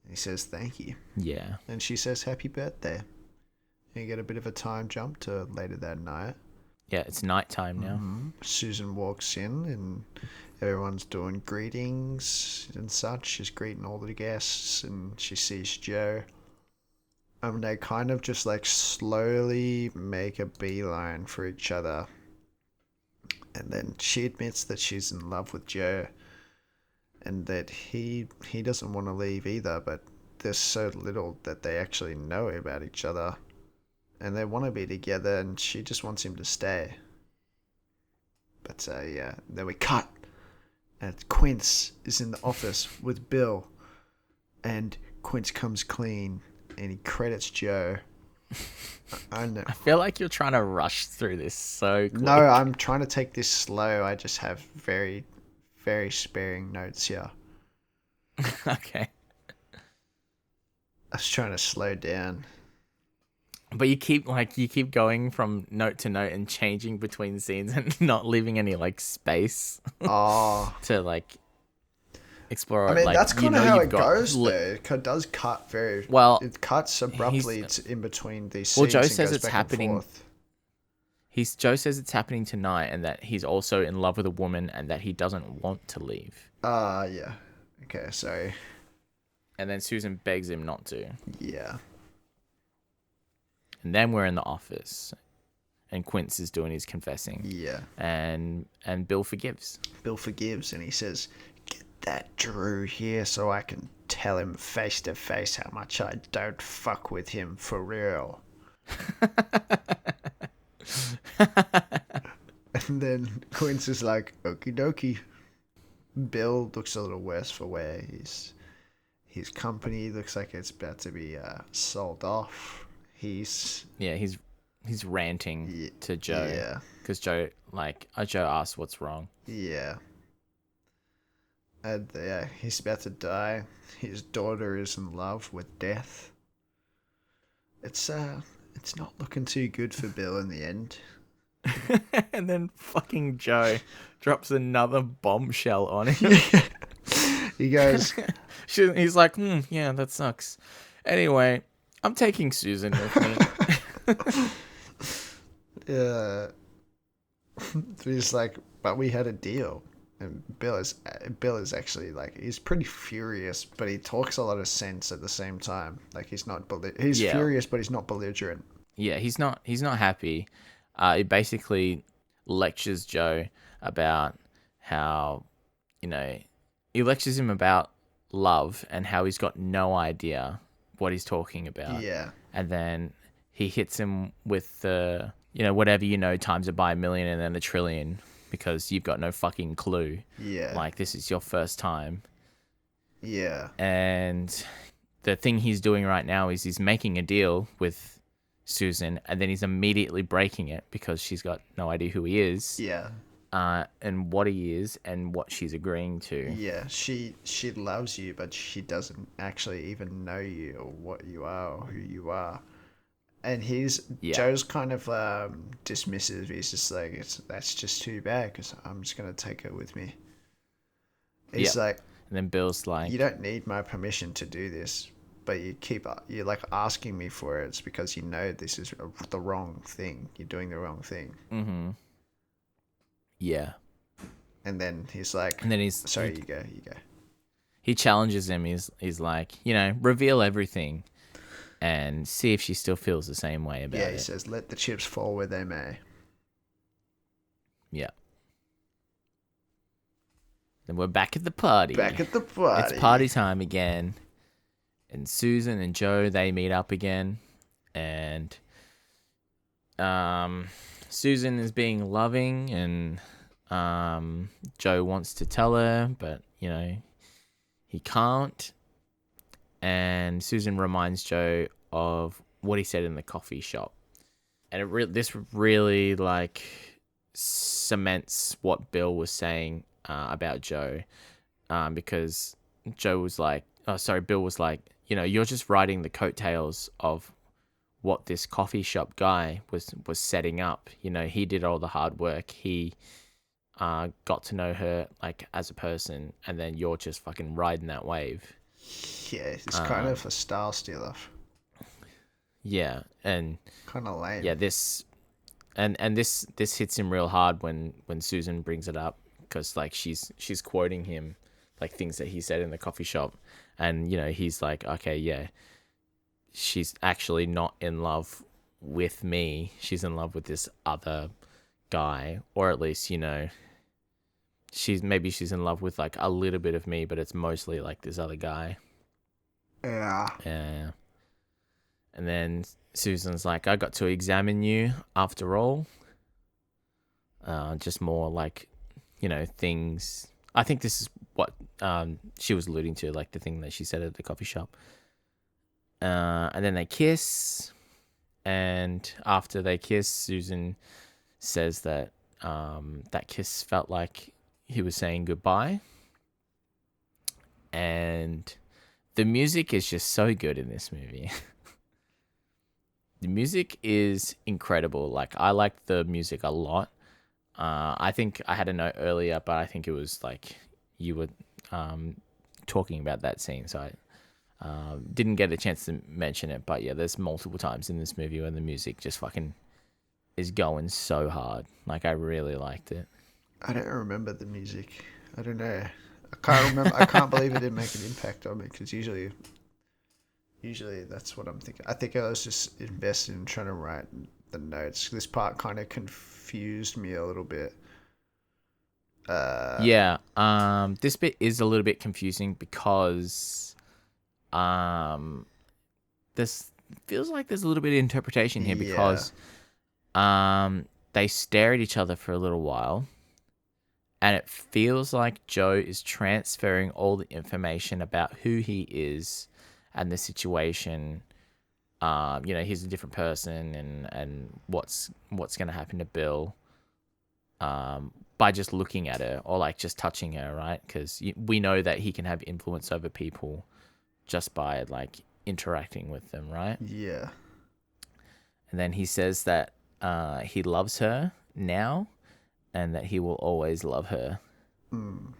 B: He says thank you,
A: Yeah.
B: and she says happy birthday. You get a bit of a time jump to later that night.
A: Yeah, it's nighttime now.
B: Susan walks in and everyone's doing greetings and such. She's greeting all the guests and she sees Joe. And they kind of just like slowly make a beeline for each other. And then she admits that she's in love with Joe and that he doesn't want to leave either, but there's so little that they actually know about each other. And they want to be together and she just wants him to stay. But yeah, then we cut. And Quince is in the office with Bill. And Quince comes clean and he credits Joe. I know.
A: I feel like you're trying to rush through this so quick.
B: No, I'm trying to take this slow. I just have very, very sparing notes here.
A: Okay.
B: I was trying to slow down.
A: But you keep going from note to note and changing between scenes and not leaving any like space
B: Oh.
A: to like explore.
B: I mean,
A: like,
B: that's kind of
A: you know,
B: how
A: you've
B: it
A: got
B: goes, though. It does cut very...
A: well.
B: It cuts abruptly in between these scenes.
A: Well, Joe
B: and
A: says
B: goes
A: it's
B: back
A: happening.
B: and forth.
A: Joe says it's happening tonight, and that he's also in love with a woman, and that he doesn't want to leave.
B: Yeah. Okay, sorry.
A: And then Susan begs him not to.
B: Yeah.
A: And then we're in the office, and Quince is doing his confessing.
B: Yeah.
A: And Bill forgives.
B: Bill forgives, and he says, "Get that Drew here so I can tell him face to face how much I don't fuck with him for real." And then Quince is like, "Okie dokie." Bill looks a little worse for wear. His company looks like it's about to be sold off. He's
A: ranting to Joe.
B: Yeah.
A: Because Joe asks what's wrong.
B: Yeah. And yeah, he's about to die. His daughter is in love with death. It's not looking too good for Bill in the end.
A: And then fucking Joe drops another bombshell on him.
B: He goes...
A: He's like, yeah, that sucks. Anyway, I'm taking Susan with me.
B: He's like, but we had a deal. And Bill is actually like, he's pretty furious, but he talks a lot of sense at the same time. Like he's furious, but he's not belligerent.
A: Yeah, he's not happy. He basically lectures Joe about how, he lectures him about love and how he's got no idea what he's talking about.
B: Yeah.
A: And then he hits him with the, whatever times it by 1,000,000 and then 1,000,000,000 because you've got no fucking clue.
B: Yeah.
A: Like, this is your first time.
B: Yeah.
A: And the thing he's doing right now is he's making a deal with Susan and then he's immediately breaking it because she's got no idea who he is.
B: Yeah.
A: And what he is and what she's agreeing to.
B: Yeah, she loves you, but she doesn't actually even know you or what you are or who you are. And Joe's kind of dismissive. He's just like, that's just too bad because I'm just going to take her with me. He's like...
A: And then Bill's like...
B: You don't need my permission to do this, but you're like asking me for it. It's because you know this is the wrong thing. You're doing the wrong thing.
A: Mm-hmm. Yeah.
B: And then he's like...
A: And then you
B: go.
A: He challenges him. He's like, reveal everything and see if she still feels the same way about it.
B: Yeah, he says, let the chips fall where they may.
A: Yeah. Then we're back at the party.
B: It's
A: party time again. And Susan and Joe, they meet up again. And Susan is being loving and Joe wants to tell her, but, he can't. And Susan reminds Joe of what he said in the coffee shop. And this really, like, cements what Bill was saying about Joe. Because Bill was like, you're just riding the coattails of what this coffee shop guy was setting up. He did all the hard work. He got to know her like as a person, and then you're just fucking riding that wave.
B: Yeah, it's kind of a style stealer.
A: Yeah, and
B: kind of lame.
A: Yeah, this and this hits him real hard when Susan brings it up, because like she's quoting him like things that he said in the coffee shop, and he's like, okay, yeah, she's actually not in love with me, she's in love with this other guy, or at least she's in love with like a little bit of me, but it's mostly like this other guy.
B: Yeah.
A: Yeah. And then Susan's like, I got to examine you after all. Just more like, things. I think this is what she was alluding to, like the thing that she said at the coffee shop. And then they kiss. And after they kiss, Susan says that that kiss felt like he was saying goodbye. And the music is just so good in this movie. The music is incredible. Like, I like the music a lot. I think I had a note earlier, but I think it was like you were talking about that scene, so I didn't get a chance to mention it. But yeah, there's multiple times in this movie when the music just fucking is going so hard. Like, I really liked it.
B: I don't remember the music. I don't know. I can't remember. I can't believe it didn't make an impact on me, because usually that's what I'm thinking. I think I was just invested in trying to write the notes. This part kind of confused me a little bit.
A: Yeah. This bit is a little bit confusing because this feels like there's a little bit of interpretation here, because they stare at each other for a little while, and it feels like Joe is transferring all the information about who he is and the situation. He's a different person, and what's going to happen to Bill by just looking at her, or like just touching her, right? Because we know that he can have influence over people just by like interacting with them, right?
B: Yeah.
A: And then he says that he loves her now, and that he will always love her.
B: Mm.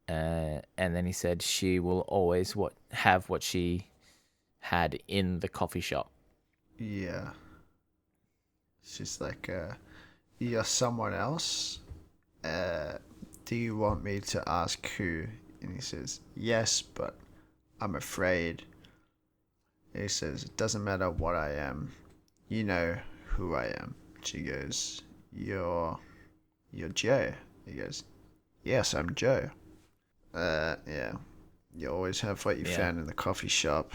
A: And then he said she will always have what she had in the coffee shop.
B: Yeah. It's just like, you're someone else. Do you want me to ask who? And he says, yes, but I'm afraid. He says, it doesn't matter what I am. You know who I am. She goes, you're Joe. He goes, yes, I'm Joe. Yeah. You always have what you found in the coffee shop.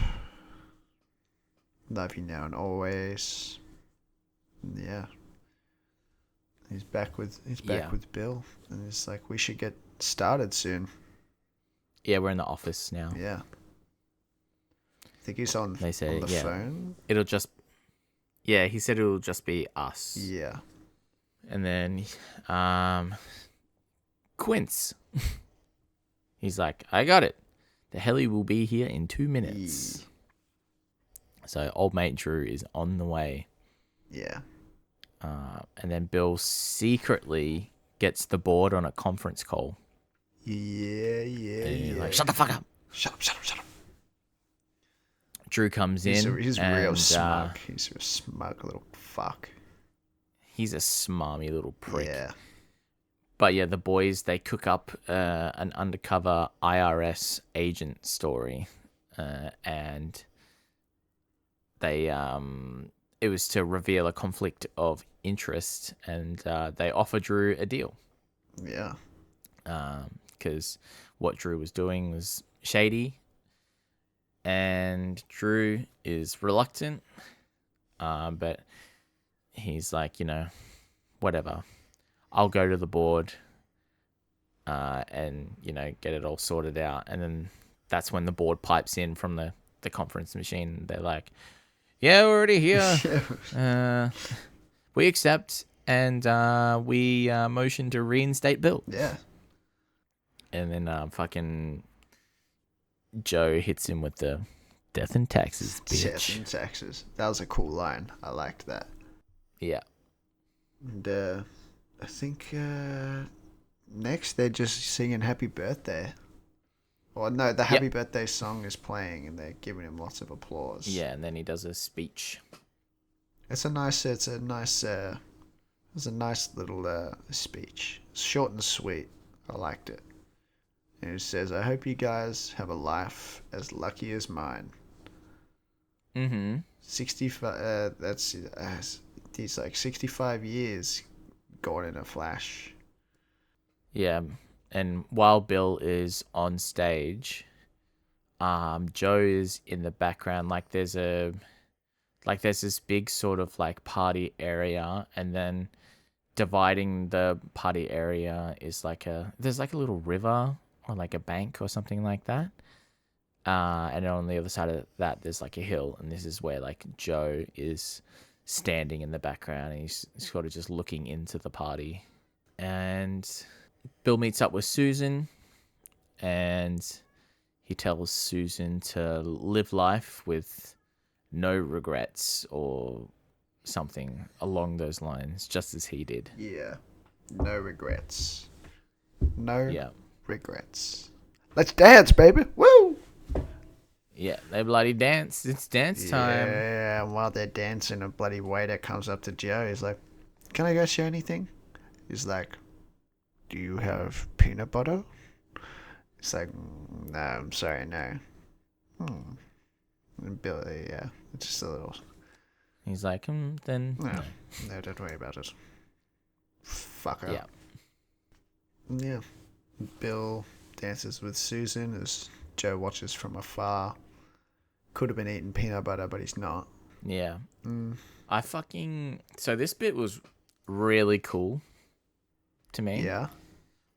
B: Love you now and always. Yeah. He's back with Bill, and it's like, we should get started soon.
A: Yeah, we're in the office now.
B: Yeah. I think he's on the phone.
A: It'll just he said it'll just be us.
B: Yeah.
A: And then Quince. He's like, I got it. The heli will be here in 2 minutes. Yeah. So old mate Drew is on the way.
B: Yeah.
A: And then Bill secretly gets the board on a conference call.
B: Yeah.
A: And he's like, shut the fuck up.
B: Shut up.
A: Drew comes in.
B: He's real smug. He's a smug little fuck.
A: He's a smarmy little prick.
B: Yeah.
A: But yeah, the boys, they cook up an undercover IRS agent story. And they it was to reveal a conflict of interest, and they offer Drew a deal.
B: Yeah.
A: Because what Drew was doing was shady, and Drew is reluctant, but he's like, whatever. I'll go to the board and, get it all sorted out. And then that's when the board pipes in from the conference machine. They're like, yeah, we're already here. We accept, and we motion to reinstate Bill.
B: Yeah.
A: And then fucking Joe hits him with the death and taxes, bitch.
B: Death and taxes. That was a cool line. I liked that.
A: Yeah.
B: And I think next they're just singing Happy Birthday. Or no, the Happy Birthday song is playing, and they're giving him lots of applause.
A: Yeah, and then he does a speech.
B: It's a nice was a nice little speech. Short and sweet. I liked it. And it says, I hope you guys have a life as lucky as mine.
A: Mm-hmm.
B: 65, he's like 65 years gone in a flash.
A: Yeah. And while Bill is on stage, Joe is in the background. There's this big sort of like party area, and then dividing the party area is there's like a little river or like a bank or something like that. And on the other side of that, there's like a hill, and this is where like Joe is standing in the background, and he's sort of just looking into the party. And Bill meets up with Susan, and he tells Susan to live life with no regrets or something along those lines, just as he did.
B: Yeah. No regrets. No
A: Yeah.
B: regrets. Let's dance, baby. Woo!
A: Yeah, they bloody dance. It's dance time.
B: Yeah, and while they're dancing, a bloody waiter comes up to Joe. He's like, can I go share anything? He's like, do you have peanut butter? It's like, no, I'm sorry, no. And Billy, yeah, it's just a little.
A: He's like, then
B: No,
A: no.
B: no, don't worry about it. Fucker.
A: Yeah.
B: Yeah. Bill dances with Susan as Joe watches from afar. Could have been eating peanut butter, but he's not.
A: Yeah. So this bit was really cool to me.
B: Yeah.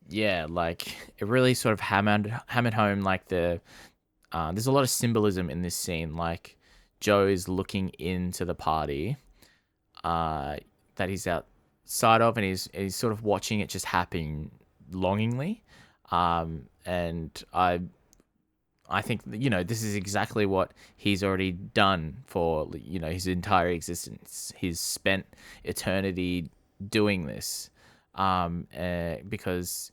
A: Yeah, like it really sort of hammered home like there's a lot of symbolism in this scene. Like Joe is looking into the party that he's outside of, and he's sort of watching it just happen longingly. And I think this is exactly what he's already done for his entire existence. He's spent eternity doing this, because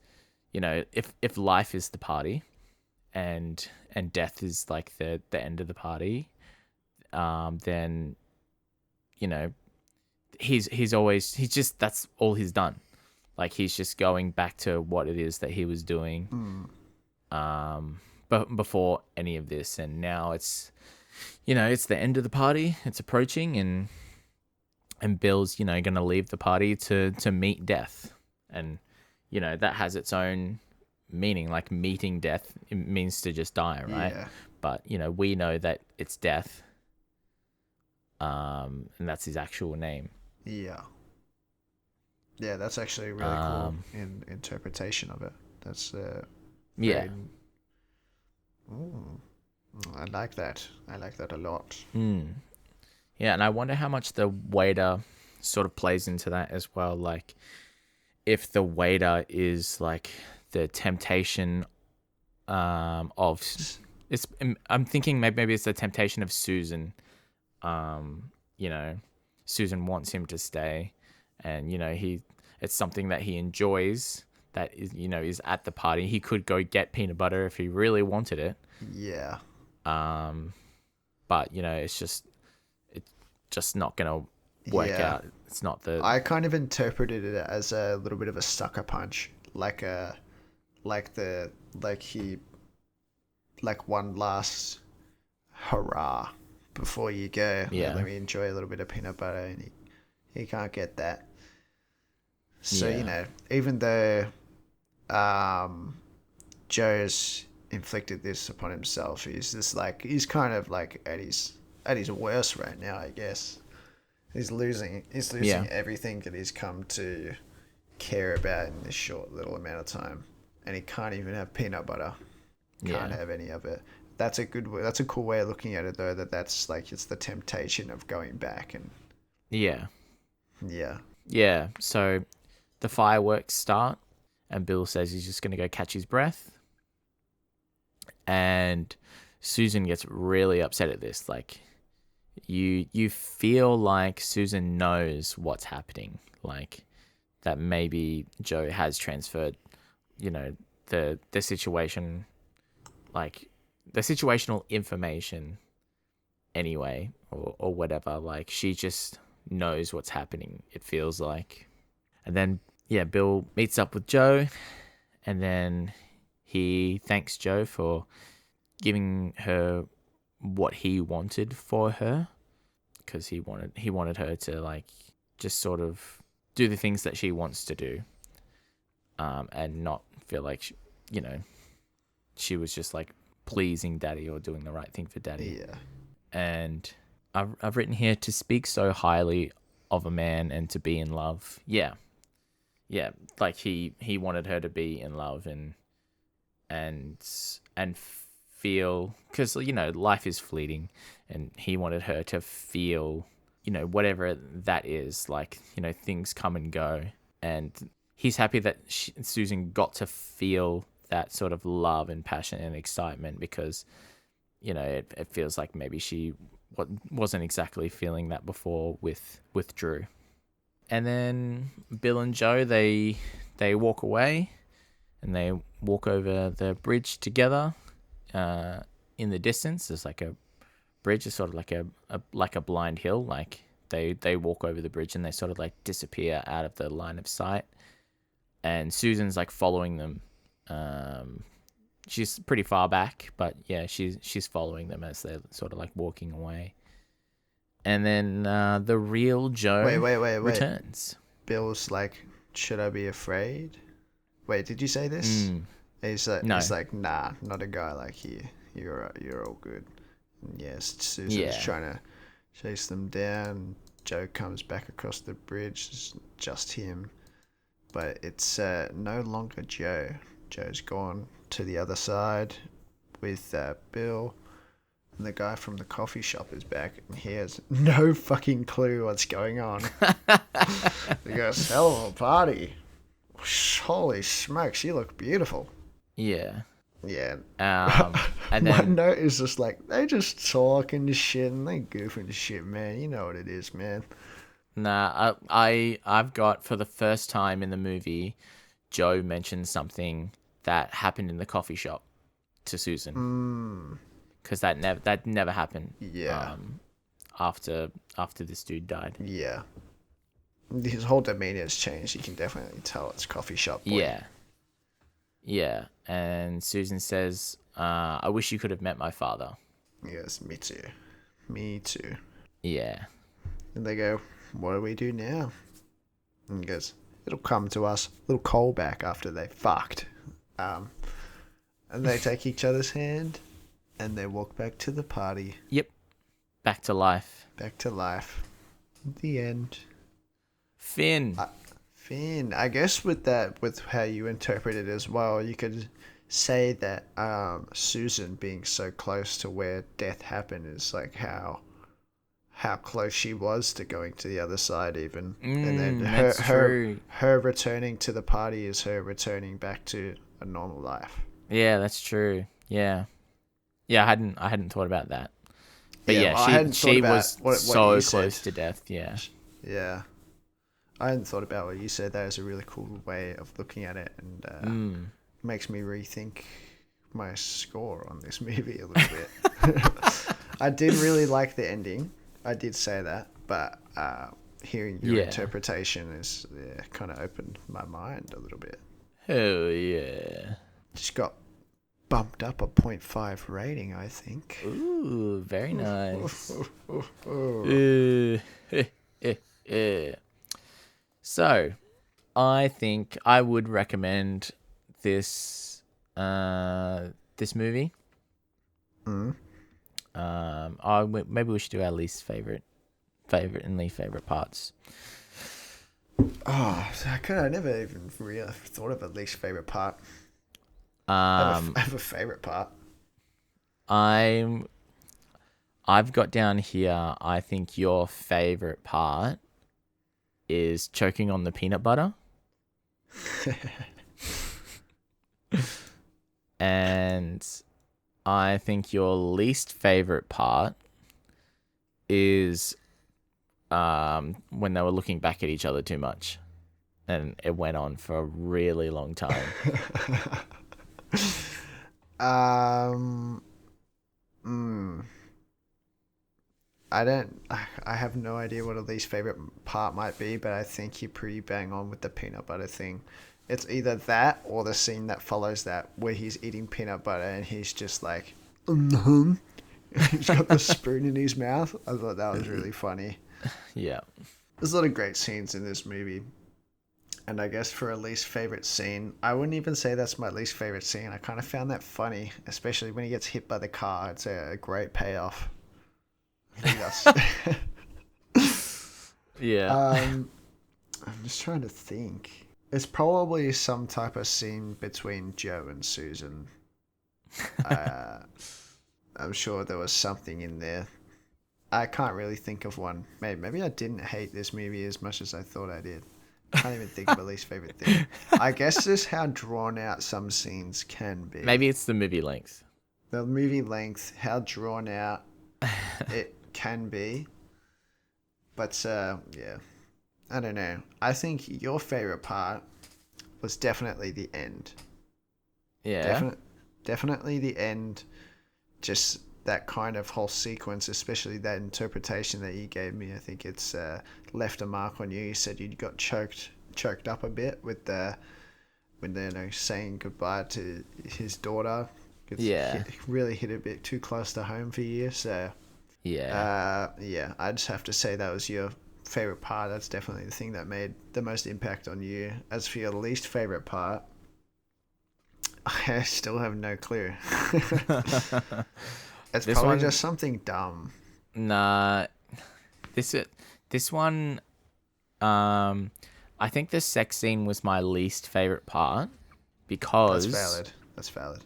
A: if life is the party, and death is like the end of the party, then he's just that's all he's done. Like he's just going back to what it is that he was doing. But before any of this, and now it's the end of the party. It's approaching, and Bill's gonna leave the party to meet death, and that has its own meaning. Like meeting death, it means to just die, right?
B: Yeah.
A: But we know that it's death, and that's his actual name.
B: Yeah. Yeah, that's actually really cool in interpretation of it. That's
A: Yeah.
B: I like that. I like that a lot.
A: Yeah, and I wonder how much the waiter sort of plays into that as well. Like, if the waiter is like the temptation of it's. I'm thinking maybe it's the temptation of Susan. Susan wants him to stay, and it's something that he enjoys. That is at the party. He could go get peanut butter if he really wanted it.
B: Yeah.
A: But it's just not gonna work out. It's not the.
B: I kind of interpreted it as a little bit of a sucker punch, like one last hurrah before you go.
A: Yeah.
B: Let me enjoy a little bit of peanut butter, and he can't get that. So even though Joe's inflicted this upon himself, he's kind of like at his worst right now, I guess. He's losing everything that he's come to care about in this short little amount of time, and he can't even have peanut butter. Can't have any of it. That's a cool way of looking at it, though. That's like it's the temptation of going back and.
A: Yeah.
B: Yeah.
A: Yeah. So the fireworks start, and Bill says he's just gonna go catch his breath, and Susan gets really upset at this. Like, you feel like Susan knows what's happening, like that maybe Joe has transferred, the situation, like the situational information anyway, or whatever. Like she just knows what's happening, it feels like. And then, yeah, Bill meets up with Joe, and then he thanks Joe for giving her what he wanted for her, because he wanted her to like just sort of do the things that she wants to do, and not feel like she was just like pleasing daddy or doing the right thing for daddy.
B: Yeah.
A: And I've written here, to speak so highly of a man and to be in love. Yeah, like he wanted her to be in love and feel, because life is fleeting, and he wanted her to feel whatever that is, like things come and go, and he's happy that Susan got to feel that sort of love and passion and excitement, because it feels like maybe she wasn't exactly feeling that before with Drew. And then Bill and Joe, they walk away, and they walk over the bridge together. In the distance, there's like a bridge. It's sort of like a blind hill. Like they walk over the bridge, and they sort of like disappear out of the line of sight. And Susan's like following them. She's pretty far back, but yeah, she's following them as they're sort of like walking away. And then the real Joe
B: Wait.
A: returns.
B: Bill's like, should I be afraid? Wait, did you say this?
A: No.
B: He's like, nah, not a guy like you. You're all good. And yes, Susan's trying to chase them down. Joe comes back across the bridge. It's just him, but it's no longer Joe. Joe's gone to the other side with Bill. And the guy from the coffee shop is back, and he has no fucking clue what's going on. He goes, hell of a party. Holy smokes, you look beautiful.
A: Yeah.
B: Yeah.
A: And
B: my
A: then
B: note is just like, they just talking to shit and they goofing to shit, man. You know what it is, man.
A: nah, I've got, for the first time in the movie, Joe mentioned something that happened in the coffee shop to Susan. Because that never happened.
B: Yeah.
A: After this dude died.
B: Yeah. His whole demeanor has changed. You can definitely tell it's coffee shop boy.
A: Yeah. And Susan says, I wish you could have met my father.
B: Yes, me too. Me too.
A: Yeah.
B: And they go, what do we do now? And he goes, it'll come to us. Little callback after they fucked. And they take each other's hand and they walk back to the party.
A: Yep. Back to life.
B: Back to life. The end.
A: Finn.
B: Finn. I guess with how you interpret it as well, you could say that Susan being so close to where death happened is like how close she was to going to the other side even. And then her returning to the party is her returning back to a normal life.
A: Yeah, that's true. Yeah, I hadn't thought about that. But she was so close to death. Yeah.
B: Yeah. I hadn't thought about what you said. That is a really cool way of looking at it, and makes me rethink my score on this movie a little bit. I did really like the ending. I did say that, but hearing your interpretation is kind of opened my mind a little bit.
A: Hell yeah.
B: Just got bumped up a 0.5 rating, I think.
A: Ooh, very nice. So, I think I would recommend this movie. Maybe we should do our least favorite and least favorite parts.
B: Oh, I never even really thought of a least favorite part. I have a favorite part.
A: I've got down here, I think your favorite part is choking on the peanut butter. And I think your least favorite part is when they were looking back at each other too much. And it went on for a really long time.
B: I don't. I have no idea what a least favorite part might be, but I think you're pretty bang on with the peanut butter thing. It's either that or the scene that follows that, where he's eating peanut butter and he's just like, he's got the spoon in his mouth. I thought that was really funny.
A: Yeah.
B: There's a lot of great scenes in this movie. And I guess for a least favorite scene, I wouldn't even say that's my least favorite scene. I kind of found that funny, especially when he gets hit by the car. It's a great payoff. I think that's.
A: Yeah.
B: I'm just trying to think. It's probably some type of scene between Joe and Susan. I'm sure there was something in there. I can't really think of one. Maybe I didn't hate this movie as much as I thought I did. I can't even think of a least favorite thing. I guess just how drawn out some scenes can be.
A: Maybe it's the movie length.
B: The movie length, how drawn out it can be. But yeah, I don't know. I think your favorite part was definitely the end.
A: Yeah.
B: Definitely the end. Just that kind of whole sequence, especially that interpretation that you gave me. I think it's left a mark on you. You said you got choked up a bit with when they're saying goodbye to his daughter.
A: Yeah.
B: Really hit a bit too close to home for you. So yeah, I just have to say that was your favorite part. That's definitely the thing that made the most impact on you. As for your least favorite part, I still have no clue. It's
A: This
B: probably
A: one,
B: just something dumb.
A: nah. This one, I think the sex scene was my least favorite part
B: That's
A: because
B: valid. That's valid.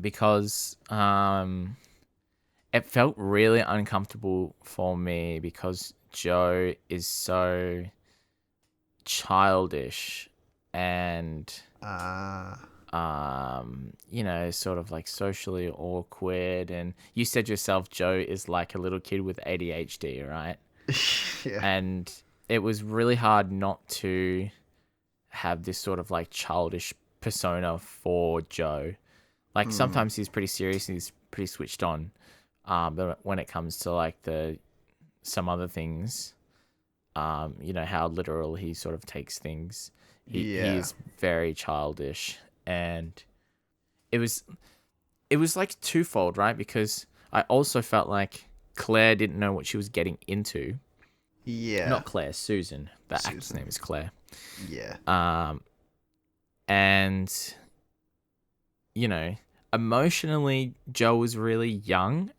A: because it felt really uncomfortable for me because Joe is so childish and
B: Ah,
A: sort of like socially awkward. And you said yourself, Joe is like a little kid with ADHD, right?
B: yeah.
A: And it was really hard not to have this sort of like childish persona for Joe. Like sometimes he's pretty serious and he's pretty switched on. But when it comes to like some other things, how literal he sort of takes things, he
B: Yeah.
A: is very childish. And it was like twofold, right? Because I also felt like Claire didn't know what she was getting into.
B: Yeah.
A: Not Claire, Susan. The actor's
B: Susan.
A: name is Claire.
B: Yeah.
A: And emotionally, Joe was really young,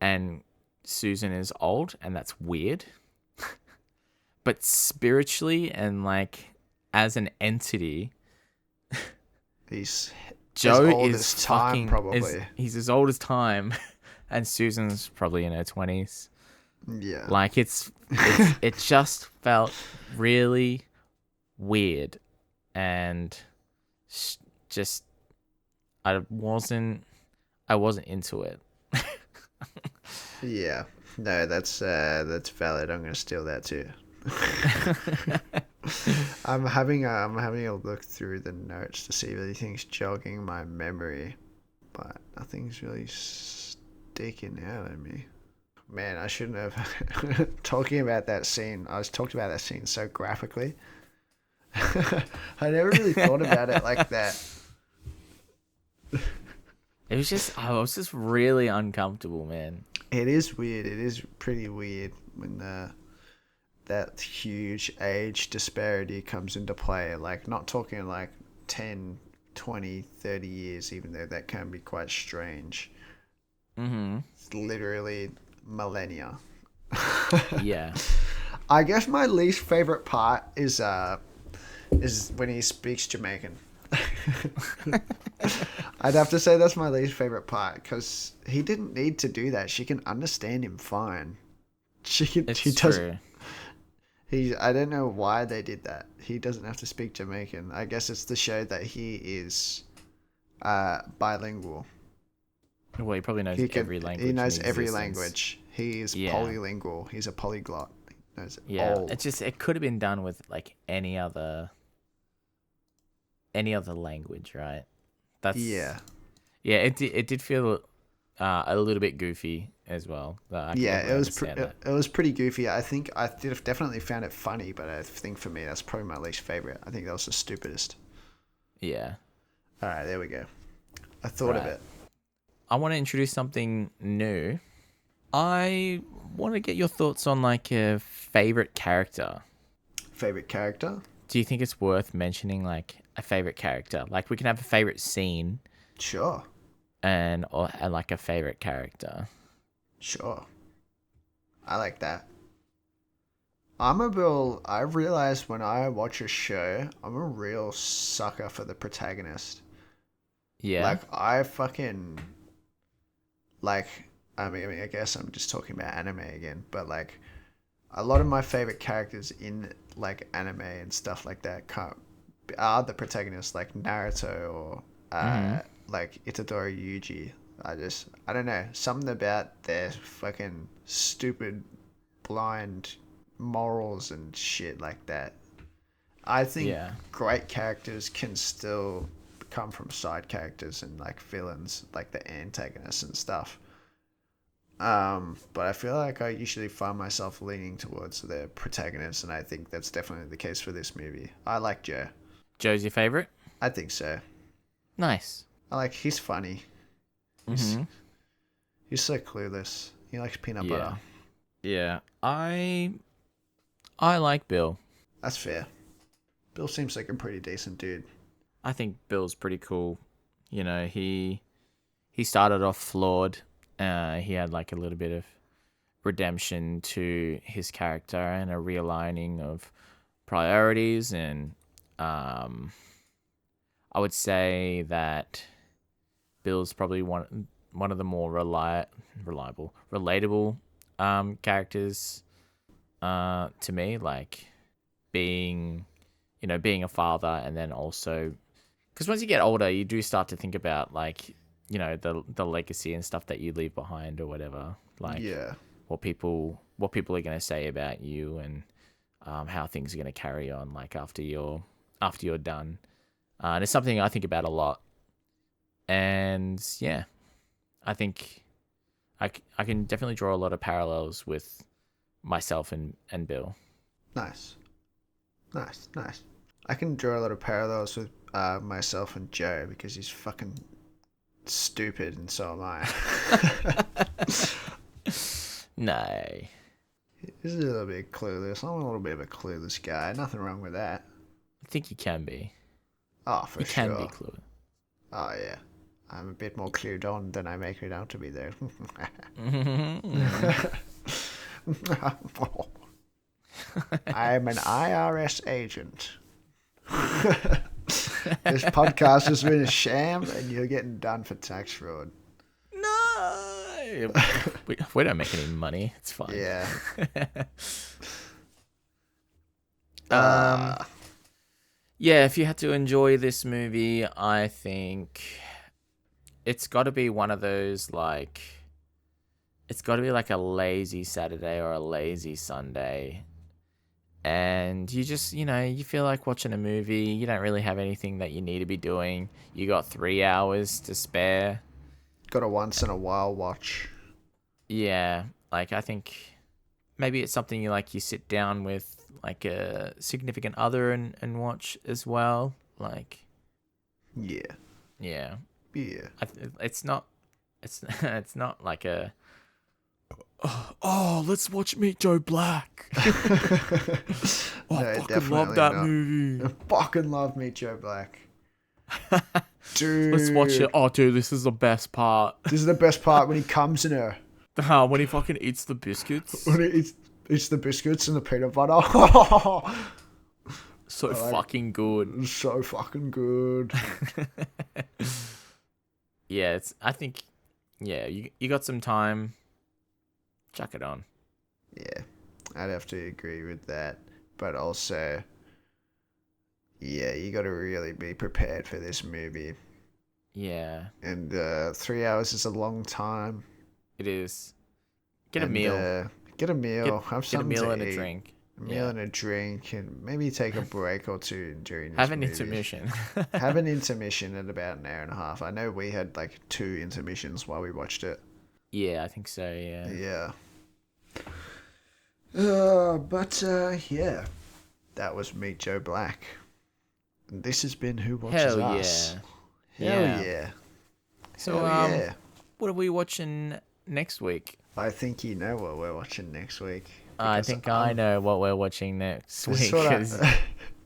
A: and Susan is old, and that's weird. But spiritually and like as an entity,
B: He's as
A: Joe
B: old
A: is
B: as time, probably.
A: he's as old as time, and Susan's probably in her 20s.
B: Yeah.
A: Like it just felt really weird, and just I wasn't into it.
B: Yeah. No, that's valid. I'm gonna steal that too. I'm having a look through the notes to see if anything's jogging my memory, but nothing's really sticking out at me. Man, I shouldn't have talking about that scene. I was talking about that scene so graphically. I never really thought about it like that.
A: I was just really uncomfortable, man.
B: It is weird. It is pretty weird when that huge age disparity comes into play. Like, not talking like 10, 20, 30 years, even though that can be quite strange.
A: Mm-hmm.
B: It's literally millennia.
A: Yeah.
B: I guess my least favorite part is when he speaks Jamaican. I'd have to say that's my least favorite part because he didn't need to do that. She can understand him fine. She
A: It's
B: doesn't.
A: true.
B: I don't know why they did that. He doesn't have to speak Jamaican. I guess it's to show that he is bilingual.
A: Well, he probably knows every language
B: He
A: in
B: knows every
A: existence.
B: language. He is
A: Yeah.
B: polylingual. He's a polyglot. He knows
A: Yeah.
B: all.
A: It could have been done with like any other language, right? That's
B: Yeah.
A: yeah. It did feel a little bit goofy as well. I can
B: Yeah,
A: definitely understand that.
B: it was pretty goofy. I think definitely found it funny, but I think for me that's probably my least favorite. I think that was the stupidest.
A: Yeah.
B: All right, there we go. I thought of
A: Right.
B: it.
A: I want to introduce something new. I want to get your thoughts on like a favorite character.
B: Favorite character?
A: Do you think it's worth mentioning like a favorite character? Like we can have a favorite scene
B: Sure,
A: and like a favorite character.
B: sure. I like that. I realize when I watch a show, I'm a real sucker for the protagonist.
A: Yeah.
B: Like, I fucking, like, I guess I'm just talking about anime again, but like, a lot of my favorite characters in like anime and stuff like that are the protagonists, like Naruto or
A: Mm-hmm.
B: like Itadori Yuji. I don't know, something about their fucking stupid, blind morals and shit like that. I think
A: Yeah.
B: great characters can still come from side characters and like villains, like the antagonists and stuff. But I feel like I usually find myself leaning towards the protagonist, and I think that's definitely the case for this movie. I like Joe.
A: Joe's your favorite?
B: I think so.
A: Nice.
B: He's funny. He's
A: Mm-hmm.
B: he's so clueless. He likes peanut butter.
A: Yeah. Yeah. I like Bill.
B: That's fair. Bill seems like a pretty decent dude.
A: I think Bill's pretty cool. You know, he started off flawed. He had like a little bit of redemption to his character and a realigning of priorities, and um I would say that Bill's probably one of the more reliable, relatable characters to me, like being being a father, and then also because once you get older, you do start to think about like the legacy and stuff that you leave behind or whatever, like
B: Yeah.
A: what people are going to say about you, and how things are going to carry on like after you're done. And it's something I think about a lot. And yeah, I think I can definitely draw a lot of parallels with myself and Bill.
B: Nice. Nice. Nice. I can draw a lot of parallels with myself and Joe because he's fucking stupid and so am I.
A: No.
B: He's a little bit clueless. I'm a little bit of a clueless guy. Nothing wrong with that.
A: I think you can be.
B: Oh, for
A: You can be
B: sure.
A: clued.
B: Oh, yeah. I'm a bit more clued on than I make it out to be there. I'm an IRS agent. This podcast has been a sham and you're getting done for tax fraud.
A: No. We don't make any money. It's fine.
B: Yeah.
A: um. Yeah, if you had to enjoy this movie, I think it's got to be one of those like it's got to be like a lazy Saturday or a lazy Sunday. And you just, you feel like watching a movie. You don't really have anything that you need to be doing. You got 3 hours to spare.
B: Got a once in a while watch.
A: Yeah, like I think maybe it's something you sit down with like a significant other and watch as well. Like,
B: Yeah.
A: yeah,
B: Yeah.
A: it's not, it's not like a oh, let's watch Meet Joe Black. Oh,
B: No,
A: I fucking love
B: definitely
A: that
B: not.
A: movie.
B: I fucking love Meet Joe Black.
A: Let's watch it.
B: Dude.
A: Oh, dude, this is the best part.
B: This is the best part when he comes in her.
A: When he fucking eats the biscuits.
B: When he eats the biscuits and the peanut butter.
A: So fucking good.
B: So fucking good.
A: Yeah, I think, yeah, you got some time. Chuck it on.
B: Yeah, I'd have to agree with that. But also, yeah, you got to really be prepared for this movie.
A: Yeah,
B: And 3 hours is a long time.
A: it is. Get a
B: And
A: meal.
B: get a meal. Have
A: Get a
B: something
A: meal
B: to
A: and a
B: eat.
A: drink.
B: A meal
A: Yeah.
B: and a drink, and maybe take a break or two during
A: Have
B: this
A: an
B: movie.
A: intermission.
B: Have an intermission at about an hour and a half. I know we had like 2 intermissions while we watched it.
A: Yeah, I think so. Yeah.
B: Yeah. Yeah, that was Meet Joe Black. And this has been Who Watches
A: Hell
B: Us.
A: yeah.
B: Hell
A: Yeah.
B: yeah.
A: So
B: Hell yeah.
A: what are we watching next week?
B: I think you know what we're watching next week.
A: I
B: Because
A: think I know what we're watching next
B: this is
A: week
B: what I
A: because
B: this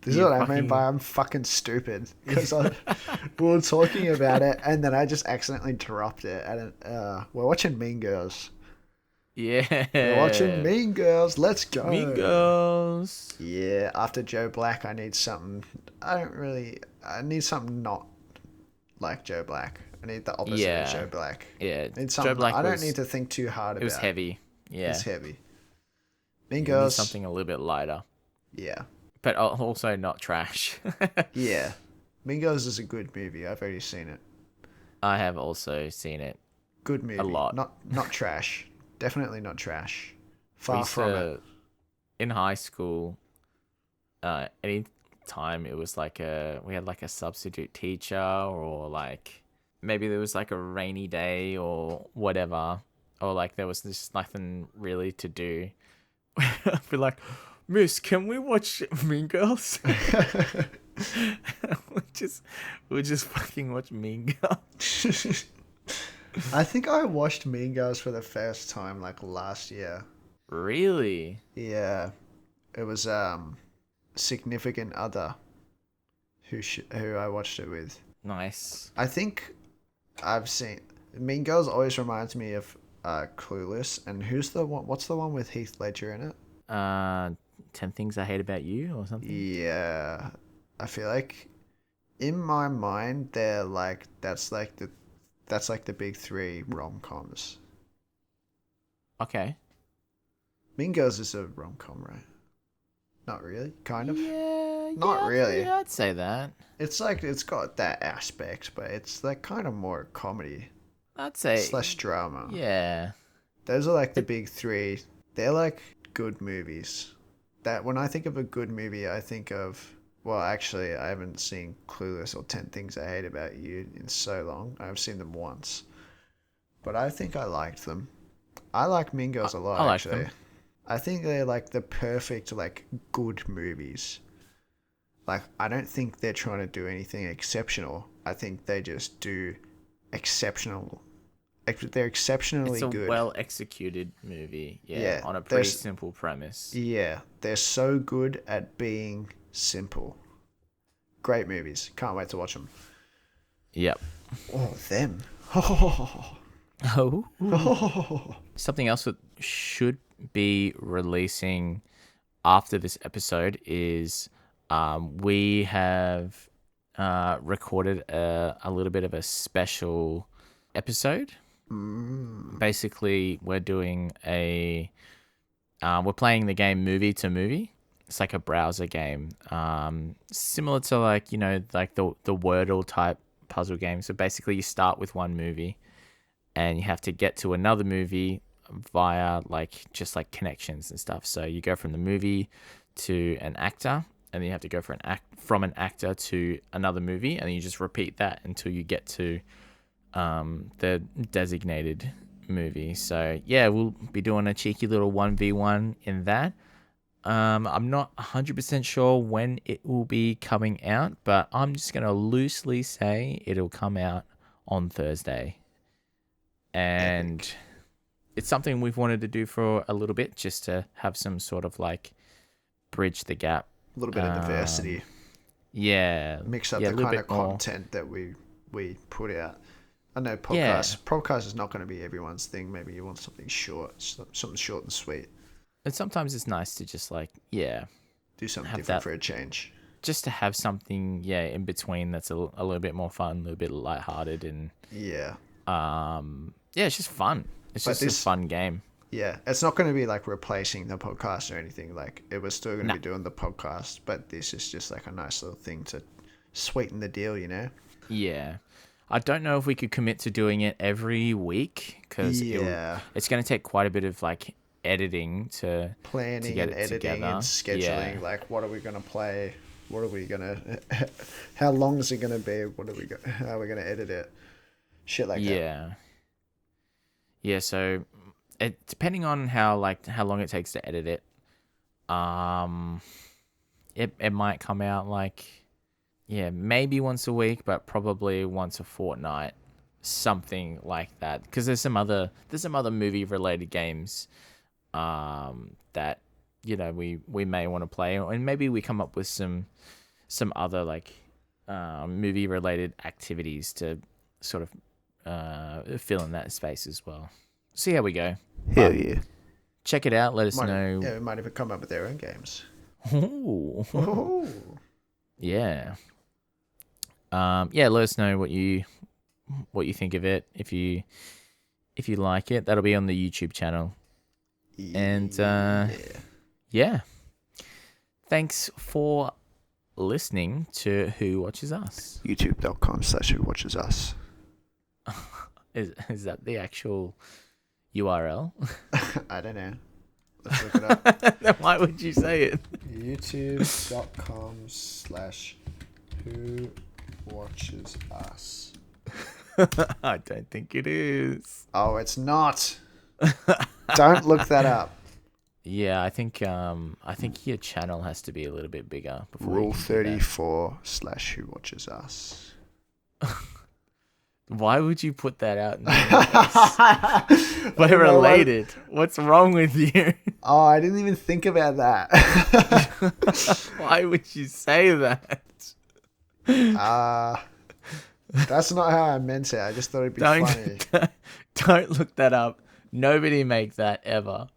B: is
A: you
B: what I mean by
A: fucking
B: I'm fucking stupid. Because we were talking about it and then I just accidentally dropped it. And we're watching Mean Girls. We're watching
A: yeah.
B: Mean Girls. Let's
A: Mean
B: go.
A: Girls.
B: Yeah, after Joe Black, I need something. I need something not like Joe Black. I need the opposite of
A: Yeah.
B: Joe Black.
A: Yeah.
B: I need
A: Joe
B: something
A: Black
B: I don't
A: was
B: need to think too hard
A: it was
B: about.
A: heavy.
B: It's
A: Yeah.
B: heavy. Mean
A: You need
B: Girls.
A: something a little bit lighter,
B: Yeah.
A: but also not trash.
B: Yeah. Mean Girls is a good movie. I've already seen it.
A: I have also seen it
B: Good
A: a
B: movie.
A: lot.
B: Not trash. Definitely not trash.
A: We
B: Far
A: used
B: from it.
A: to in high school. Any time it was like we had like a substitute teacher or like maybe there was like a rainy day or whatever, or like there was just nothing really to do. I'd be like, Miss, can we watch Mean Girls? we just we just fucking watch Mean Girls.
B: I think I watched Mean Girls for the first time like last year.
A: Really?
B: Yeah. It was significant other who I watched it with.
A: Nice.
B: I think I've seen Mean Girls always reminds me of Clueless, and who's the one? What's the one with Heath Ledger in it?
A: 10 Things I Hate About You or something?
B: Yeah, I feel like in my mind they're like that's like the big three rom-coms.
A: Okay.
B: Mean Girls is a rom-com, right? Not really, kind of.
A: Yeah,
B: Not really.
A: Yeah, I'd say that.
B: It's like it's got that aspect, but it's like kind of more comedy
A: I'd say,
B: slash drama.
A: yeah.
B: Those are like the big three. They're like good movies. That when I think of a good movie, I think of well, actually, I haven't seen Clueless or 10 Things I Hate About You in so long. I've seen them once, but I think I liked them. I like Mean Girls a lot,
A: I like
B: actually.
A: them.
B: I think they're like the perfect like good movies. Like I don't think they're trying to do anything exceptional. I think they just do exceptional. They're exceptionally
A: It's a
B: good.
A: well executed movie,
B: Yeah,
A: on a pretty
B: there's
A: simple premise.
B: yeah, they're so good at being simple. Great movies. Can't wait to watch them.
A: Yep.
B: Oh, them.
A: Oh. Something else that should be releasing after this episode is we have recorded a little bit of a special episode. Basically, we're doing we're playing the game Movie to Movie. It's like a browser game, similar to like like the Wordle type puzzle game. So basically, you start with one movie, and you have to get to another movie via like just like connections and stuff. So you go from the movie to an actor, and then you have to go from an actor to another movie, and then you just repeat that until you get to the designated movie. So yeah, we'll be doing a cheeky little 1v1 in that. I'm not 100% sure when it will be coming out, but I'm just going to loosely say it'll come out on Thursday. And
B: Epic.
A: it's something we've wanted to do for a little bit, just to have some sort of like bridge the gap.
B: A little bit of diversity.
A: Yeah.
B: Mix up
A: yeah,
B: the
A: a little
B: kind of
A: bit more.
B: content that we put out. I know
A: Yeah.
B: podcast is not going to be everyone's thing. Maybe you want something short, something short and sweet.
A: And sometimes it's nice to just like,
B: Do something
A: have
B: different
A: that-
B: for a change.
A: just to have something, in between that's a little bit more fun, a little bit lighthearted, and
B: Yeah.
A: it's just fun. It's
B: But
A: just
B: this-
A: a fun game.
B: Yeah, it's not going to be like replacing the podcast or anything. Like it was still going to
A: Nah.
B: be doing the podcast, but this is just like a nice little thing to sweeten the deal, you know?
A: Yeah. I don't know if we could commit to doing it every week because
B: Yeah.
A: it's going to take quite a bit of like editing to
B: Planning
A: get
B: and
A: it
B: editing and
A: together.
B: scheduling.
A: Yeah.
B: Like, what are we gonna play? What are we gonna? How long is it gonna be? What are we? How are we gonna edit it? Shit like that.
A: Yeah. Yeah, so depending on how long it takes to edit it, um it might come out like, yeah, maybe once a week, but probably once a fortnight, something like that. Because there's some other movie related games that we may want to play, and maybe we come up with some other like movie related activities to sort of fill in that space as well. See how we go.
B: Hell
A: But
B: yeah.
A: check it out. Let us know.
B: Yeah, we might even come up with their own games.
A: Ooh.
B: Oh.
A: Yeah. Yeah, let us know what you think of it. If you like it, that'll be on the YouTube channel. And yeah. Thanks for listening to Who Watches Us.
B: YouTube.com/Who Watches Us.
A: Is that the actual URL?
B: I don't know. Let's look it up.
A: Then why would you say it?
B: YouTube.com/Who Watches Us.
A: I don't think it is.
B: Oh, it's not. Don't look that up.
A: Yeah, I think your channel has to be a little bit bigger before
B: Rule
A: you can do that.
B: 34/Who Watches Us.
A: Why would you put that out in the universe? We're related. What's wrong with you?
B: Oh, I didn't even think about that.
A: Why would you say that?
B: That's not how I meant it. I just thought it'd be funny.
A: Don't look that up. Nobody make that ever.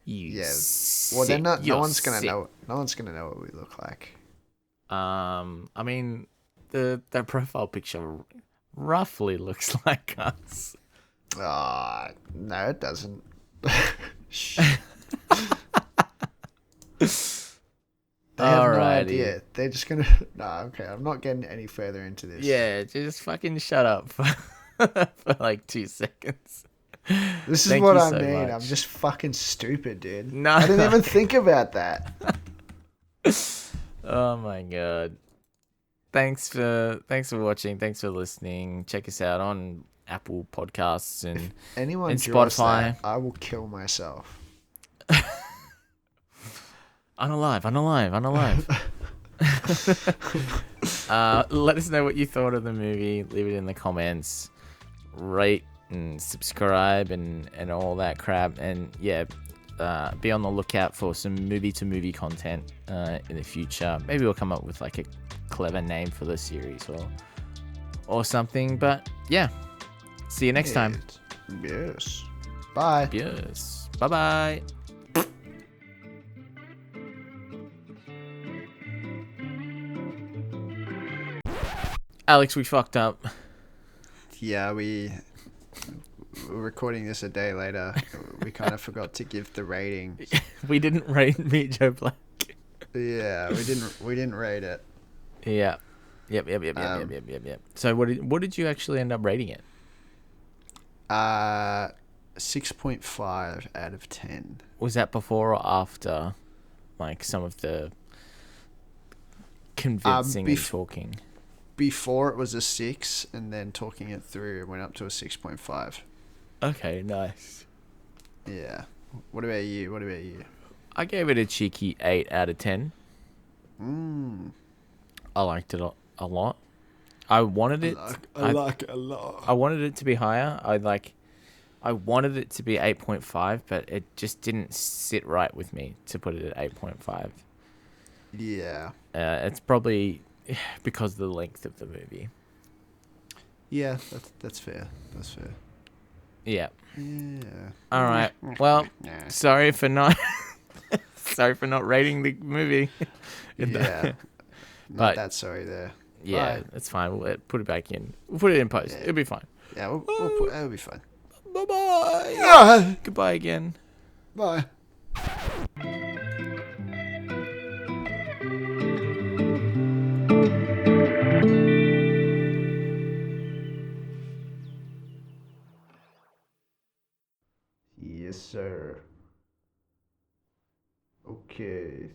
B: Well, they're not. No one's gonna know. No one's gonna know what we look like.
A: I mean, the profile picture roughly looks like us.
B: No, it doesn't. They have no idea. They're just gonna. No, okay. I'm not getting any further into this.
A: Yeah, just fucking shut up for like 2 seconds.
B: This is what I mean. I'm just fucking stupid, dude.
A: No,
B: I didn't even think about that.
A: Oh my god. Thanks for watching. Thanks for listening. Check us out on Apple Podcasts and
B: Anyone
A: and
B: draws
A: Spotify.
B: that, I will kill myself.
A: Unalive. Let us know what you thought of the movie. Leave it in the comments. Rate and subscribe and all that crap. And yeah, be on the lookout for some movie-to-movie content in the future. Maybe we'll come up with like a clever name for the series or something. But yeah, see you next time.
B: Yes. Bye.
A: Yes. Bye-bye. Alex, we fucked up.
B: Yeah, we're recording this a day later. We kind of forgot to give the rating.
A: We didn't rate Meet Joe Black.
B: Yeah, we didn't rate it.
A: Yeah. Yep. So what did you actually end up rating it?
B: 6.5 out of 10.
A: Was that before or after like some of the convincing and talking?
B: Before it was a 6, and then talking it through, it went up to a 6.5.
A: Okay, nice.
B: Yeah. What about you?
A: I gave it a cheeky 8 out of 10. I liked it a lot. I wanted it.
B: I like it a lot.
A: I wanted it to be higher. I wanted it to be 8.5, but it just didn't sit right with me to put it at 8.5.
B: Yeah.
A: It's probably because of the length of the movie.
B: Yeah, that's fair.
A: Yeah.
B: Yeah.
A: All right. Well, sorry for not rating the movie.
B: Yeah.
A: But
B: Not that sorry there.
A: Yeah,
B: Bye.
A: it's fine. We'll put it back in. We'll put it in post.
B: Yeah.
A: It'll be fine.
B: Yeah, it'll be fine.
A: Bye-bye. Goodbye again.
B: Bye. Yes, sir. Okay.